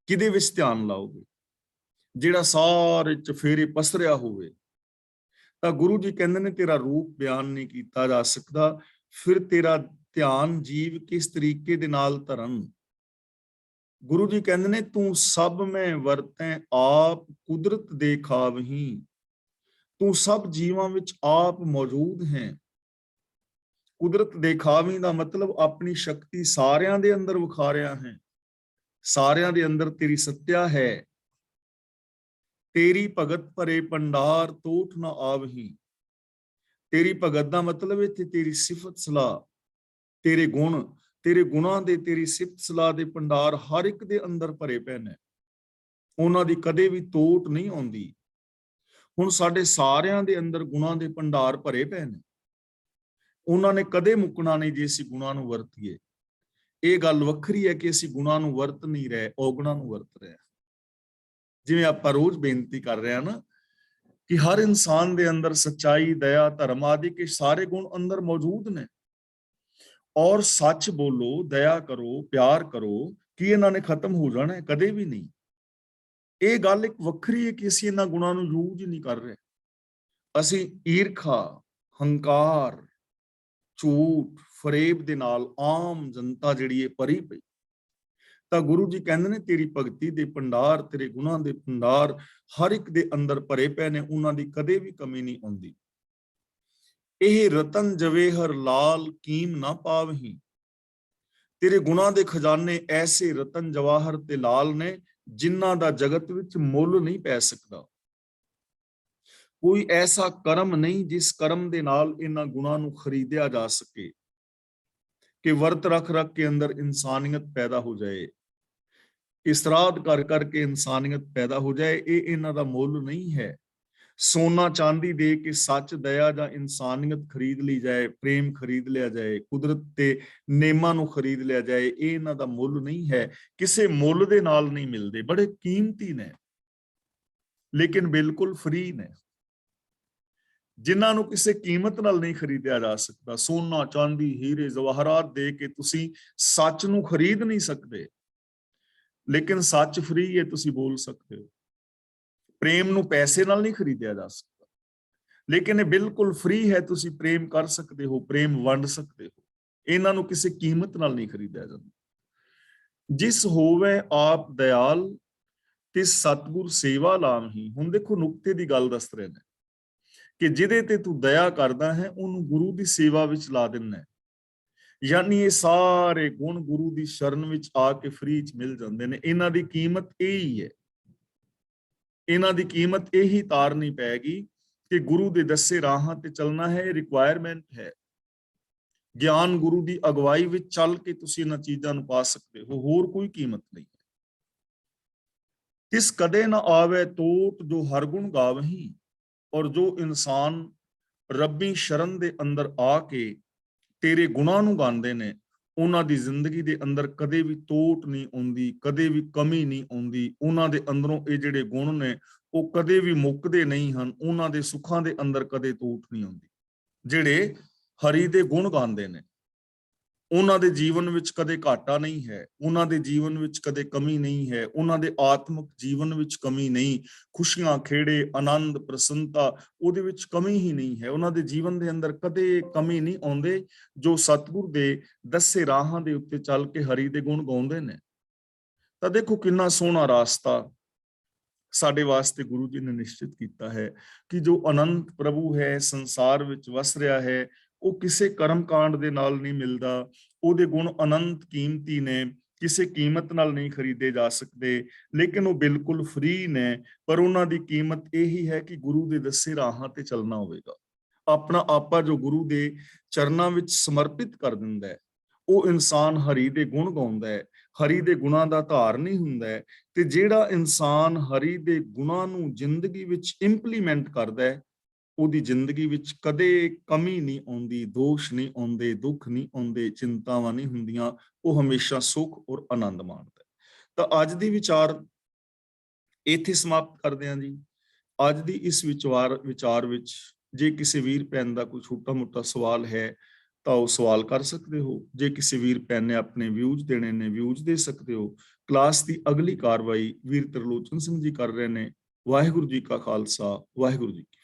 ਕਿਹਦੇ ਵਿੱਚ ਧਿਆਨ ਲਾਓਗੇ। ਜਿਹੜਾ ਸਾਰੇ ਚਫੇਰੇ ਪਸਰਿਆ ਹੋਵੇ, ਤਾਂ ਗੁਰੂ ਜੀ ਕਹਿੰਦੇ ਨੇ ਤੇਰਾ ਰੂਪ ਬਿਆਨ ਨਹੀਂ ਕੀਤਾ ਜਾ ਸਕਦਾ, ਫਿਰ ਤੇਰਾ ਧਿਆਨ ਜੀਵ ਕਿਸ ਤਰੀਕੇ ਦੇ ਨਾਲ ਧਰਨ। ਗੁਰੂ ਜੀ ਕਹਿੰਦੇ ਨੇ ਤੂੰ ਸਭ ਮੈਂ ਵਰਤੈ ਆਪ ਕੁਦਰਤ ਦੇ ਖਾਵਹੀਂ। ਤੂੰ ਸਭ ਜੀਵਾਂ ਵਿੱਚ ਆਪ ਮੌਜੂਦ ਹੈ। ਕੁਦਰਤ ਦੇ ਖਾਵੀਂ ਦਾ ਮਤਲਬ ਆਪਣੀ ਸ਼ਕਤੀ ਸਾਰਿਆਂ ਦੇ ਅੰਦਰ ਵਿਖਾ ਰਿਹਾ ਹੈ, ਸਾਰਿਆਂ ਦੇ ਅੰਦਰ ਤੇਰੀ ਸੱਤਿਆ ਹੈ। ਤੇਰੀ ਭਗਤ ਭਰੇ ਭੰਡਾਰ ਤੋਠ ਨਾ ਆਵਹੀ। ਤੇਰੀ ਭਗਤ ਦਾ ਮਤਲਬ ਇੱਥੇ ਤੇਰੀ ਸਿਫਤ ਸਲਾਹ, ਤੇਰੇ ਗੁਣ, ਤੇਰੇ ਗੁਣਾਂ ਦੇ, ਤੇਰੀ ਸਿਫਤ ਸਲਾਹ ਦੇ ਭੰਡਾਰ ਹਰ ਇੱਕ ਦੇ ਅੰਦਰ ਭਰੇ ਪਏ ਨੇ, ਉਹਨਾਂ ਦੀ ਕਦੇ ਵੀ ਤੋਟ ਨਹੀਂ ਆਉਂਦੀ। ਹੁਣ ਸਾਡੇ ਸਾਰਿਆਂ ਦੇ ਅੰਦਰ ਗੁਣਾਂ ਦੇ ਭੰਡਾਰ ਭਰੇ ਪਏ ਨੇ, ਉਹਨਾਂ ਨੇ ਕਦੇ ਮੁੱਕਣਾ ਨਹੀਂ ਜੇ ਅਸੀਂ ਗੁਣਾਂ ਨੂੰ ਵਰਤੀਏ। ਇਹ ਗੱਲ ਵੱਖਰੀ ਹੈ ਕਿ ਅਸੀਂ ਗੁਣਾਂ ਨੂੰ ਵਰਤ ਨਹੀਂ ਰਹੇ, ਔਗੁਣਾਂ ਨੂੰ ਵਰਤ ਰਹੇ ਹਾਂ। ਜਿਵੇਂ ਆਪਾਂ ਰੋਜ਼ ਬੇਨਤੀ ਕਰ ਰਹੇ ਹਾਂ ਨਾ ਕਿ ਹਰ ਇਨਸਾਨ ਦੇ ਅੰਦਰ ਸੱਚਾਈ, ਦਇਆ, ਧਰਮ ਆਦਿ ਕੇ ਸਾਰੇ ਗੁਣ ਅੰਦਰ ਮੌਜੂਦ ਨੇ। ਔਰ ਸੱਚ ਬੋਲੋ, ਦਇਆ ਕਰੋ, ਪਿਆਰ ਕਰੋ, ਕਿ ਇਹਨਾਂ ਨੇ ਖਤਮ ਹੋ ਜਾਣਾ ਹੈ? ਕਦੇ ਵੀ ਨਹੀਂ। ਇਹ ਗੱਲ ਇੱਕ ਵੱਖਰੀ ਹੈ ਕਿ ਅਸੀਂ ਇਹਨਾਂ ਗੁਣਾਂ ਨੂੰ ਯੂਜ਼ ਹੀ ਨਹੀਂ ਕਰ ਰਹੇ। ਅਸੀਂ ਈਰਖਾ, ਹੰਕਾਰ, ਝੂਠ, ਫਰੇਬ ਦੇ ਨਾਲ ਆਮ ਜਨਤਾ ਜਿਹੜੀ ਹੈ ਭਰੀ ਪਈ। ਤਾਂ ਗੁਰੂ ਜੀ ਕਹਿੰਦੇ ਨੇ ਤੇਰੀ ਭਗਤੀ ਦੇ ਭੰਡਾਰ, ਤੇਰੇ ਗੁਣਾਂ ਦੇ ਭੰਡਾਰ ਹਰ ਇੱਕ ਦੇ ਅੰਦਰ ਭਰੇ ਪਏ ਨੇ, ਉਹਨਾਂ ਦੀ ਕਦੇ ਵੀ ਕਮੀ ਨਹੀਂ ਆਉਂਦੀ। ਇਹ ਰਤਨ ਜਵੇਹਰ ਲਾਲ ਕੀਮ ਨਾ ਪਾਵਹੀਂ। ਤੇਰੇ ਗੁਣਾਂ ਦੇ ਖਜ਼ਾਨੇ ਐਸੇ ਰਤਨ ਜਵਾਹਰ ਤੇ ਲਾਲ ਨੇ ਜਿਨ੍ਹਾਂ ਦਾ ਜਗਤ ਵਿੱਚ ਮੁੱਲ ਨਹੀਂ ਪੈ ਸਕਦਾ। ਕੋਈ ਐਸਾ ਕਰਮ ਨਹੀਂ ਜਿਸ ਕਰਮ ਦੇ ਨਾਲ ਇਹਨਾਂ ਗੁਣਾਂ ਨੂੰ ਖਰੀਦਿਆ ਜਾ ਸਕੇ ਕਿ ਵਰਤ ਰੱਖ ਰੱਖ ਕੇ ਅੰਦਰ ਇਨਸਾਨੀਅਤ ਪੈਦਾ ਹੋ ਜਾਏ, ਇਸਰਾਦ ਕਰ ਕਰਕੇ ਇਨਸਾਨੀਅਤ ਪੈਦਾ ਹੋ ਜਾਏ। ਇਹ ਇਹਨਾਂ ਦਾ ਮੁੱਲ ਨਹੀਂ ਹੈ। ਸੋਨਾ ਚਾਂਦੀ ਦੇ ਕੇ ਸੱਚ, ਦਇਆ ਜਾਂ ਇਨਸਾਨੀਅਤ ਖਰੀਦ ਲਈ ਜਾਏ, ਪ੍ਰੇਮ ਖਰੀਦ ਲਿਆ ਜਾਏ, ਕੁਦਰਤ ਤੇ ਨੇਮਾਂ ਨੂੰ ਖਰੀਦ ਲਿਆ ਜਾਏ, ਇਹ ਇਹਨਾਂ ਦਾ ਮੁੱਲ ਨਹੀਂ ਹੈ। ਕਿਸੇ ਮੁੱਲ ਦੇ ਨਾਲ ਨਹੀਂ ਮਿਲਦੇ, ਬੜੇ ਕੀਮਤੀ ਨੇ ਲੇਕਿਨ ਬਿਲਕੁਲ ਫ੍ਰੀ ਨੇ, ਜਿਨ੍ਹਾਂ ਨੂੰ ਕਿਸੇ ਕੀਮਤ ਨਾਲ ਨਹੀਂ ਖਰੀਦਿਆ ਜਾ ਸਕਦਾ। ਸੋਨਾ, ਚਾਂਦੀ, ਹੀਰੇ, ਜਵਾਹਰਾਤ ਦੇ ਕੇ ਤੁਸੀਂ ਸੱਚ ਨੂੰ ਖਰੀਦ ਨਹੀਂ ਸਕਦੇ, ਲੇਕਿਨ ਸੱਚ ਫ੍ਰੀ ਹੈ, ਤੁਸੀਂ ਬੋਲ ਸਕਦੇ ਹੋ। ਪ੍ਰੇਮ ਨੂੰ ਪੈਸੇ ਨਾਲ ਨਹੀਂ ਖਰੀਦਿਆ ਜਾ ਸਕਦਾ, ਲੇਕਿਨ ਇਹ ਬਿਲਕੁਲ ਫ੍ਰੀ ਹੈ, ਤੁਸੀਂ ਪ੍ਰੇਮ ਕਰ ਸਕਦੇ ਹੋ, ਪ੍ਰੇਮ ਵੰਡ ਸਕਦੇ ਹੋ। ਇਹਨਾਂ ਨੂੰ ਕਿਸੇ ਕੀਮਤ ਨਾਲ ਨਹੀਂ ਖਰੀਦਿਆ ਜਾਂਦਾ। ਜਿਸ ਹੋਵੇ ਆਪ ਦਇਆਲ ਤਿਸ ਸਤਿਗੁਰ ਸੇਵਾ ਲਾਵਹੀਂ। ਹੁਣ ਦੇਖੋ ਨੁਕਤੇ ਦੀ ਗੱਲ ਦੱਸ ਰਹੇ ਨੇ ਕਿ ਜਿਹਦੇ ਤੇ ਤੂੰ ਦਇਆ ਕਰਦਾ ਹੈ ਉਹਨੂੰ ਗੁਰੂ ਦੀ ਸੇਵਾ ਵਿੱਚ ਲਾ ਦਿੰਦਾ। ਯਾਨੀ ਇਹ ਸਾਰੇ ਗੁਣ ਗੁਰੂ ਦੀ ਸ਼ਰਨ ਵਿੱਚ ਆ ਕੇ ਫ੍ਰੀ ਚ ਮਿਲ ਜਾਂਦੇ ਨੇ। ਇਹਨਾਂ ਦੀ ਕੀਮਤ ਇਹ ਹੀ ਹੈ, ਇਹਨਾਂ ਦੀ ਕੀਮਤ ਇਹੀ ਤਾਰਨੀ ਪੈਗੀ ਕਿ ਗੁਰੂ ਦੇ ਦੱਸੇ ਰਾਹਾਂ ਤੇ ਚੱਲਣਾ ਹੈ। ਇਹ ਰਿਕੁਆਇਰਮੈਂਟ ਹੈ। ਗਿਆਨ ਗੁਰੂ ਦੀ ਅਗਵਾਈ ਵਿੱਚ ਚੱਲ ਕੇ ਤੁਸੀਂ ਇਹਨਾਂ ਚੀਜ਼ਾਂ ਨੂੰ ਪਾ ਸਕਦੇ ਹੋ, ਹੋਰ ਕੋਈ ਕੀਮਤ ਨਹੀਂ ਹੈ। ਤਿਸ ਕਦੇ ਨਾ ਆਵੇ ਤੋਟ ਜੋ ਹਰ ਗੁਣ ਗਾਵਹੀਂ। ਔਰ ਜੋ ਇਨਸਾਨ ਰੱਬੀ ਸ਼ਰਨ ਦੇ ਅੰਦਰ ਆ ਕੇ ਤੇਰੇ ਗੁਣਾਂ ਨੂੰ ਗਾਉਂਦੇ ਨੇ, ਉਹਨਾਂ ਦੀ ਜ਼ਿੰਦਗੀ ਦੇ ਅੰਦਰ ਕਦੇ ਵੀ ਤੋਟ ਨਹੀਂ ਆਉਂਦੀ, ਕਦੇ ਵੀ ਕਮੀ ਨਹੀਂ ਆਉਂਦੀ। ਉਹਨਾਂ ਦੇ ਅੰਦਰੋਂ ਇਹ ਜਿਹੜੇ ਗੁਣ ਨੇ ਉਹ ਕਦੇ ਵੀ ਮੁੱਕਦੇ ਨਹੀਂ ਹਨ। ਉਹਨਾਂ ਦੇ ਸੁੱਖਾਂ ਦੇ ਅੰਦਰ ਕਦੇ ਤੋਟ ਨਹੀਂ ਆਉਂਦੀ। ਜਿਹੜੇ ਹਰੀ ਦੇ ਗੁਣ ਗਾਉਂਦੇ ਨੇ ਉਹਨਾਂ ਦੇ ਜੀਵਨ ਵਿੱਚ ਕਦੇ ਘਾਟਾ ਨਹੀਂ ਹੈ, ਉਹਨਾਂ ਦੇ ਜੀਵਨ ਵਿੱਚ ਕਦੇ ਕਮੀ ਨਹੀਂ ਹੈ, ਉਹਨਾਂ ਦੇ ਆਤਮਿਕ ਜੀਵਨ ਵਿੱਚ ਕਮੀ ਨਹੀਂ। ਖੁਸ਼ੀਆਂ, ਖੇੜੇ, ਆਨੰਦ, ਪ੍ਰਸੰਨਤਾ ਉਹਦੇ ਵਿੱਚ ਕਮੀ ਹੀ ਨਹੀਂ ਹੈ। ਉਹਨਾਂ ਦੇ ਜੀਵਨ ਦੇ ਅੰਦਰ ਕਦੇ ਕਮੀ ਨਹੀਂ ਆਉਂਦੇ ਜੋ ਸਤਿਗੁਰ ਦੇ ਦੱਸੇ ਰਾਹਾਂ ਦੇ ਉੱਤੇ ਚੱਲ ਕੇ ਹਰੀ ਦੇ ਗੁਣ ਗਾਉਂਦੇ ਨੇ। ਤਾਂ ਦੇਖੋ ਕਿੰਨਾ ਸੋਹਣਾ ਰਾਸਤਾ ਸਾਡੇ ਵਾਸਤੇ ਗੁਰੂ ਜੀ ਨੇ ਨਿਸ਼ਚਿਤ ਕੀਤਾ ਹੈ ਕਿ ਜੋ ਅਨੰਤ ਪ੍ਰਭੂ ਹੈ, ਸੰਸਾਰ ਵਿੱਚ ਵਸ ਰਿਹਾ ਹੈ, ਉਹ ਕਿਸੇ ਕਰਮ ਕਾਂਡ ਦੇ ਨਾਲ ਨਹੀਂ ਮਿਲਦਾ। ਉਹਦੇ ਗੁਣ ਅਨੰਤ ਕੀਮਤੀ ਨੇ, ਕਿਸੇ ਕੀਮਤ ਨਾਲ ਨਹੀਂ ਖਰੀਦੇ ਜਾ ਸਕਦੇ, ਲੇਕਿਨ ਉਹ ਬਿਲਕੁਲ ਫ੍ਰੀ ਨੇ। ਪਰ ਉਹਨਾਂ ਦੀ ਕੀਮਤ ਇਹੀ ਹੈ ਕਿ ਗੁਰੂ ਦੇ ਦੱਸੇ ਰਾਹਾਂ ਤੇ ਚੱਲਣਾ ਹੋਵੇਗਾ। ਆਪਣਾ ਆਪਾ ਜੋ ਗੁਰੂ ਦੇ ਚਰਨਾਂ ਵਿੱਚ ਸਮਰਪਿਤ ਕਰ ਦਿੰਦਾ ਹੈ, ਉਹ ਇਨਸਾਨ ਹਰੀ ਦੇ ਗੁਣ ਗਾਉਂਦਾ ਹੈ, ਹਰੀ ਦੇ ਗੁਣਾਂ ਦਾ ਧਾਰਨੀ ਹੁੰਦਾ ਹੈ। ਤੇ ਜਿਹੜਾ ਇਨਸਾਨ ਹਰੀ ਦੇ ਗੁਣਾਂ ਨੂੰ ਜ਼ਿੰਦਗੀ ਵਿੱਚ ਇੰਪਲੀਮੈਂਟ ਕਰਦਾ ਹੈ, ਉਹਦੀ ਜ਼ਿੰਦਗੀ ਵਿੱਚ ਕਦੇ ਕਮੀ ਨਹੀਂ ਆਉਂਦੀ, ਦੋਸ਼ ਨਹੀਂ ਆਉਂਦੇ, ਦੁੱਖ ਨਹੀਂ ਆਉਂਦੇ, ਚਿੰਤਾਵਾਂ ਨਹੀਂ ਹੁੰਦੀਆਂ, ਉਹ ਹਮੇਸ਼ਾ ਸੁੱਖ ਔਰ ਆਨੰਦ ਮਾਣਦਾ ਹੈ। ਤਾਂ ਅੱਜ ਦੀ ਵਿਚਾਰ ਇੱਥੇ ਸਮਾਪਤ ਕਰਦੇ ਹਾਂ ਜੀ। ਅੱਜ ਦੀ ਇਸ ਵਿਚਾਰ ਵਿੱਚ ਜੇ ਕਿਸੇ ਵੀਰ ਭੈਣ ਦਾ ਕੋਈ ਛੋਟਾ ਮੋਟਾ ਸਵਾਲ ਹੈ ਤਾਂ ਉਹ ਸਵਾਲ ਕਰ ਸਕਦੇ ਹੋ। ਜੇ ਕਿਸੇ ਵੀਰ ਭੈਣ ਨੇ ਆਪਣੇ ਵਿਊਜ਼ ਦੇਣੇ ਨੇ, ਵਿਊਜ਼ ਦੇ ਸਕਦੇ ਹੋ। ਕਲਾਸ ਦੀ ਅਗਲੀ ਕਾਰਵਾਈ ਵੀਰ ਤਰਲੋਚਨ ਸਿੰਘ ਜੀ ਕਰ ਰਹੇ ਨੇ। ਵਾਹਿਗੁਰੂ ਜੀ ਕਾ ਖਾਲਸਾ, ਵਾਹਿਗੁਰੂ ਜੀ ਕੀ